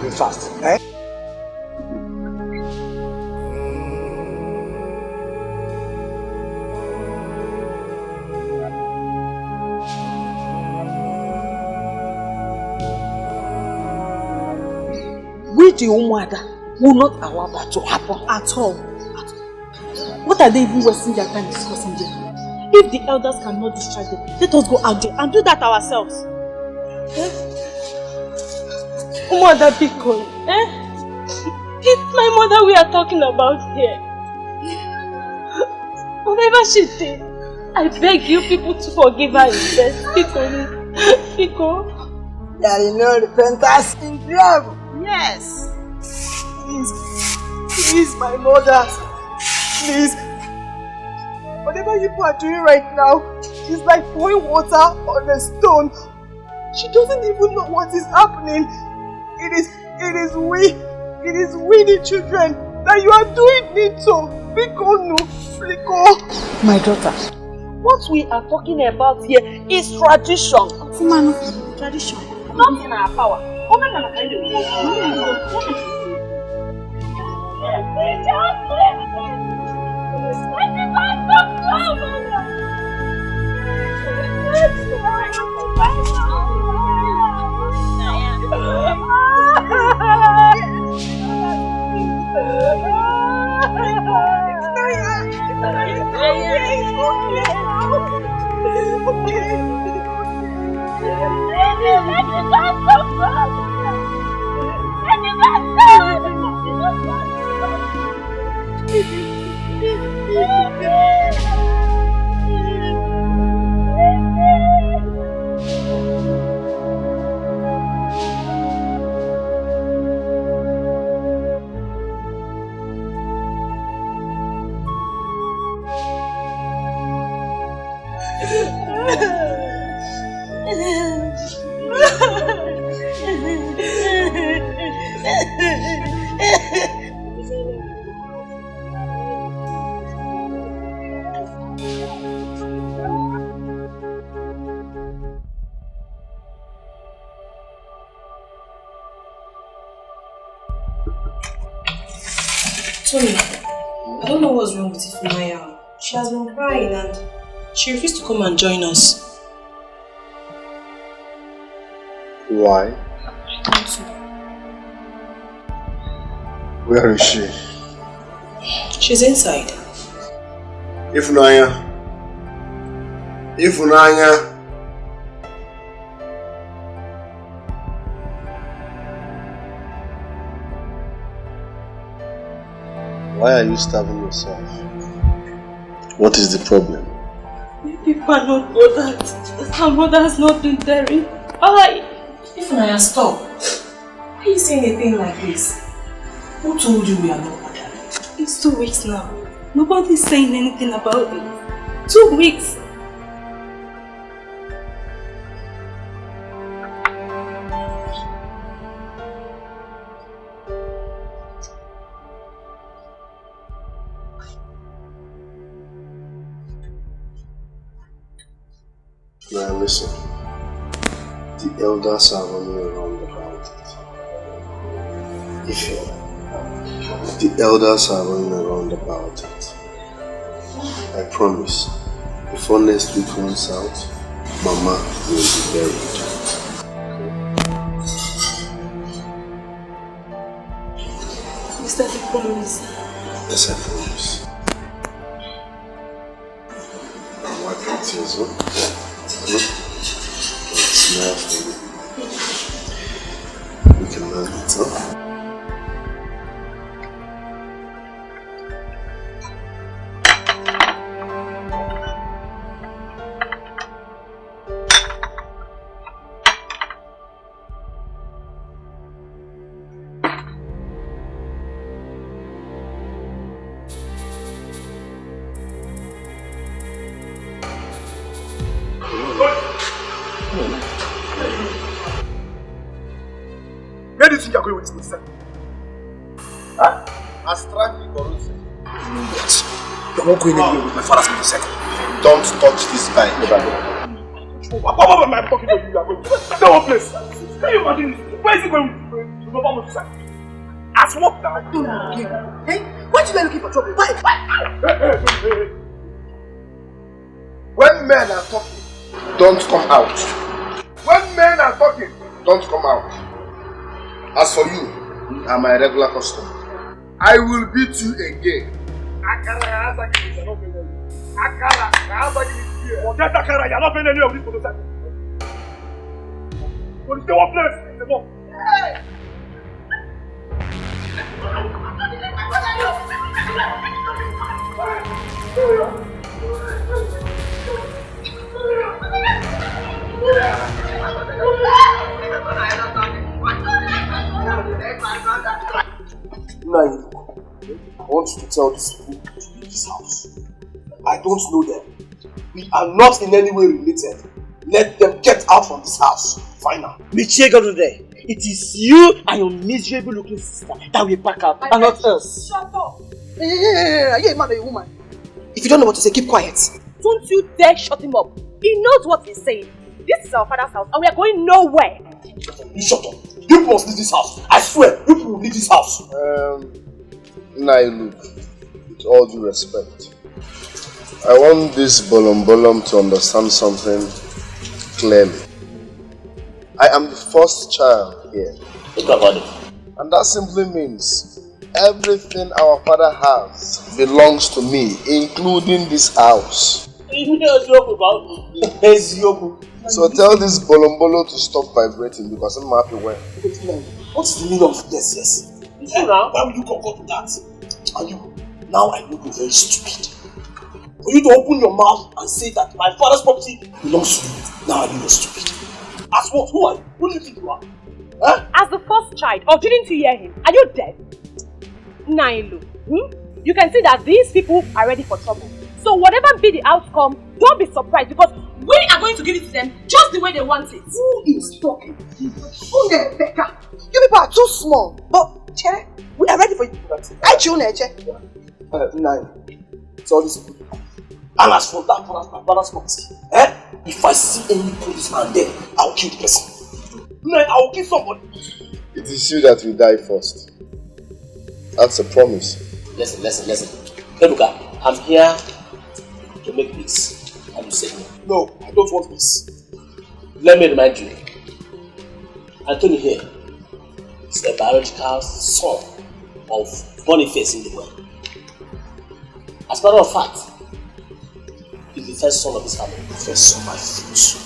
Speaker 20: the Umwada, will not allow that to happen at all.
Speaker 9: What are they even wasting their time discussing there? If the elders cannot discharge them, let us go out there and do that ourselves.
Speaker 16: Mother Biko, it's my mother we are talking about here. Whatever she did, I beg you people to forgive her instead. Biko.
Speaker 7: There is no repentance in trouble.
Speaker 18: Yes. Please, my mother. Please. Whatever you are doing right now is like pouring water on a stone. She doesn't even know what is happening. It is we, the children, that you are doing it to. Biko, no, Biko.
Speaker 20: My daughter, what we are talking about here is tradition.
Speaker 9: Tradition.
Speaker 20: Not in our power.
Speaker 4: Sonia, I don't know what's wrong with Ifunanya. She has been crying and she refused to come and join us.
Speaker 1: Why?
Speaker 4: I don't know.
Speaker 1: Where is she?
Speaker 4: She's inside.
Speaker 1: Ifunanya. Ifunanya. Why are you starving yourself? What is the problem?
Speaker 16: People are not bothered. Her mother has not been daring.
Speaker 4: Ifunanya, stop. Why are you saying a thing like this? Who told you we are not bothered?
Speaker 16: It's 2 weeks now. Nobody's saying anything about it. 2 weeks.
Speaker 1: Now listen, the elders are running around about it. The elders are running around about it. I promise, before next week runs out, Mama will be buried.
Speaker 16: Is that a promise?
Speaker 1: Yes, I promise. I'm wiping tears, huh? Smile for you. We can learn it, huh?
Speaker 19: Where do you think you're going with this, sir? Huh?
Speaker 1: Astraki Corruption.
Speaker 19: Yes. You're not going anywhere with my father's minister.
Speaker 1: Don't touch this guy.
Speaker 19: What am I talking to you? You are going to that one place. Can you imagine this? Where is he going to go back to sir? As what now?
Speaker 7: Hey, why did I looking for trouble? Why?
Speaker 19: Hey.
Speaker 1: When men are talking, don't come out. When men are talking, don't come out. As for you, you are my regular customer. I will beat you again.
Speaker 19: Forget Akara, you're not paying any of this for the time. But it's one place, it's enough.
Speaker 10: Now, I want you to tell these people to leave this house. I don't know them. We are not in any way related. Let them get out from this house. Final.
Speaker 12: It is you and your miserable looking sister that will pack up and not us.
Speaker 7: Shut up! Hey, are you a man or a woman? If you don't know what to say, keep quiet.
Speaker 11: Don't you dare shut him up. He knows what he's saying. This is our father's house and we are going nowhere.
Speaker 10: You shut up. You must leave this house. I swear, you will leave this house.
Speaker 1: Now look, with all due respect, I want this bolom to understand something clearly. I am the first child here. And that simply means everything our father has belongs to me, including this house. So tell this bolom to stop vibrating because I'm happy when.
Speaker 10: What's the meaning of yes? Why will you go to that? And you, now I know you're very stupid. For you to open your mouth and say that my father's property belongs to you, now I know you're stupid. As what? Who are you? Who do you think you are? Huh?
Speaker 11: As the first child, or didn't you hear him? Are you deaf? Nailu, you can see that these people are ready for trouble. So whatever be the outcome, don't be surprised because we are going to give it to them just the way they want it.
Speaker 7: Who is talking? Nnebe, you people are too small. But, Chere, we are ready for you. I choose Uche.
Speaker 10: Nine. It's all this people. And as for that my father's property, if I see any policeman there, I'll kill the person. Nine, I'll kill somebody.
Speaker 1: It is you that will die first. That's a promise.
Speaker 13: Listen. Ebuka, I'm here to make peace. And you said no.
Speaker 10: No, I don't want peace.
Speaker 13: Let me remind you. Anthony here is the biological son of Boniface in the world. As a matter of fact, he's the first son of his family.
Speaker 10: The first son of my fruit.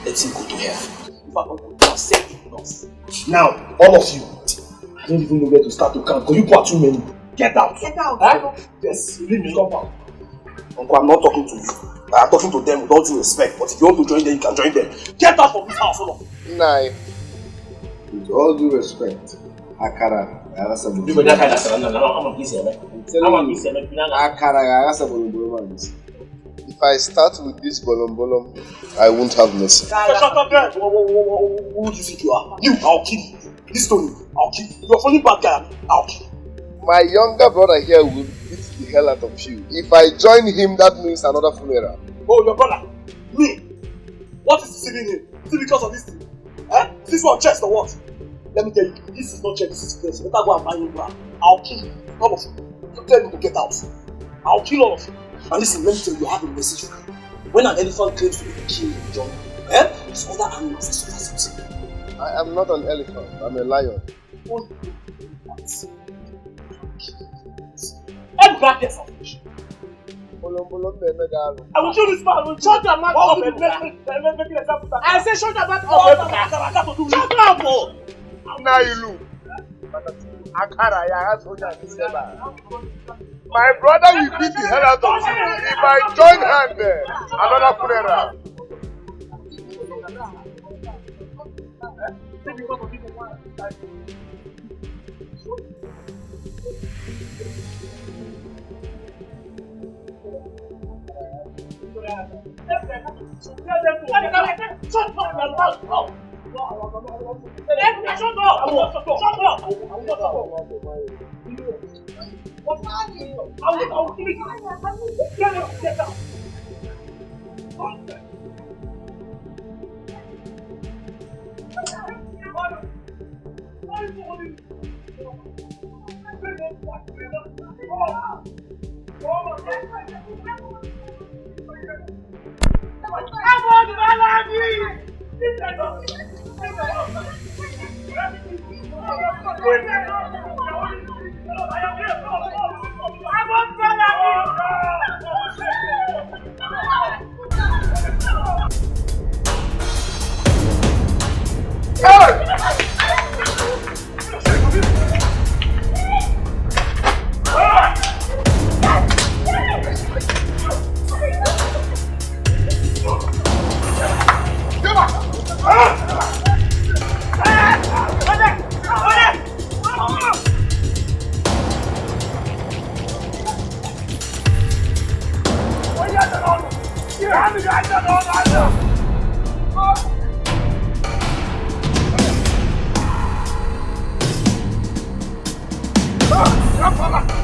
Speaker 10: Let him go to hell.
Speaker 13: In fact, I'll say enough.
Speaker 10: Now, all of you, I don't even know where to start to count because you put too many. Get out!
Speaker 7: Get out!
Speaker 10: Huh? Yes, leave me, come out. Uncle, I'm not talking to you. I'm talking to them with all due respect, but if you want to join them, you can join them. Get out from this house, all of you.
Speaker 1: Nah, with all due respect, Akara, if I start with this bolom, I won't have mercy.
Speaker 10: Shut up there! Who do you think you are? You, I'll kill you. This Tony, I'll kill you. You're a funny bad guy, I'll kill you.
Speaker 1: My younger brother here will beat the hell out of you. If I join him, that means another funeral.
Speaker 10: Oh, your brother? Me? What is deceiving him? Is it because of this thing? Eh? Is this one chest or what? Let me tell you, this is not chest, this is place. You better go and buy him ground. I'll kill you. All of you. You tell me to get out. I'll kill all of you. And listen, let me tell you, I have a message for you. When an elephant claims to be the king in the jungle, his other animals suffer something.
Speaker 1: I am not an elephant, I'm a lion.
Speaker 10: Oh, I'm back there, selfish. I will kill this man. Shut your mouth up. I say shut your mouth up. Shut up.
Speaker 1: Now you look. My brother will beat the hell out of you if I join hand there. Another funeral.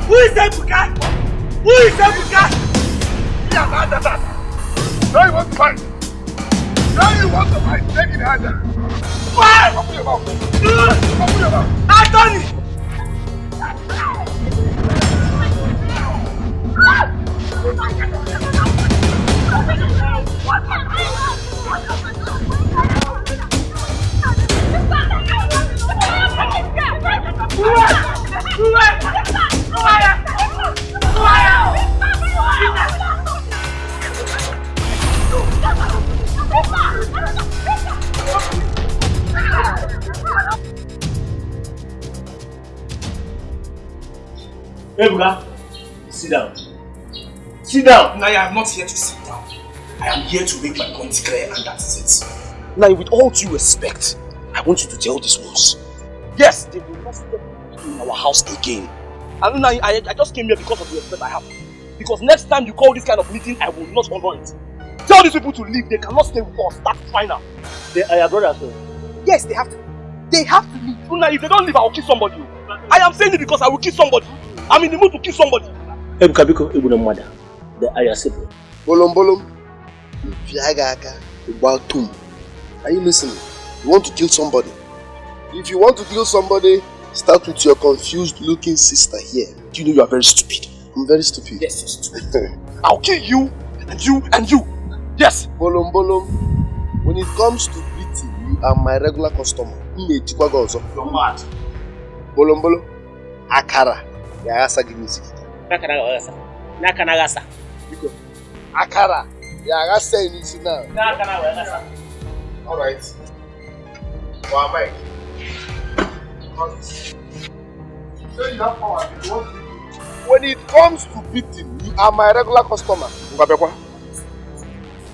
Speaker 10: Who is that guy? Who is that guy?
Speaker 1: Now you want to fight? Now you want to fight? Take it harder.
Speaker 10: What?
Speaker 1: Open your mouth. Open your mouth.
Speaker 10: Anthony!
Speaker 13: Ebuka, sit down. Sit down.
Speaker 10: Naya, I am not here to sit down. I am here to make my point clear, and that is it. Now, with all due respect, I want you to tell these ones. Yes, they will not step in our house again. And now, I just came here because of the respect I have. Because next time you call this kind of meeting, I will not honor it. Tell these people to leave. They cannot stay with us. That's final.
Speaker 13: They are your brothers, sir.
Speaker 10: Yes, they have to. They have to leave. Now, if they don't leave, I will kill somebody. I am saying it because I will kill somebody. I'm in the mood to kill somebody.
Speaker 13: Ebuka biko, Ebuka mother. They are your siblings.
Speaker 1: Bolom. Are you listening? You want to kill somebody? If you want to kill somebody, Start with your confused looking sister here.
Speaker 10: Do you know you are very stupid?
Speaker 1: I'm very stupid.
Speaker 10: Yes, you're stupid. I'll kill you, and you, and you. Yes.
Speaker 1: Bolom bolom. When it comes to beating, you are my regular customer.
Speaker 10: You're mad.
Speaker 1: Bolom bolom. Akara. Yagasa give me 60.
Speaker 13: Nakanagasa.
Speaker 1: Akara. Yagasa in it now.
Speaker 10: Alright. Well, Mike. So you have power.
Speaker 1: When it comes to beating, you are my regular customer.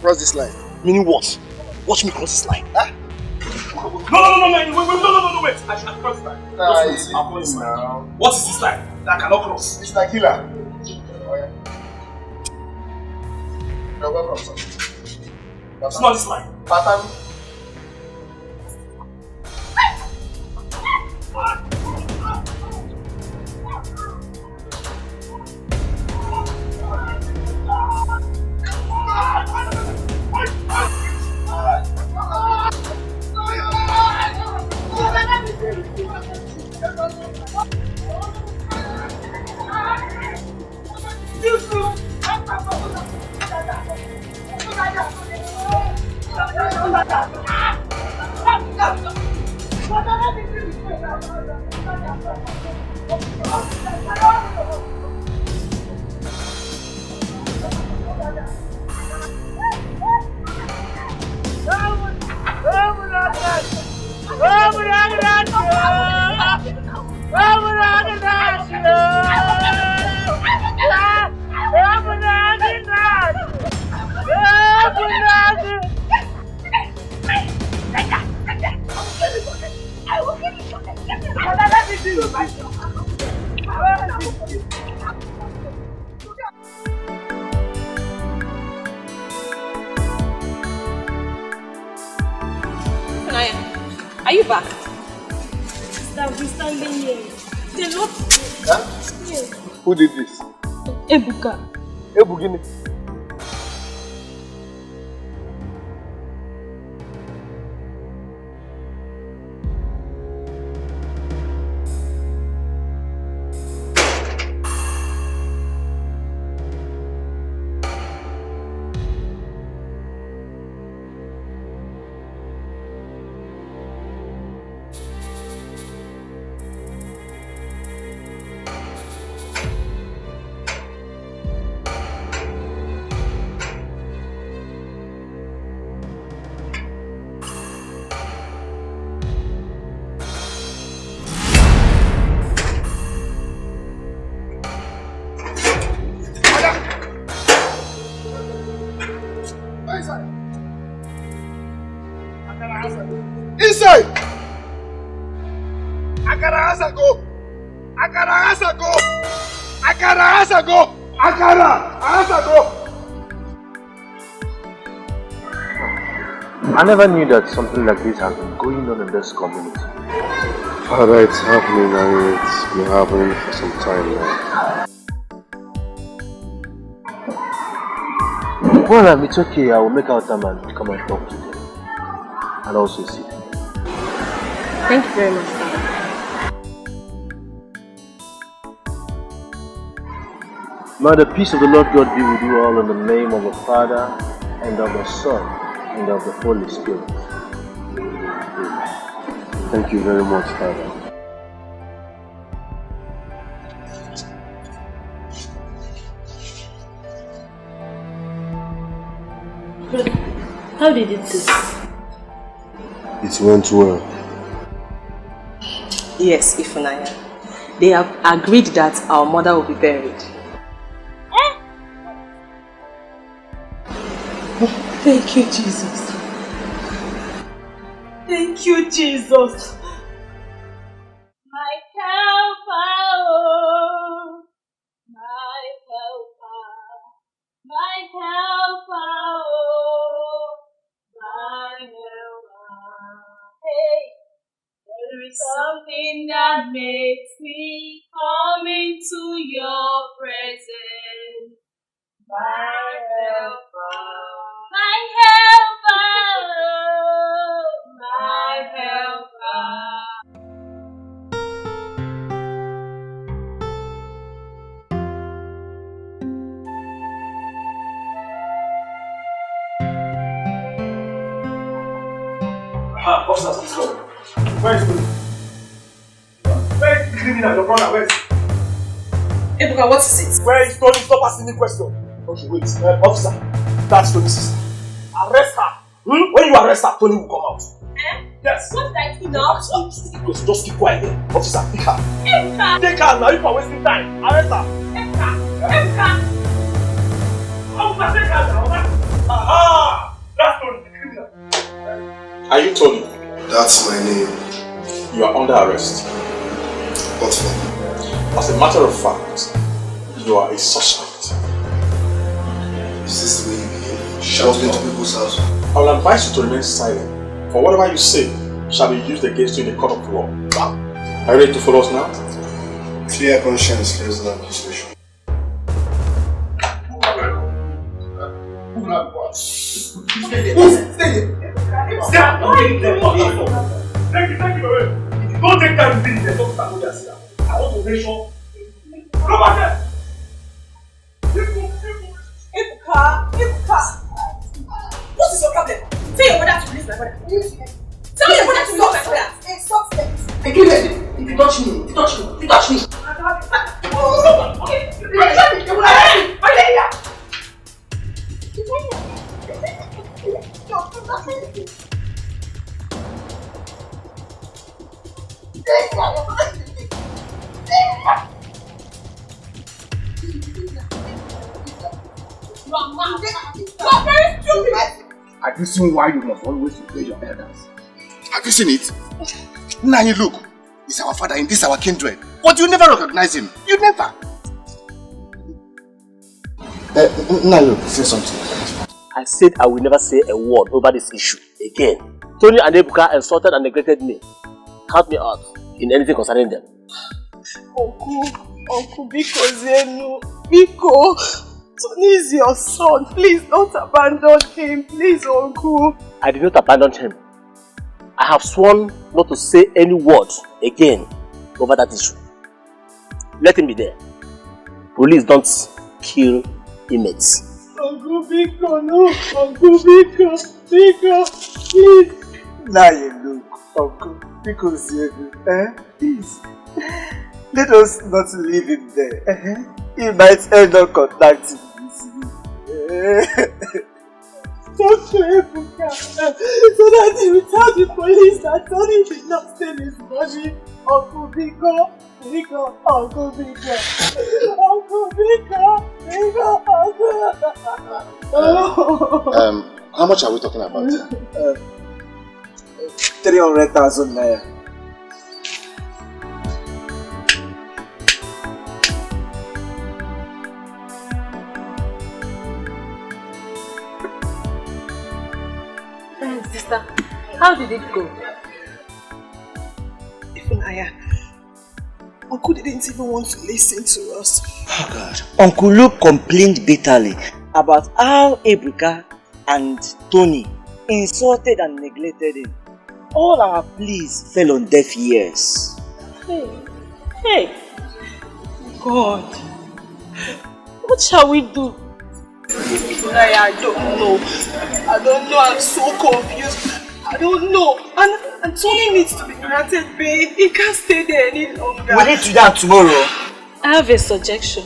Speaker 1: Cross this line.
Speaker 10: Meaning what? Watch me cross this line. Huh? No, wait. I should cross this line. I'll cross this line. What is this line that I cannot cross?
Speaker 1: Mr. Killer. You're welcome, sir.
Speaker 10: It's not this line.
Speaker 1: Pattern.
Speaker 11: Are you back?
Speaker 9: We're standing here. They're not.
Speaker 1: Huh?
Speaker 9: Yes.
Speaker 1: Who did this?
Speaker 9: Ebuka.
Speaker 1: Ebugini. Inside! Akara Asago! Akara Asago! Akara Asago! Akara Asago!
Speaker 12: I never knew that something like this has been going on in this community.
Speaker 14: Father, it's happening and it's been happening for some time now.
Speaker 12: Well, it's okay. I will make out time and come and talk to them. And also see.
Speaker 8: Thank you very much, Father.
Speaker 12: May the peace of the Lord God be with you all in the name of the Father, and of the Son, and of the Holy Spirit.
Speaker 14: Thank you very much, Father.
Speaker 9: Brother, how did it go?
Speaker 14: It went well.
Speaker 4: Yes, Ifunanya. They have agreed that our mother will be buried.
Speaker 9: Thank you, Jesus. Thank you, Jesus.
Speaker 16: My helper, oh, my helper, my helper, oh, my helper. Hey, there is something that makes me come into your presence. My helper, my helper, oh, my helper.
Speaker 10: Officers, let's go. Where is Tony? Where is the criminal, your brother? Where is he?
Speaker 4: Ebuka, what is it?
Speaker 10: Where is Tony? Stop asking me questions. Okay, wait. Officer, that's Tony's sister. Arrest her. When you arrest her, Tony will come out. Yes.
Speaker 11: What did I do now?
Speaker 10: Just keep quiet there. Officer, pick her. Take her now, you are wasting time. Arrest her. Officer, take her now. Aha! That's Tony, the criminal.
Speaker 3: Are you Tony?
Speaker 1: That's my name.
Speaker 3: You are under arrest.
Speaker 1: What for?
Speaker 3: As a matter of fact, you are a suspect.
Speaker 1: Is this the way you behave? Shouting into people's house?
Speaker 3: I will advise you to remain silent. For whatever you say shall be used against you in the court of law. Are you ready to follow us now?
Speaker 1: Clear conscience, less than accusation.
Speaker 10: Stay here. Don't take time to be there. Don't stand over there. I want to make sure. Come back there.
Speaker 4: Ebuka. What is your problem? Tell your mother to release my brother. Tell your mother to release my brother. It's suspect.
Speaker 7: If you touch me, you touch me.
Speaker 4: Okay.
Speaker 14: Have you seen why you must always obey your elders? Have you seen it? Nani, look. He's our father and this is our kindred. But you never recognize him. You never. Nani, say something.
Speaker 13: I said I will never say a word over this issue again. Tony and Ebuka insulted and neglected me. Count me out in anything concerning them.
Speaker 18: Uncle, Biko, Tony is your son. Please don't abandon him. Please, Uncle.
Speaker 13: I did not abandon him. I have sworn not to say any word again over that issue. Let him be there. Police don't kill inmates.
Speaker 18: Uncle Biko, no. Uncle Biko, please.
Speaker 6: Now you look, Uncle Biko, please. Let us not leave him there. He might end up contacting
Speaker 18: Talk to Ebuka so that he will tell the police that Tony did not steal his money. Uncle Biko, Uncle Biko.
Speaker 14: How much are we talking about?
Speaker 6: 300,000 naira.
Speaker 8: Sister, how did it go?
Speaker 18: Ifunaya, Uncle didn't even want to listen to us.
Speaker 20: Oh God. Uncle Luke complained bitterly about how Ebuka and Tony insulted and neglected him. All our pleas fell on deaf ears.
Speaker 16: Hey, God, what shall we do?
Speaker 18: I don't know, I'm so confused. I don't know. And Tony needs to be granted bail. He can't stay there any longer.
Speaker 20: We need to do that tomorrow.
Speaker 16: I have a suggestion.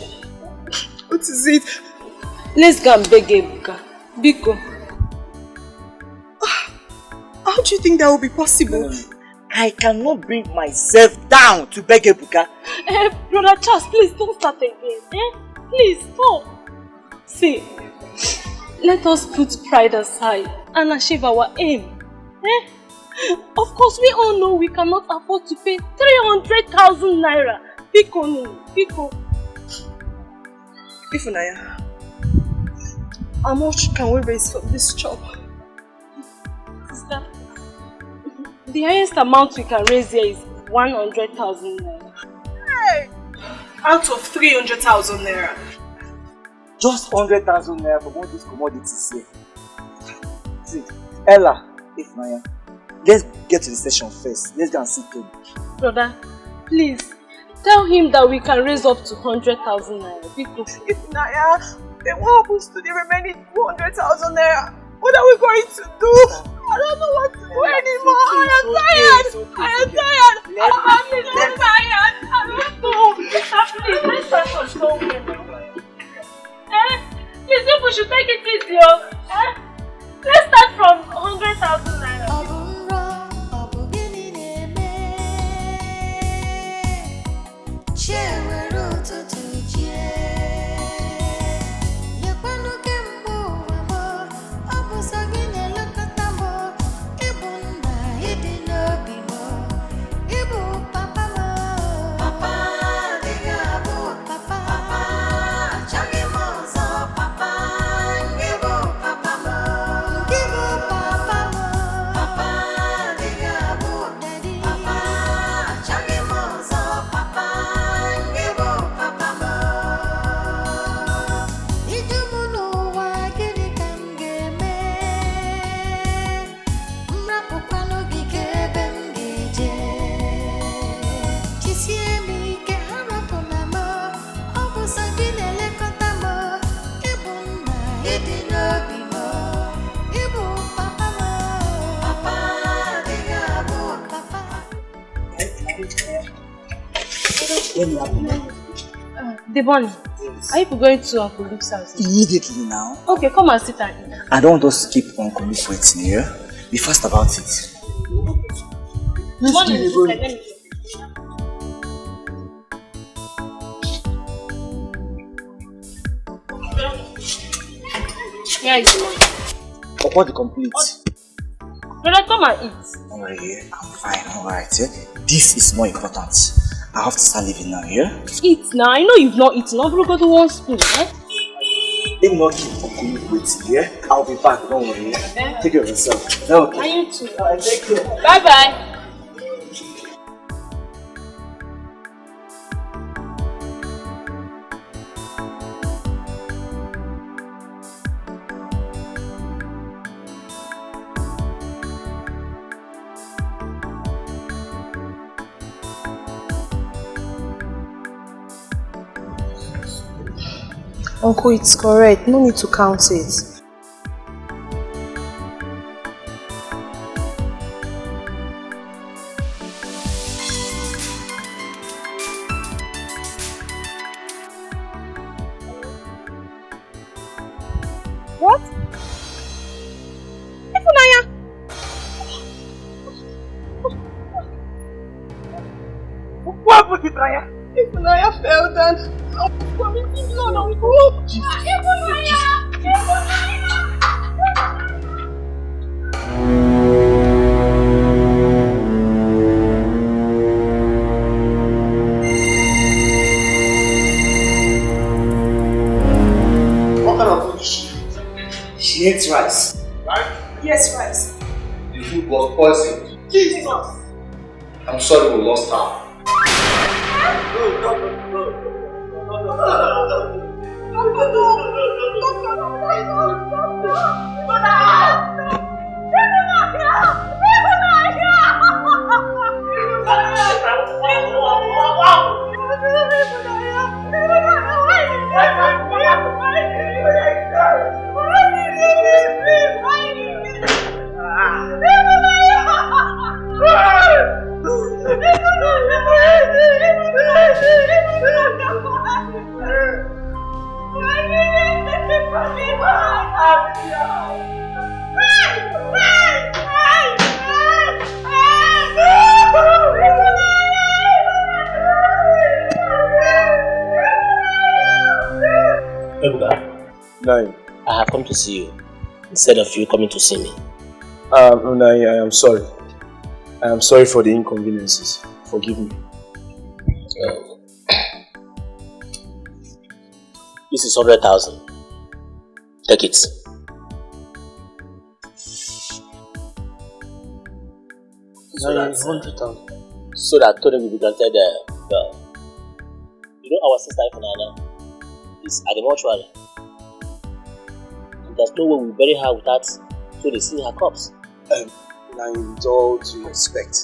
Speaker 18: What is it?
Speaker 16: Let's go and beg Ebuka. Biko.
Speaker 18: How do you think that will be possible?
Speaker 20: I cannot bring myself down to beg Ebuka.
Speaker 16: Brother Charles, please don't start again. Please, stop. See, let us put pride aside and achieve our aim. Of course, we all know we cannot afford to pay 300,000 naira. Biko, no. Biko.
Speaker 18: Ifunaya, how much can we raise from this job?
Speaker 16: Sister, the highest amount we can raise here is 100,000 naira.
Speaker 18: Hey! Out of 300,000 naira.
Speaker 20: Just 100,000 naira for all these commodities here. See, Ella, Ifunaya, let's get to the station first. Let's go and see Tony.
Speaker 16: Brother, please, tell him that we can raise up to 100,000 naira.
Speaker 18: Ifunaya, then what happens to the remaining 200,000 naira? What are we going to do? I don't know what to do anymore. I am tired. I am tired. I'm tired. I don't know.
Speaker 16: Please, let's start from somewhere. Please, if we should take it easy, let's start from 100,000 naira. Devon, are you going to Uncle Luke's house?
Speaker 20: Immediately now.
Speaker 16: Okay, come and sit and eat.
Speaker 20: I don't want us to keep Uncle Luke waiting here. Be fast about it.
Speaker 16: Morning, sister, let me Where is the money?
Speaker 20: What the complete?
Speaker 16: Brother, come and eat.
Speaker 20: Don't worry, I'm fine, alright. This is more important. I have to start living now, yeah?
Speaker 16: Eat now. I know you've not eaten. I'm going to go to one spoon, eh?
Speaker 20: Let me not keep Uncle Luke waiting, yeah? I'll be back, don't worry. Yeah? Take care of yourself. Is that okay?
Speaker 16: And you too.
Speaker 20: Alright, take care.
Speaker 16: Bye-bye.
Speaker 4: Uncle, it's correct. No need to count it.
Speaker 18: What? Ifunanya!
Speaker 19: What happened to Ifunanya?
Speaker 18: Ifunanya fell down. Committing blood on group. Ifunanya!
Speaker 14: What kind of food is she?
Speaker 20: She hates rice.
Speaker 14: Right?
Speaker 18: Yes, rice.
Speaker 14: The food was poisoned.
Speaker 18: Jesus!
Speaker 14: I'm sorry we lost her.
Speaker 13: Nine. I have come to see you instead of you coming to see me.
Speaker 19: Nine, I am sorry. I am sorry for the inconveniences. Forgive me.
Speaker 13: This is 100,000. Take it. So that Tony will be granted the you know our sister Ifunanya is at the mortuary. And there's no way we bury her without Tony seeing her corpse.
Speaker 19: Now, with all due respect,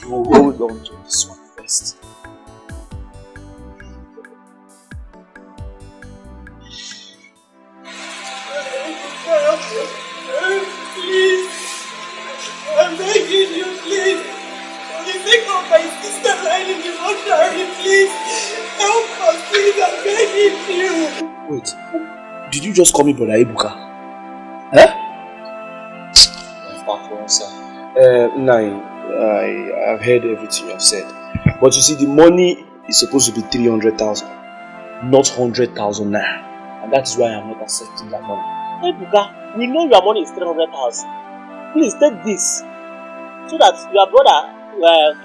Speaker 19: you will hold on to this one first.
Speaker 18: Please.
Speaker 10: did you just call me Brother Ebuka? Eh? I've heard everything you have said. But you see, the money is supposed to be 300,000, not 100,000 naira. And that is why I am not accepting that money.
Speaker 13: Ebuka, we know your money is 300,000. Please take this, so that your brother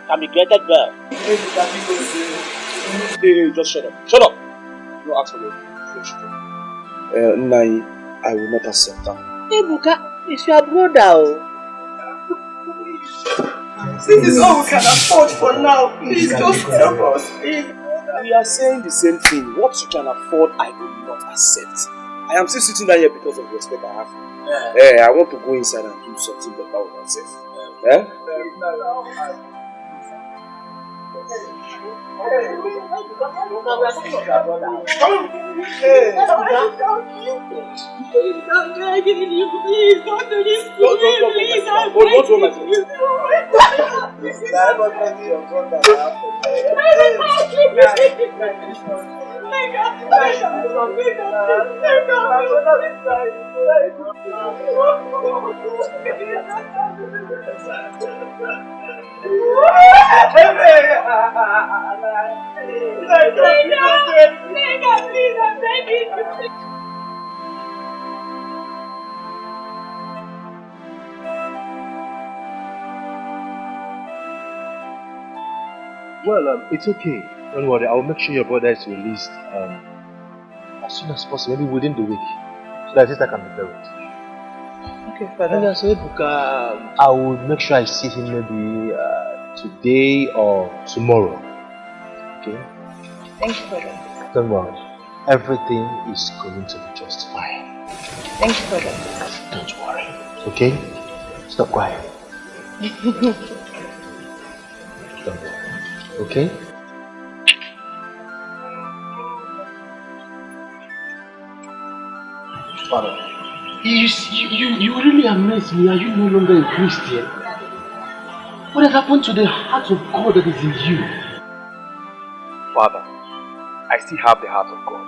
Speaker 13: can be granted bail.
Speaker 10: Hey, just shut up. Shut up! No, ask for your Nai, I will not accept that.
Speaker 13: Ebuka, it's your brother.
Speaker 18: This is all we can afford for now. Please just help us. Please.
Speaker 10: We are saying the same thing. What you can afford, I will not accept. I am still sitting down here because of the respect I have for you. I want to go inside and do something better with myself.
Speaker 21: Well, it's okay. Don't worry. I will make sure your brother is released as soon as possible, maybe within the week, so that sister can be buried.
Speaker 4: Okay, Father.
Speaker 21: And so, I will make sure I see him maybe today or tomorrow. Okay?
Speaker 4: Thank you, Father.
Speaker 21: Don't worry. Everything is going to be just fine.
Speaker 4: Thank you, Father.
Speaker 21: Don't worry. Okay? Stop crying. Don't worry. Okay? Father, you really amaze me. Are you no longer a Christian? What has happened to the heart of God that is in you?
Speaker 19: Father, I still have the heart of God.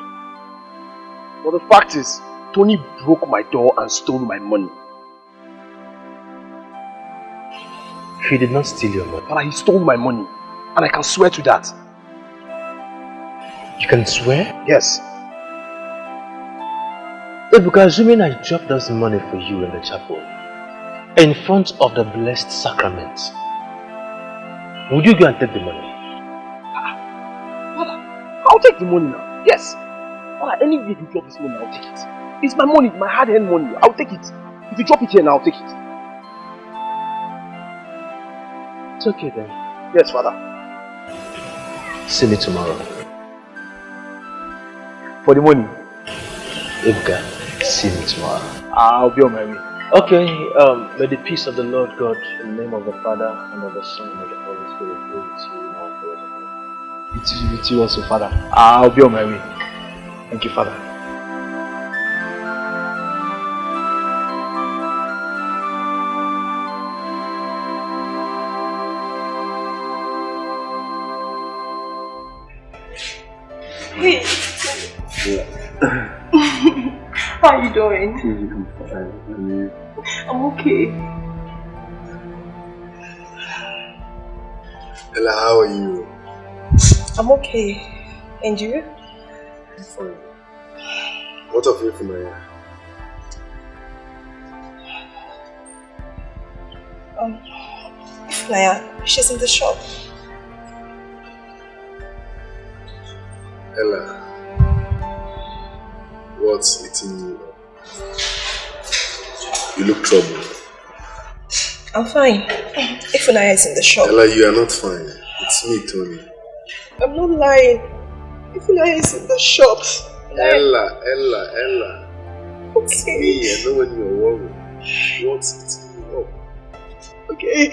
Speaker 19: But the fact is, Tony broke my door and stole my money.
Speaker 21: He did not steal your money.
Speaker 19: Father, he stole my money. And I can swear to that.
Speaker 21: You can swear?
Speaker 19: Yes.
Speaker 21: Because assuming I dropped this money for you in the chapel, in front of the blessed sacrament, would you go and take the money?
Speaker 19: Father, I'll take the money now. Yes. Father, any way you drop this money, I'll take it. It's my money, my hard-earned money. I'll take it. If you drop it here now, I'll take it.
Speaker 21: It's okay then.
Speaker 19: Yes, Father.
Speaker 21: See me tomorrow.
Speaker 19: For the money?
Speaker 21: Ebuka, see me tomorrow.
Speaker 19: I'll be on my way.
Speaker 21: Okay, may the peace of the Lord God, in the name of the Father, and of the Son, and of the Holy Spirit, be with you now and forever.
Speaker 19: With you also, Father. I'll be on my way. Thank you, Father.
Speaker 18: Hey. How are you doing? I'm okay.
Speaker 1: Ella, how are you?
Speaker 18: I'm okay. And you?
Speaker 1: I'm fine. What of you, Naya?
Speaker 18: Naya, she's in the shop.
Speaker 1: Ella, what's eating you up? You look troubled.
Speaker 18: I'm fine. Ifunaya is in the shop.
Speaker 1: Ella, you are not fine. It's me, Tony.
Speaker 18: I'm not lying. Ifunaya is in the shop.
Speaker 1: Ella.
Speaker 18: Okay.
Speaker 1: Me, I know when you're worried. What's eating you up?
Speaker 18: Okay.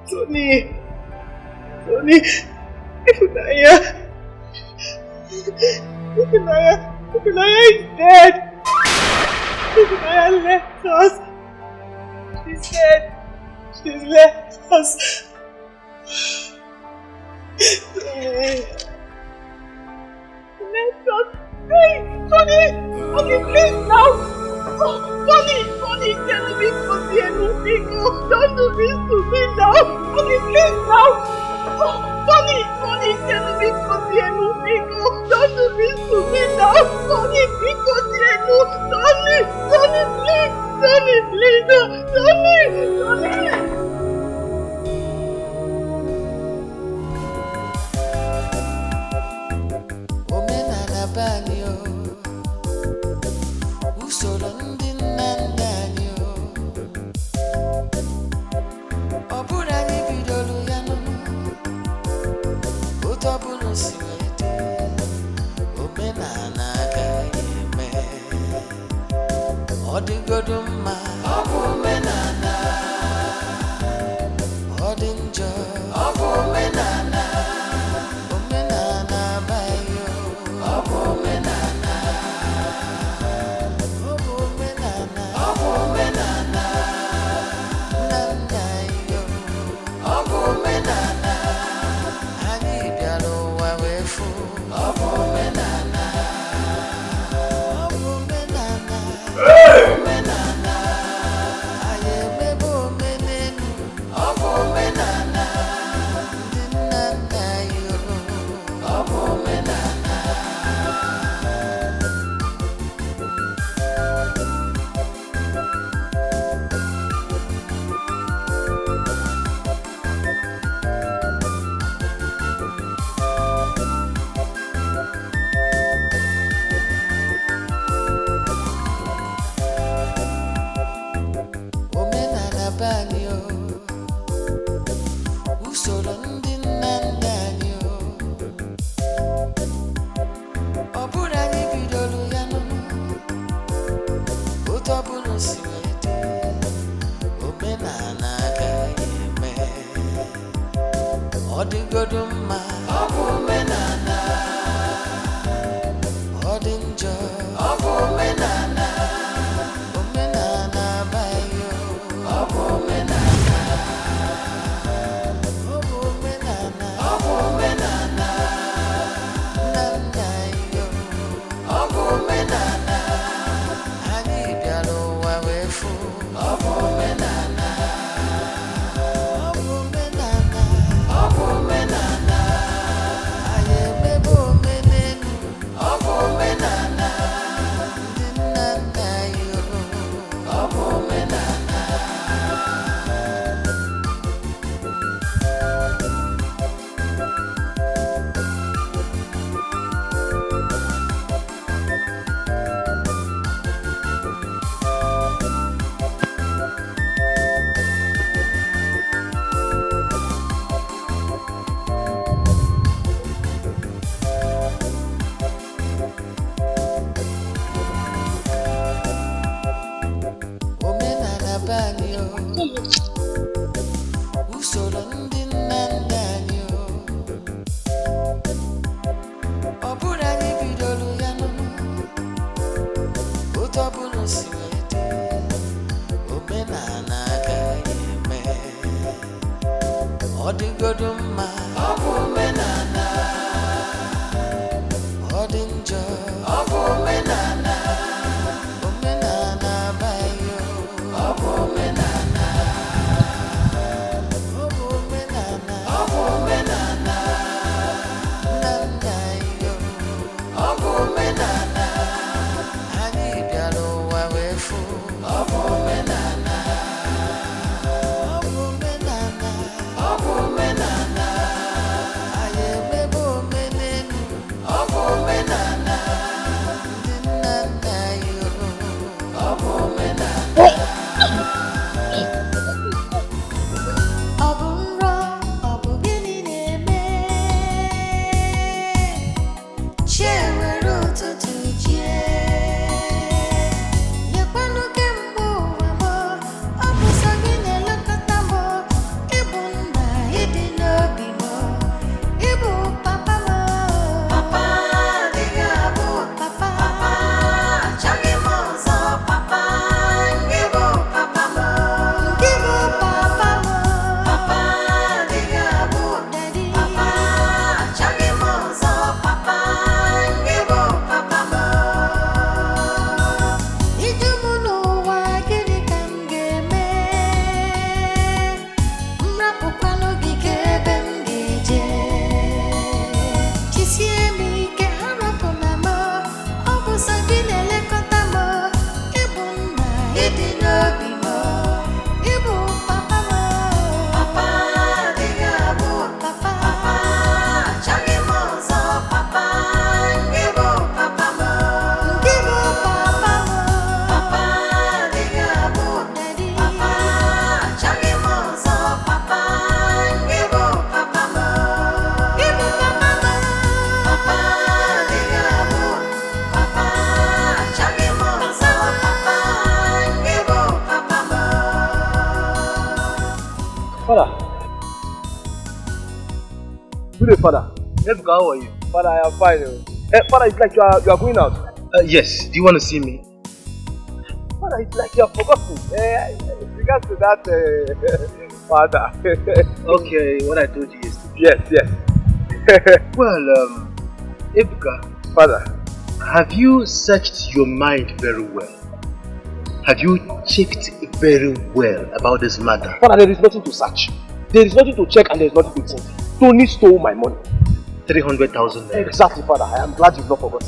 Speaker 18: Tony. Ifunaya is dead. Ifunaya left us. She's dead. She's left us. Left us. Hey, Tony! Okay, please now! Oh, Tony, tell me for the Enrico. Don't do this to me now. Okay, please now. Oh, Tony, tell me for the Enrico. Don't do this to me now. Tony, because the Tony, please. Tony, please. Tony.
Speaker 5: Omenala banyo. Usoro ndị nna nna anyị ọ bụrụ anyị bidoro ya otu ọ bụla si wee dị omenala agaghị eme ọ dịgodo mma ọ bụ omenala ọ dị njọ ọ bụ omenala abaghị ọ bụ omenala Share with us to
Speaker 19: Father. Good day, Father.
Speaker 21: Ebuka, how are you?
Speaker 19: Father, I am fine. Father, it's like you are going out.
Speaker 21: Yes. Do you want to see me?
Speaker 19: Father, it's like you have forgotten. With regards to that, Father.
Speaker 21: Okay, what I told you yesterday.
Speaker 19: Yes.
Speaker 21: Well, Ebuka.
Speaker 19: Father.
Speaker 21: Have you searched your mind very well? Have you checked very well about this matter?
Speaker 19: Father, there is nothing to search. There is nothing to check and there is nothing to think. Tony stole my money.
Speaker 21: 300,000 naira.
Speaker 19: Exactly, Father. I am glad you've not forgotten.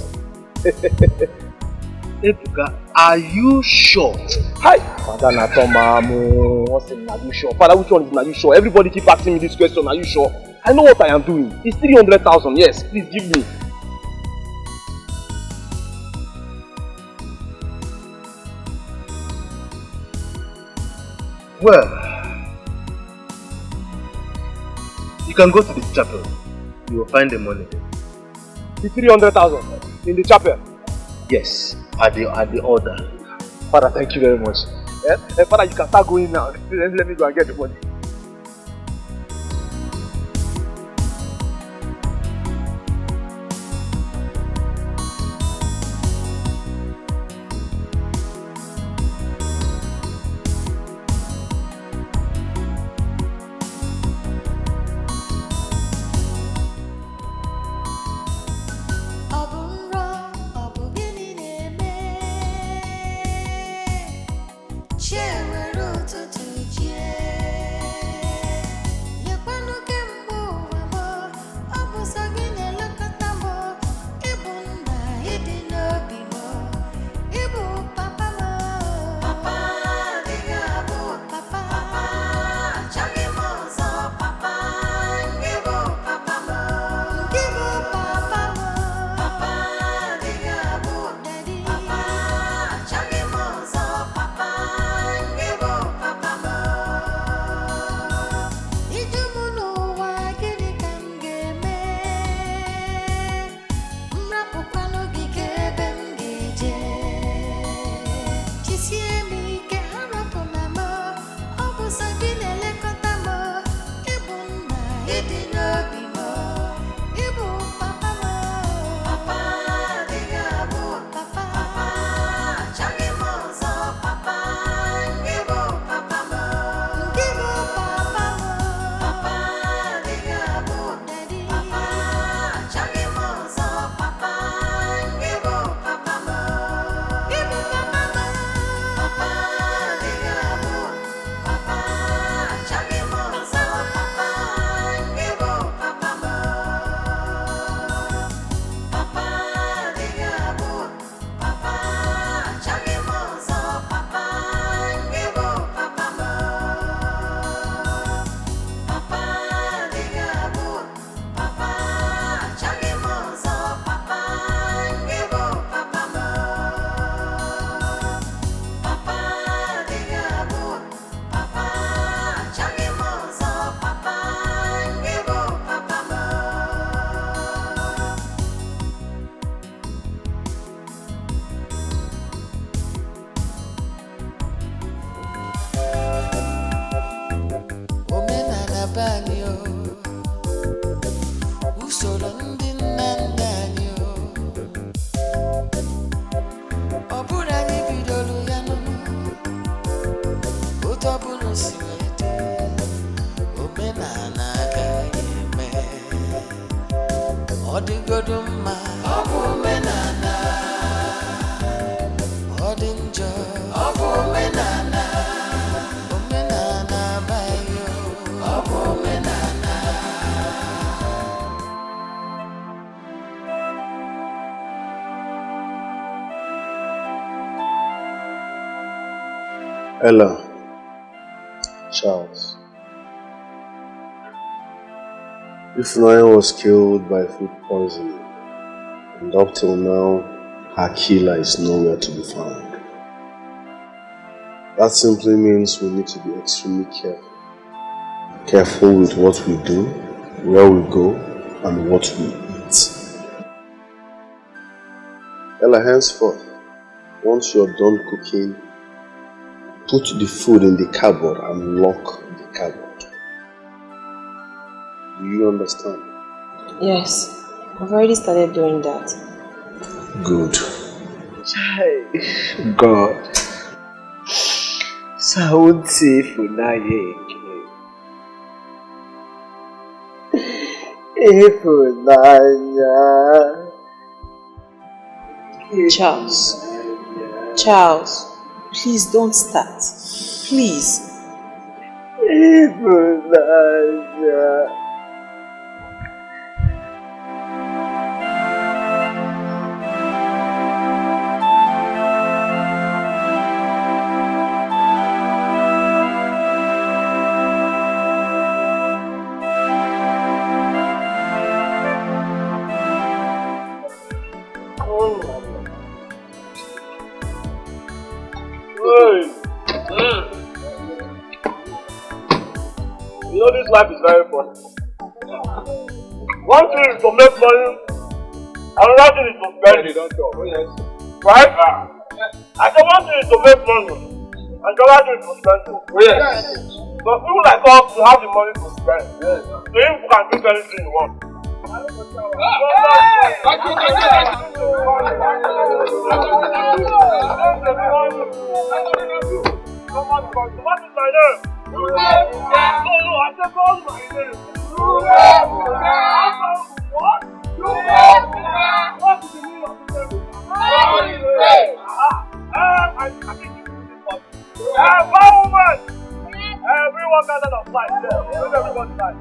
Speaker 21: Ebuka, are you sure?
Speaker 19: Hi! Father, Natomamu. What's in, are you sure? Father, which one is are you sure? Everybody keep asking me this question. Are you sure? I know what I am doing. It's 300,000. Yes, please give me.
Speaker 21: Well, you can go to the chapel. You will find the money.
Speaker 19: The 300,000 in the chapel?
Speaker 21: Yes, at the order.
Speaker 19: Father, thank you very much. Father, you can start going now. Let me go and get the money.
Speaker 1: Ella, Charles, if Ryan was killed by food poisoning, and up till now, her killer is nowhere to be found, that simply means we need to be extremely careful. Careful with what we do, where we go, and what we eat. Ella, henceforth, once you're done cooking, put the food in the cupboard and lock the cupboard. Do you understand?
Speaker 4: Yes, I've already started doing that.
Speaker 1: Good.
Speaker 12: God. So I won't say for Nnebe again.
Speaker 4: Charles, please don't start. Please.
Speaker 19: You know this life is very funny. One thing is to make money, another thing is to spend it. Right? I said one thing is to make money, and the other thing is to spend it. But people like us, we have the money to spend. So if you can do anything you want. What is my name? No, I said call my name. What? What is the meaning of the name? I think you do this for me. One woman! Everyone gathered on flight there. Everybody died.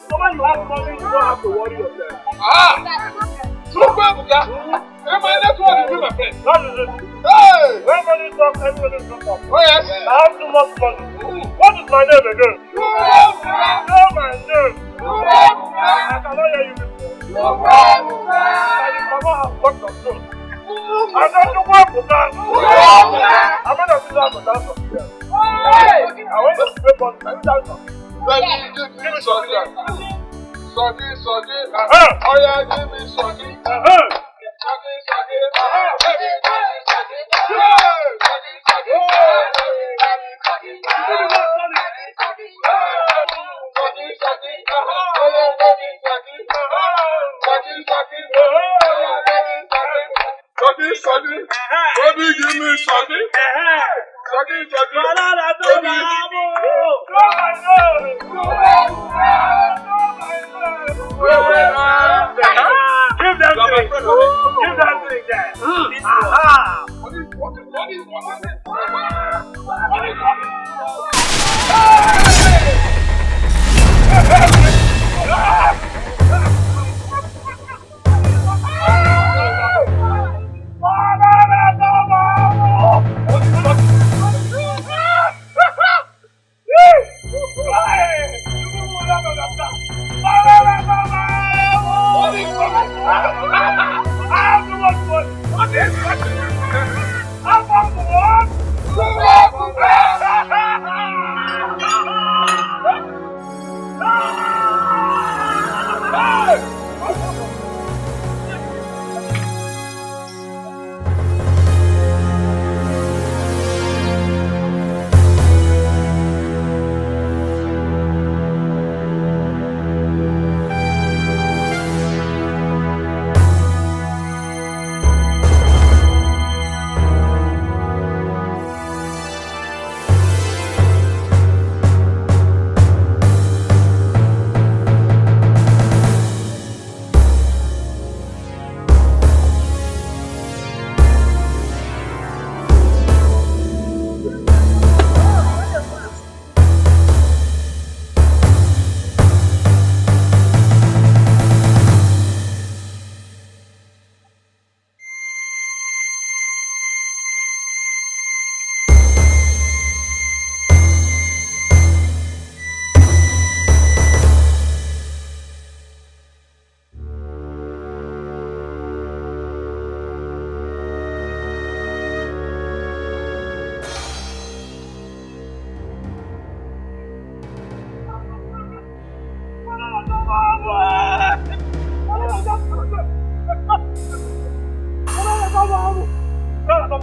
Speaker 19: So when you have money, you don't have to worry yourself. That's what you do, my friend. That is it. When money talks, everybody talks. Oh, yes. I have too much money. What is my name again? Know my name. I cannot hear you before. I have got some food. I don't know where to dance. I'm going to sit down to dance from here. I went to play for the dance. Give me some dance. Sogi. Oh yeah, give me Sogi. Sogi, baby, give me Sogi. Sogi. Give that thing there.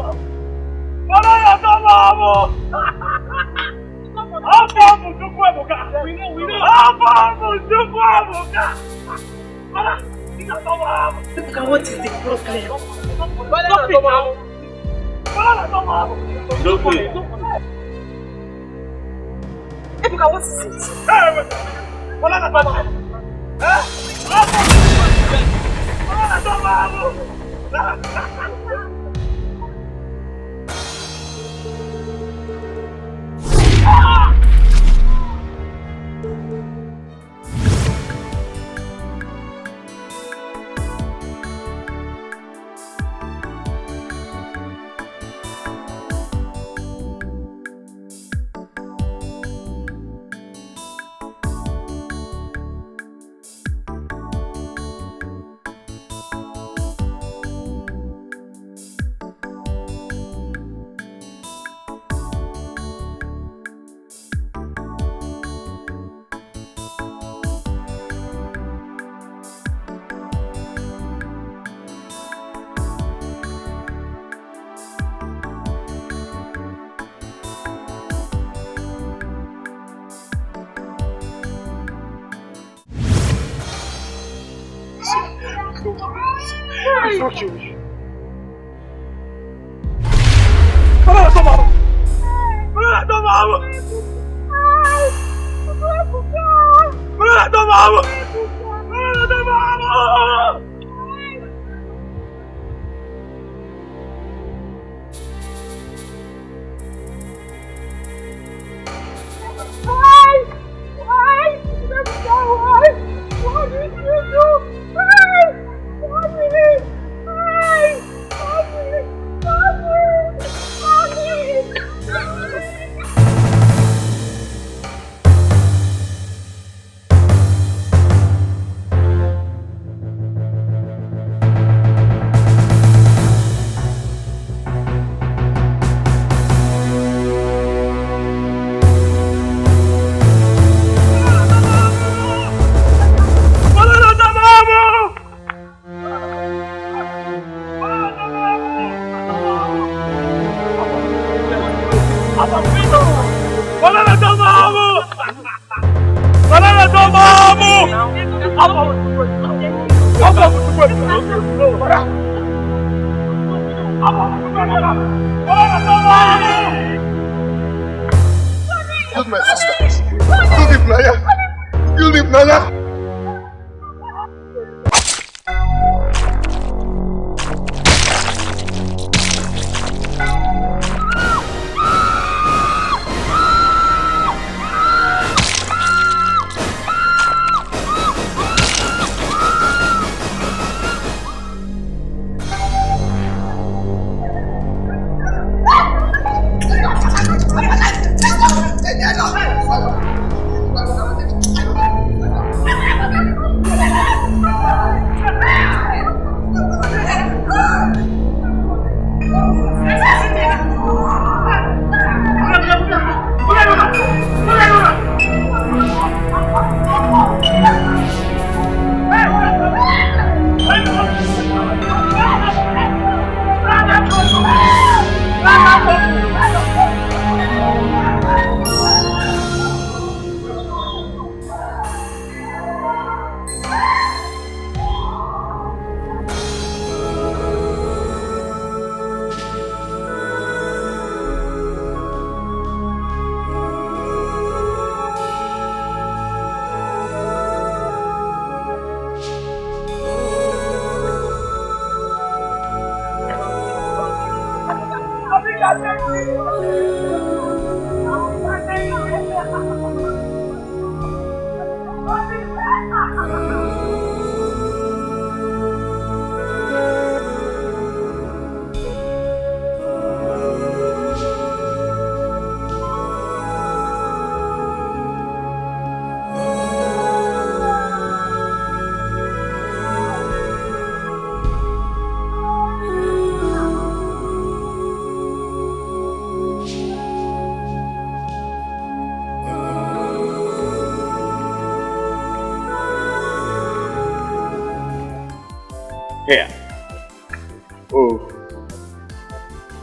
Speaker 2: What is the problem? Ebuka, what is it?
Speaker 19: It's not you.
Speaker 1: Killed my sister. Killed him, Naya. Killed him, Naya.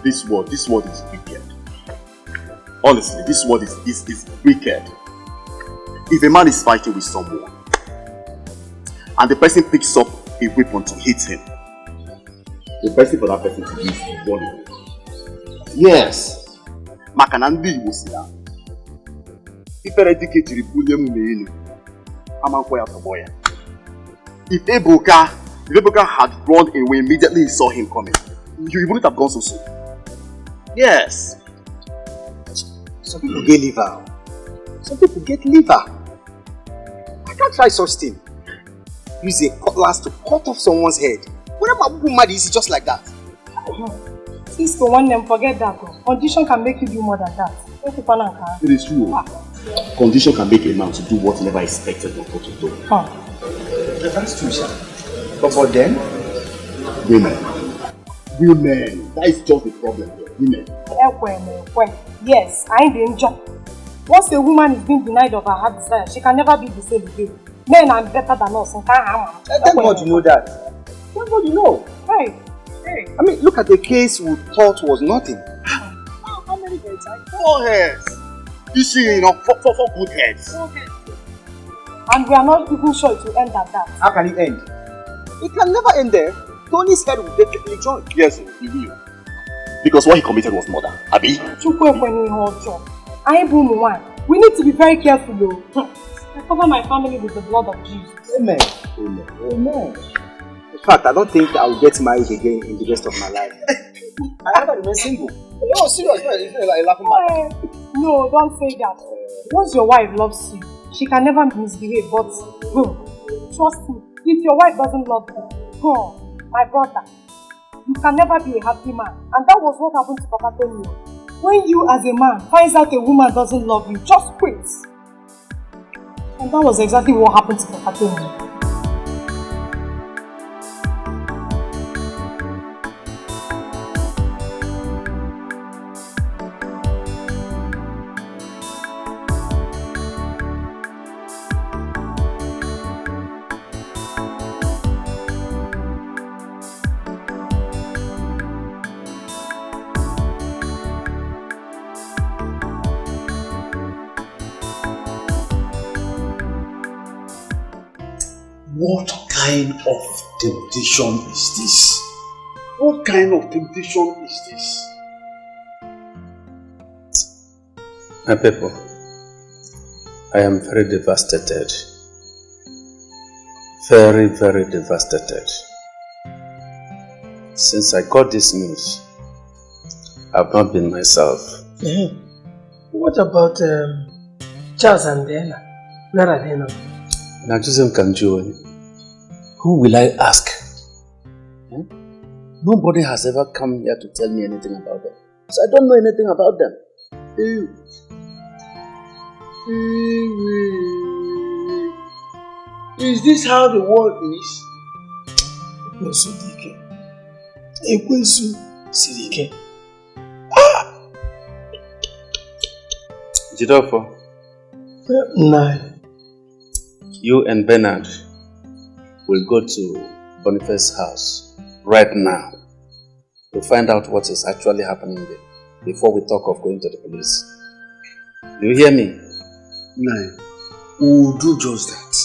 Speaker 14: this word is wicked. Honestly, this word is wicked. If a man is fighting with someone and the person picks up a weapon to hit him, the best thing for that person to do is to warn him. Yes. Makanandi Igbo si na. Ifere dike jiri bulie mu n'elu. Amankwo ya tobo ya. If Ebuka had run away immediately he saw him coming, you wouldn't have gone so soon. Yes.
Speaker 17: Some people get liver. Some people get liver. I can't try such thing. Use a cutlass to cut off someone's head. Whenever mad is just like that.
Speaker 16: Please for one name, forget that. Condition can make you do more than that.
Speaker 14: It is true. Condition can make a man to do what never expected or to do.
Speaker 17: That's true, sir. But then?
Speaker 14: Women. That is just the problem here. Women.
Speaker 16: Yes, I ain't the injured. Once a woman is being denied of her heart desire, she can never be the same again. Men are better than us and can't harm her.
Speaker 17: Thank God you know that. Thank God you know.
Speaker 16: Hey.
Speaker 17: I mean, look at the case we thought was nothing.
Speaker 14: How many heads? 4 heads. You see, four good heads.
Speaker 16: And we are not even sure it will end at that.
Speaker 17: How can it end? It can never end there. Tony's head will definitely join.
Speaker 14: Yes, he will. Because what he committed was murder. Abi?
Speaker 16: We need to be very careful though. I cover my family with the blood of Jesus.
Speaker 17: Amen. Amen. In fact, I don't think I will get married again in the rest of my life. I never remain single.
Speaker 14: No, serious. It's not like laughing matter.
Speaker 16: No, don't say that. Once your wife loves you, she can never misbehave. But trust me, if your wife doesn't love you, my brother, you can never be a happy man. And that was what happened to Papa Tony. When you as a man finds out a woman doesn't love you, just quit. And that was exactly what happened to Papa Tony.
Speaker 6: What kind of temptation is this? What kind of temptation is this?
Speaker 15: My people, I am very devastated. Very, very devastated. Since I got this news, I've not been myself.
Speaker 2: What about Charles and Diana? Where are they now?
Speaker 15: Najusem can join. Who will I ask? Nobody has ever come here to tell me anything about them. So I don't know anything about them.
Speaker 6: Is this how the world is? Ekwensu Sirike.
Speaker 15: Jidofo. You and Bernard will go to Boniface's house right now to find out what is actually happening there before we talk of going to the police. Do you hear me?
Speaker 6: No. We'll do just that.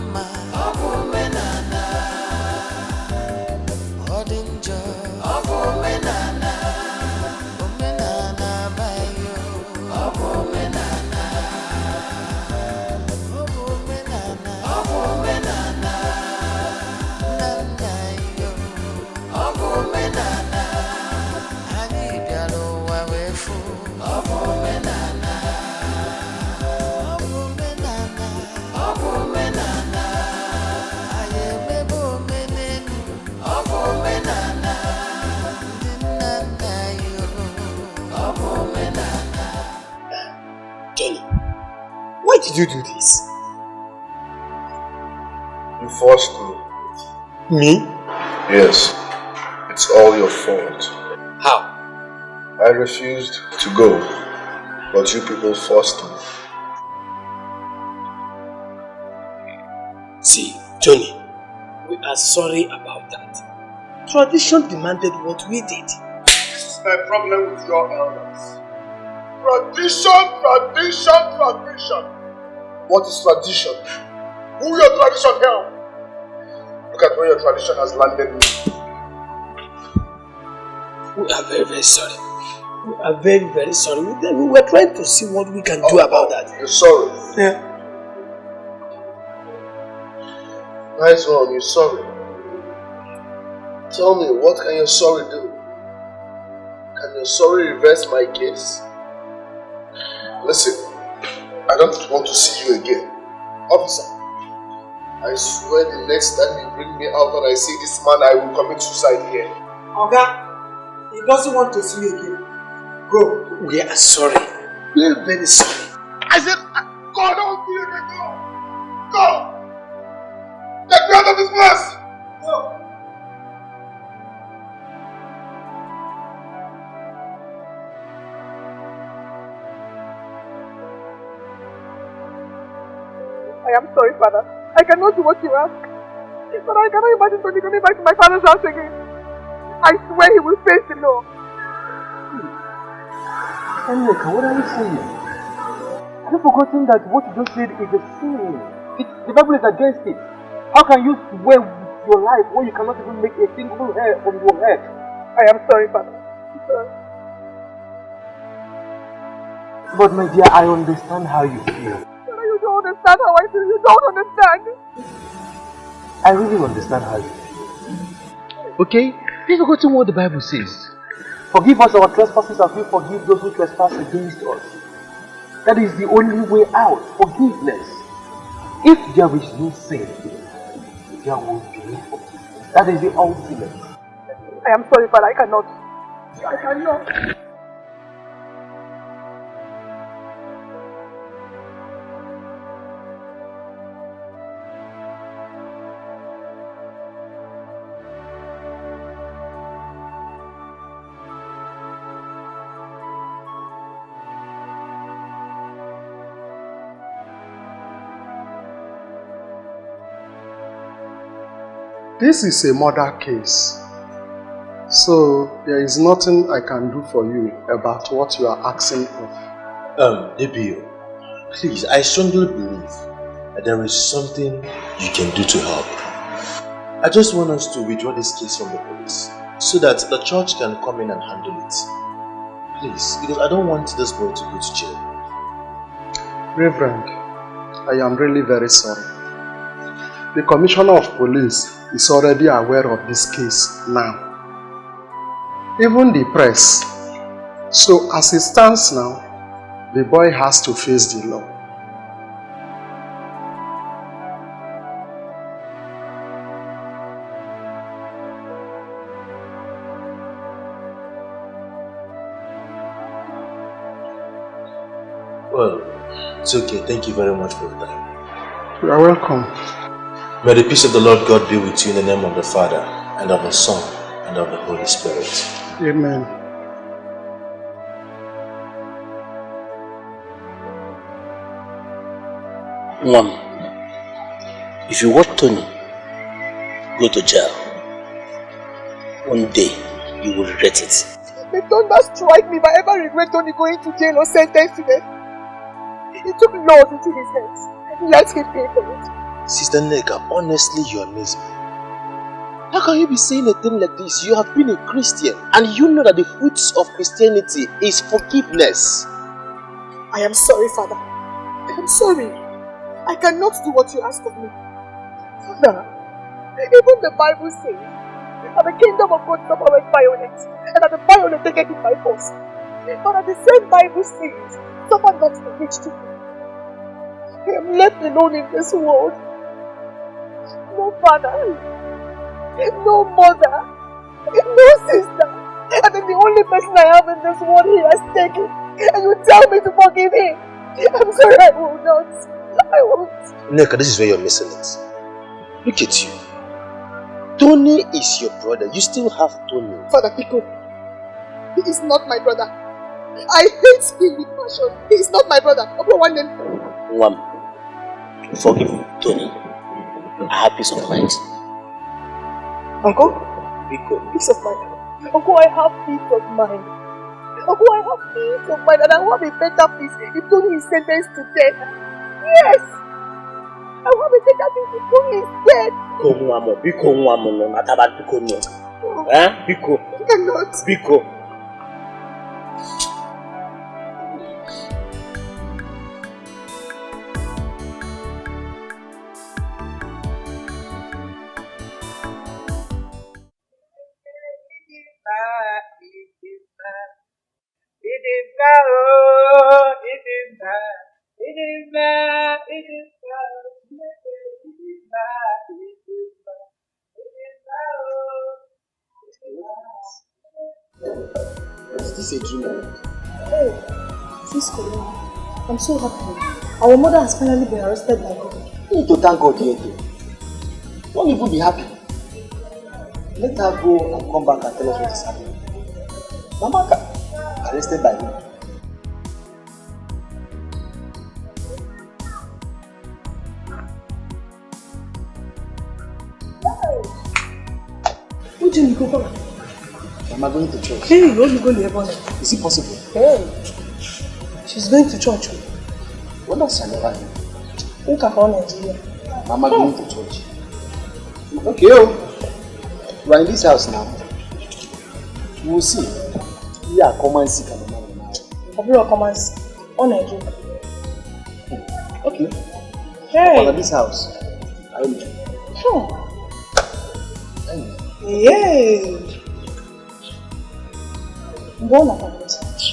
Speaker 5: mma ọ bụ omenala ọ dị njọ ọ bụ omenala omenala bayo ọ bụ omenala ọ bụ omenala ọ bụ omenala nna nna yo ọ bụ omenala anyị bịara ụwa wee fụ ọ bụ omenala ọ bụ omenala ọ bụ omenala anyị emebe omenelu ọ bụ omenala ndị nna nna yo ọ bụ omenala.
Speaker 17: Johnny, why did you do this?
Speaker 1: You forced me.
Speaker 17: Me?
Speaker 1: Yes. It's all your fault.
Speaker 17: How?
Speaker 1: I refused to go, but you people forced me.
Speaker 17: See, Johnny, we are sorry about that. Tradition demanded what we did.
Speaker 14: This is my problem with your elders. Tradition.
Speaker 1: What is tradition? Who your tradition help? Look at where your tradition has landed me.
Speaker 17: We are very, very sorry. We are very, very sorry. We were trying to see what we can do about that.
Speaker 1: You're sorry?
Speaker 17: Yeah.
Speaker 1: Nice one, you're sorry. Tell me, what can your sorry do? Can your sorry reverse my case? Listen, I don't want to see you again. Officer, I swear the next time you bring me out and I see this man, I will commit suicide here.
Speaker 18: Oga, he doesn't want to see you again. Go.
Speaker 17: We are sorry. We are very sorry.
Speaker 14: I said, go, don't see it again. Go. Get me out of this place. Go.
Speaker 18: I am sorry, Father. I cannot do what you ask. But I cannot imagine Tony coming back to my father's house again. I swear he will face the law.
Speaker 21: Look, what are you saying? Have you forgotten that what you just said is a sin? The Bible is against it. How can you swear with your life when you cannot even make a single hair from your head?
Speaker 18: I am sorry, Father. I'm sorry.
Speaker 21: But my dear, I understand how you feel.
Speaker 18: Father, you don't understand how I feel. You don't understand.
Speaker 21: I really understand how you feel. Okay? Have you forgotten what the Bible says? Forgive us our trespasses as we forgive those who trespass against us. That is the only way out. Forgiveness. If there is no sin, there will be no forgiveness. That is the ultimate.
Speaker 18: I am sorry, but I cannot. I cannot.
Speaker 14: This is a murder case, so there is nothing I can do for you about what you are asking of.
Speaker 15: Nnebe, please, I strongly believe that there is something you can do to help. I just want us to withdraw this case from the police so that the church can come in and handle it. Please, because I don't want this boy to go to jail.
Speaker 14: Reverend, I am really very sorry. The Commissioner of Police is already aware of this case now. Even the press. So as it stands now, the boy has to face the law.
Speaker 15: Well, it's okay. Thank you very much for your time.
Speaker 14: You are welcome.
Speaker 15: May the peace of the Lord God be with you in the name of the Father, and of the Son, and of the Holy Spirit.
Speaker 14: Amen.
Speaker 13: One, if you watch Tony go to jail, one day you will regret it.
Speaker 18: May thunder strike me if I ever regret Tony going to jail or sentenced to death. He took laws into his hands. Let him pay for it.
Speaker 3: Sister Nega, honestly, you amaze me. How can you be saying a thing like this? You have been a Christian and you know that the fruits of Christianity is forgiveness.
Speaker 7: I am sorry, Father. I am sorry. I cannot do what you ask of me. Father, even the Bible says that the kingdom of God suffereth violence, and that the violent taketh it by force. But the same Bible says, suffer not the rich to me. I am left alone in this world. No father, no mother, no sister. And then the only person I have in this world he has taken. And you tell me to forgive him. I'm sorry, I will not. I won't.
Speaker 3: Neka, this is where you're missing it. Look at you. Tony is your brother. You still have Tony.
Speaker 7: Father Pico, he is not my brother. I hate him with passion. He is not my brother. One name.
Speaker 13: Forgive Tony. I have peace of mind.
Speaker 7: Uncle?
Speaker 13: Pico.
Speaker 7: Peace of mind. Uncle, I have peace of mind. Uncle, I have peace of mind, and I want a better peace if Tony is sentenced to death. Yes! I want a better peace if Tony is dead.
Speaker 13: Pico, not about Pico, no. Pico.
Speaker 7: I cannot.
Speaker 13: Pico.
Speaker 17: Is this a dream?
Speaker 4: Hey, Cisco, I'm so happy. Our mother has finally been arrested by God.
Speaker 17: You need to thank God here. Don't even be happy. Let her go and come back and tell us what is happening. Mama, arrested by who?
Speaker 4: Uche, you go back.
Speaker 17: Am I going to church?
Speaker 4: Hey, you only go to heaven.
Speaker 17: Is it possible?
Speaker 4: Hey, she's going to church.
Speaker 17: What does Shalova mean?
Speaker 4: Who can call Nigeria?
Speaker 17: Mama going to church. Okay, oh. We're in this house now. We will see. Yeah, come and see Mama now.
Speaker 4: Come and see. On Nigeria.
Speaker 17: Okay.
Speaker 4: Hey.
Speaker 17: For this house. I will.
Speaker 4: Yeah. Go on, I'll go to church.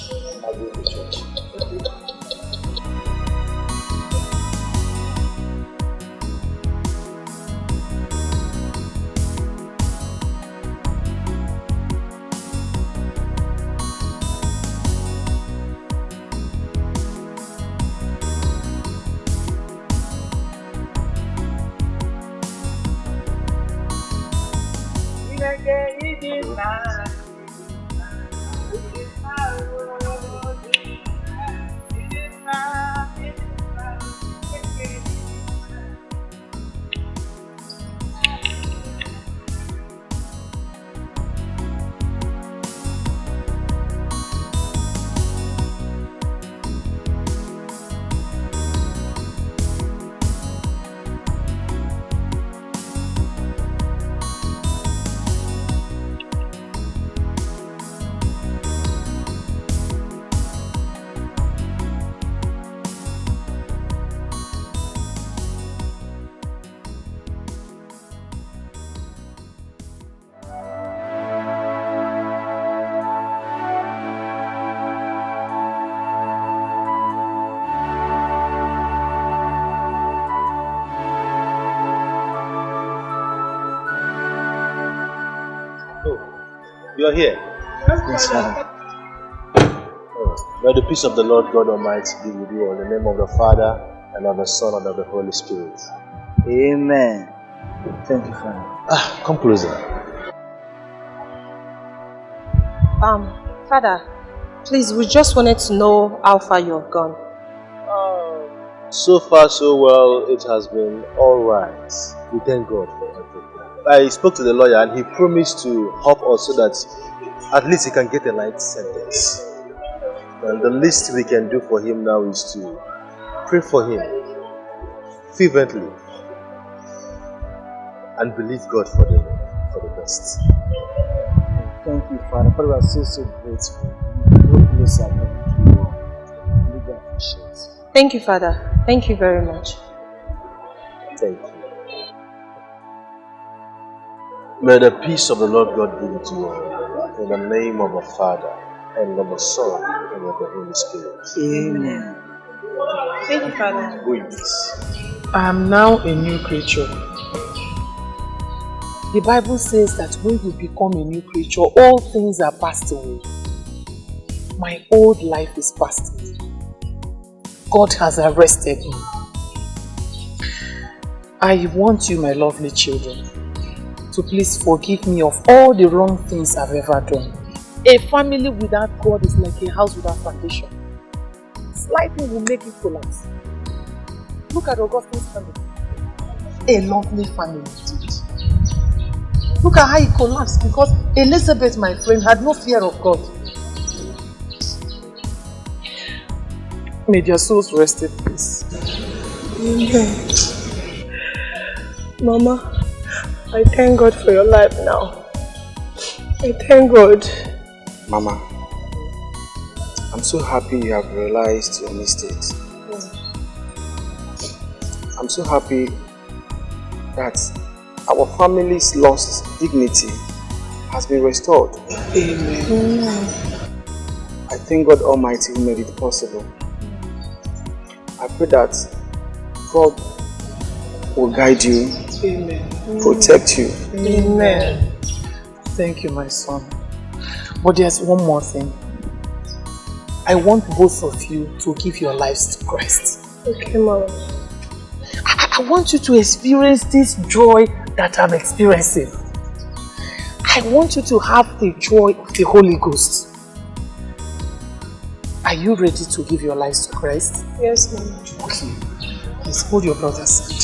Speaker 3: You are here?
Speaker 17: Yes, sir.
Speaker 3: May the peace of the Lord God Almighty be with you in the name of the Father, and of the Son, and of the Holy Spirit.
Speaker 20: Amen. Thank you, Father.
Speaker 3: Come closer.
Speaker 4: Father, please, we just wanted to know how far you have gone.
Speaker 3: So far, so well. It has been alright. We thank God for everything. I spoke to the lawyer and he promised to help us so that at least he can get a light sentence. And the least we can do for him now is to pray for him fervently
Speaker 21: and believe God for the best.
Speaker 6: Thank you, Father. Father, we are so grateful. God bless our God. We really appreciate.
Speaker 4: Thank you, Father. Thank you very much.
Speaker 21: Thank you. May the peace of the Lord God be with you all. In the name of the Father, and of the Son, and of the Holy Spirit.
Speaker 6: Amen.
Speaker 4: Thank you, Father.
Speaker 21: Go in peace.
Speaker 2: I am now a new creature. The Bible says that when you become a new creature, all things are passed away. My old life is past away. God has arrested me. I want you, my lovely children, to please forgive me of all the wrong things I've ever done. A family without God is like a house without foundation. Slightly will make it collapse. Look at Augustine's family. A lovely family indeed. Look at how it collapsed because Elizabeth, my friend, had no fear of God. May their souls rest in peace.
Speaker 18: Amen. Mama, I thank God for your life now. I thank God.
Speaker 17: Mama, I'm so happy you have realized your mistakes. I'm so happy that our family's lost dignity has been restored.
Speaker 2: Amen.
Speaker 17: I thank God Almighty who made it possible. I pray that God will guide you,
Speaker 2: Amen.
Speaker 17: protect you.
Speaker 2: Amen. Thank you, my son. But there's one more thing. I want both of you to give your lives to Christ.
Speaker 18: Okay, Mama.
Speaker 2: I want you to experience this joy that I'm experiencing. I want you to have the joy of the Holy Ghost. Are you ready to give your lives to Christ?
Speaker 18: Yes, Mama.
Speaker 2: Okay. Please hold your brother's hand.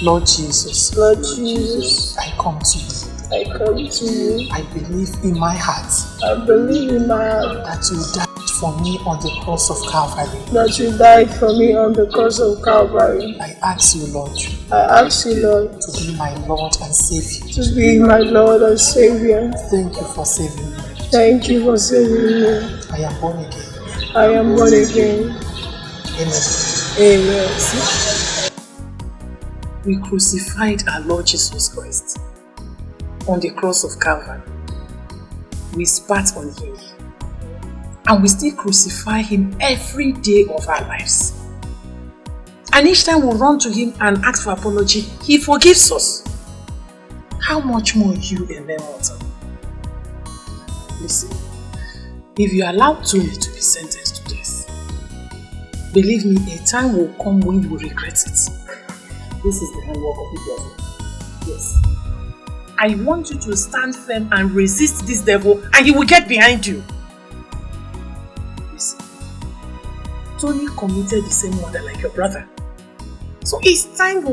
Speaker 2: Lord Jesus.
Speaker 18: Lord Jesus.
Speaker 2: I come to you.
Speaker 18: I come to you.
Speaker 2: I believe in my heart.
Speaker 18: I believe in my heart.
Speaker 2: That you died for me on the cross of Calvary.
Speaker 18: That you died for me on the cross of Calvary.
Speaker 2: I ask you, Lord.
Speaker 18: I ask you, Lord.
Speaker 2: To be my Lord and Savior.
Speaker 18: To be my Lord and Savior.
Speaker 2: Thank you for saving me.
Speaker 18: Thank you for saving me.
Speaker 2: I am born again.
Speaker 18: I am born again.
Speaker 2: Amen.
Speaker 18: Amen.
Speaker 2: We crucified our Lord Jesus Christ on the cross of Calvary. We spat on him. And we still crucify him every day of our lives. And each time we run to him and ask for apology, he forgives us. How much more you and them mortal? Listen, if you allow Tony to be sentenced to death, believe me, a time will come when you will regret it. This is the handwork of the devil. Yes. I want you to stand firm and resist this devil and he will get behind you. Listen, Tony committed the same murder like your brother. So it's time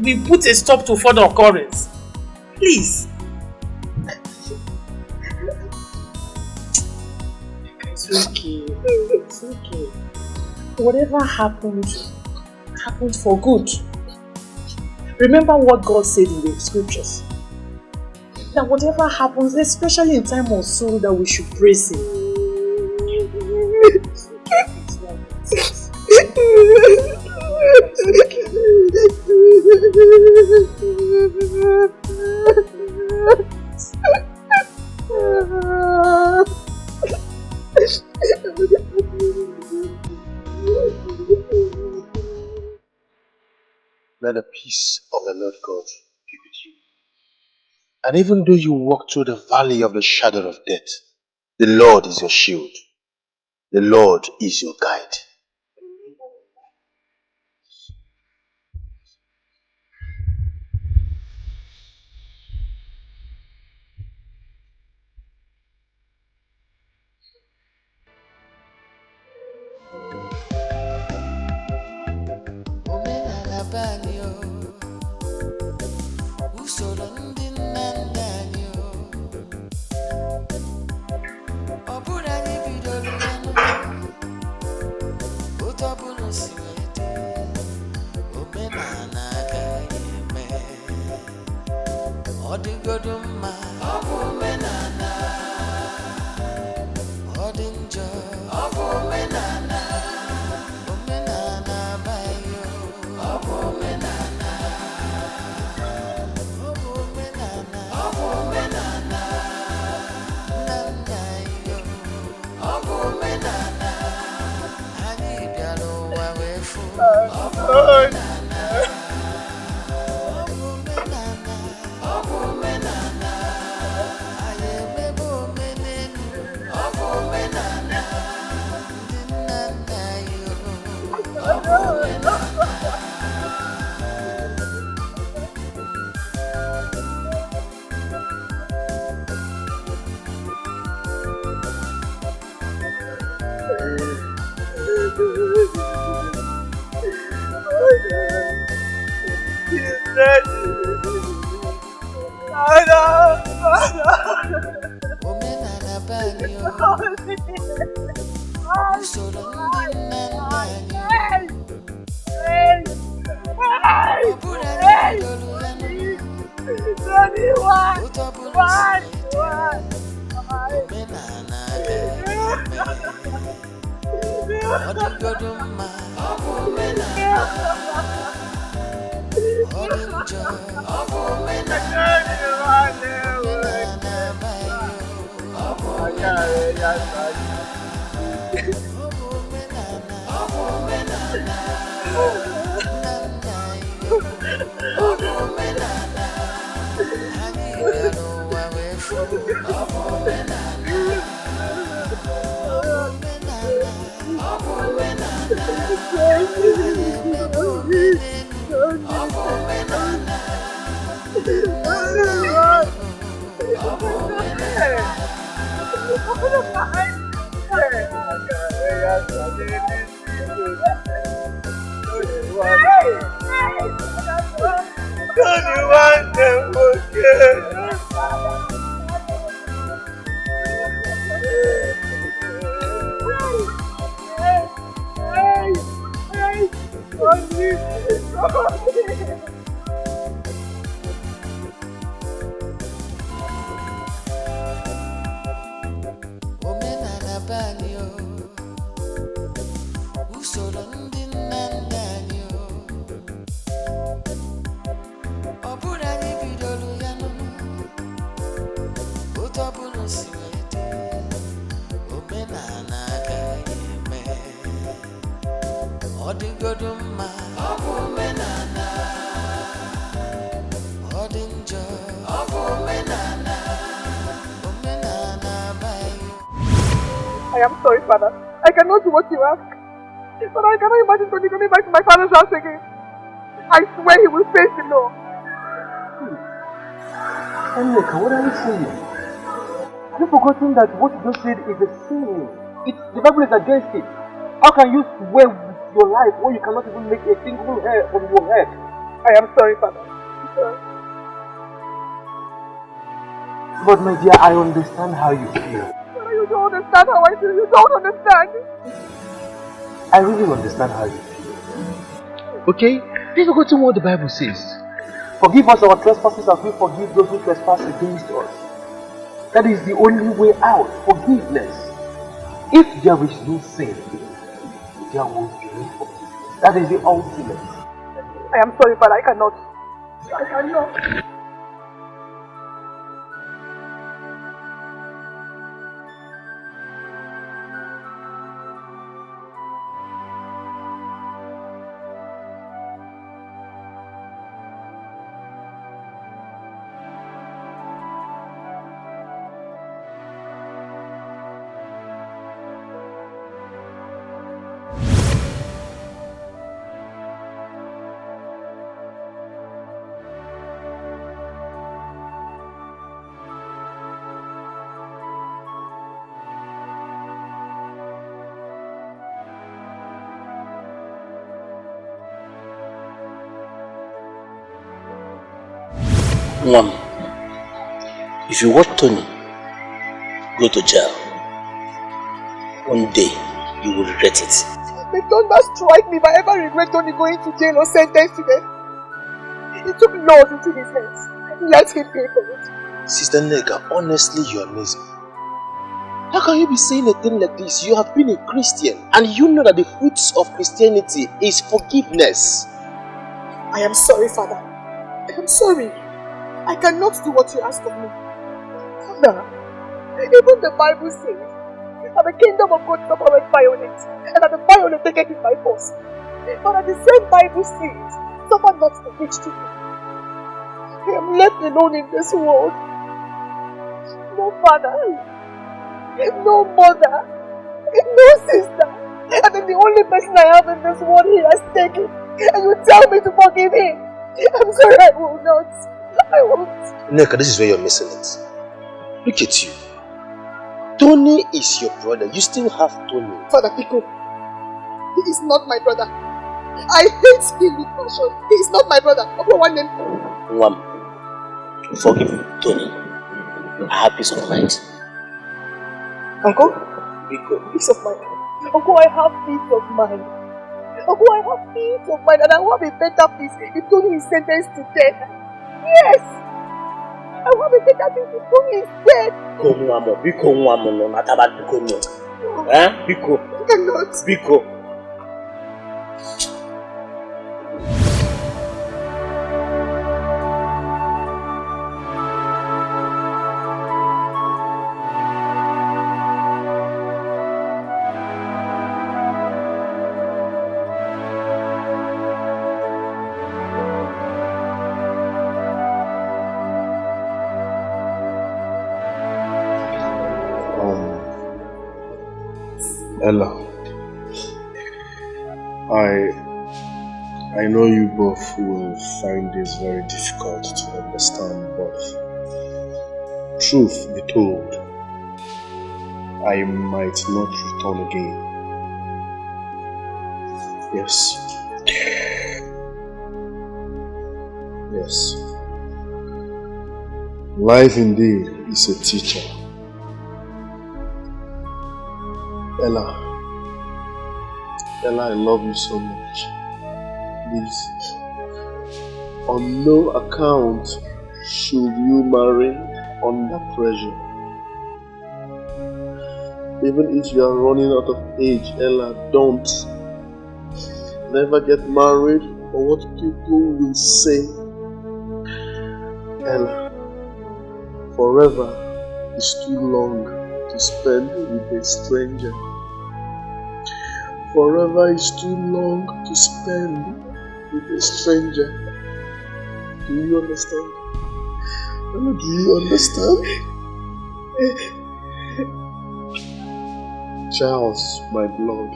Speaker 2: we put a stop to further occurrence. Please. It's okay. It's okay. Whatever happened for good. Remember what God said in the scriptures. That whatever happens, especially in time of sorrow, that we should praise him.
Speaker 21: Let the peace of the Lord God be with you. And even though you walk through the valley of the shadow of death, the Lord is your shield. The Lord is your guide.
Speaker 5: Odigoduma, Obumenana, Odinjo, Obumenana, Obumenana bayo, Obumenana, Obumenana, Obumenana, Nanyayo, Obumenana, Hani bialo wawefu, Obumenana.
Speaker 7: I am sorry, Father. I cannot do what you ask. But I cannot imagine Tony coming back to my father's house again. I swear he will face the law.
Speaker 21: Nneka, what are you saying? Have you forgotten that what you just said is a sin? The Bible is against it. How can you swear with your life when you cannot even make a single hair from your head?
Speaker 7: I am sorry, Father. I'm sorry.
Speaker 21: But my dear, I understand how you feel.
Speaker 7: You don't understand how I feel. You don't understand.
Speaker 21: I really understand how you feel. Okay? Have you forgotten what the Bible says? Forgive us our trespasses as we forgive those who trespass against us. That is the only way out. Forgiveness. If there is no sin, there will be no forgiveness. That is the ultimate.
Speaker 7: I am sorry, but I cannot. I cannot.
Speaker 13: One, if you watch Tony go to jail, one day you will regret it.
Speaker 7: May thunder strike me if I ever regret Tony going to jail or sentenced to death. He took laws into his hands. Let him pay for it.
Speaker 12: Sister Nega, honestly, you amaze me. How can you be saying a thing like this? You have been a Christian and you know that the fruits of Christianity is forgiveness.
Speaker 7: I am sorry, Father. I am sorry. I cannot do what you ask of me. Father, even the Bible says that the kingdom of God suffereth violence, and that the violent taketh it by force. But the same Bible says, suffer not the witch to me. I am left alone in this world. No father, no mother, no sister, and then the only person I have in this world he has taken. And you tell me to forgive him. I'm sorry, I will not. I won't.
Speaker 12: Neka, this is where you're missing it. Look at you. Tony is your brother. You still have Tony.
Speaker 7: Father Pico, he is not my brother. I hate him with passion. He is not my brother. One name.
Speaker 13: Mwam, forgive Tony. I have peace of mind.
Speaker 7: Uncle? Pico. Peace of mind. Uncle, I have peace of mind. Uncle, I have peace of mind, and I will have a better peace if Tony is sentenced to death. Yes! I will have a better peace if Tony is dead.
Speaker 13: Biko nwamo no nataba biko no. Biko.
Speaker 7: I cannot.
Speaker 13: Biko.
Speaker 1: Ella, I know you both will find this very difficult to understand, but truth be told, I might not return again. Yes. Yes. Life indeed is a teacher. Ella, I love you so much. Please, on no account should you marry under pressure. Even if you are running out of age, Ella, don't. Never get married for what people will say. Ella, forever is too long to spend with a stranger. Forever is too long to spend with a stranger. Do you understand? Ella, do you understand? Charles, my blood.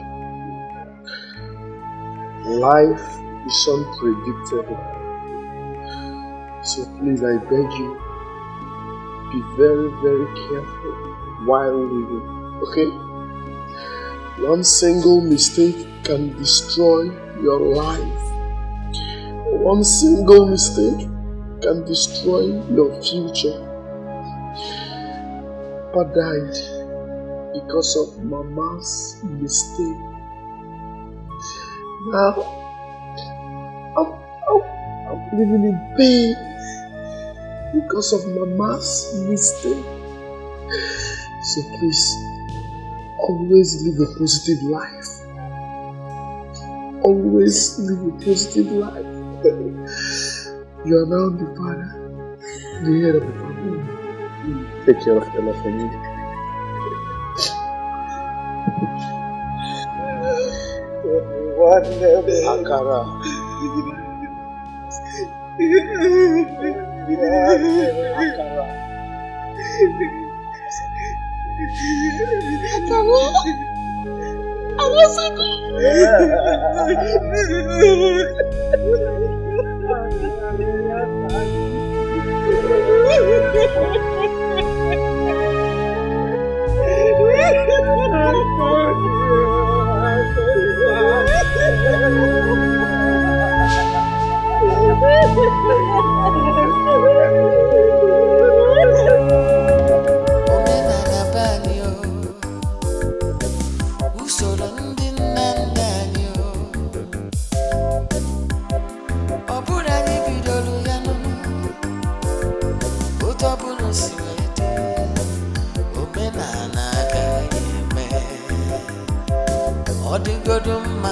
Speaker 1: Life is unpredictable. So please, I beg you, be very, very careful while living, okay? One single mistake can destroy your life. One single mistake can destroy your future. Papa died because of Mama's mistake. Now, I'm living in pain because of Mama's mistake. So please, always live a positive life. Always live a positive life. You are now the father, the head of the family. Take care of Ella for me. Akara.
Speaker 5: ọdịgodụ mma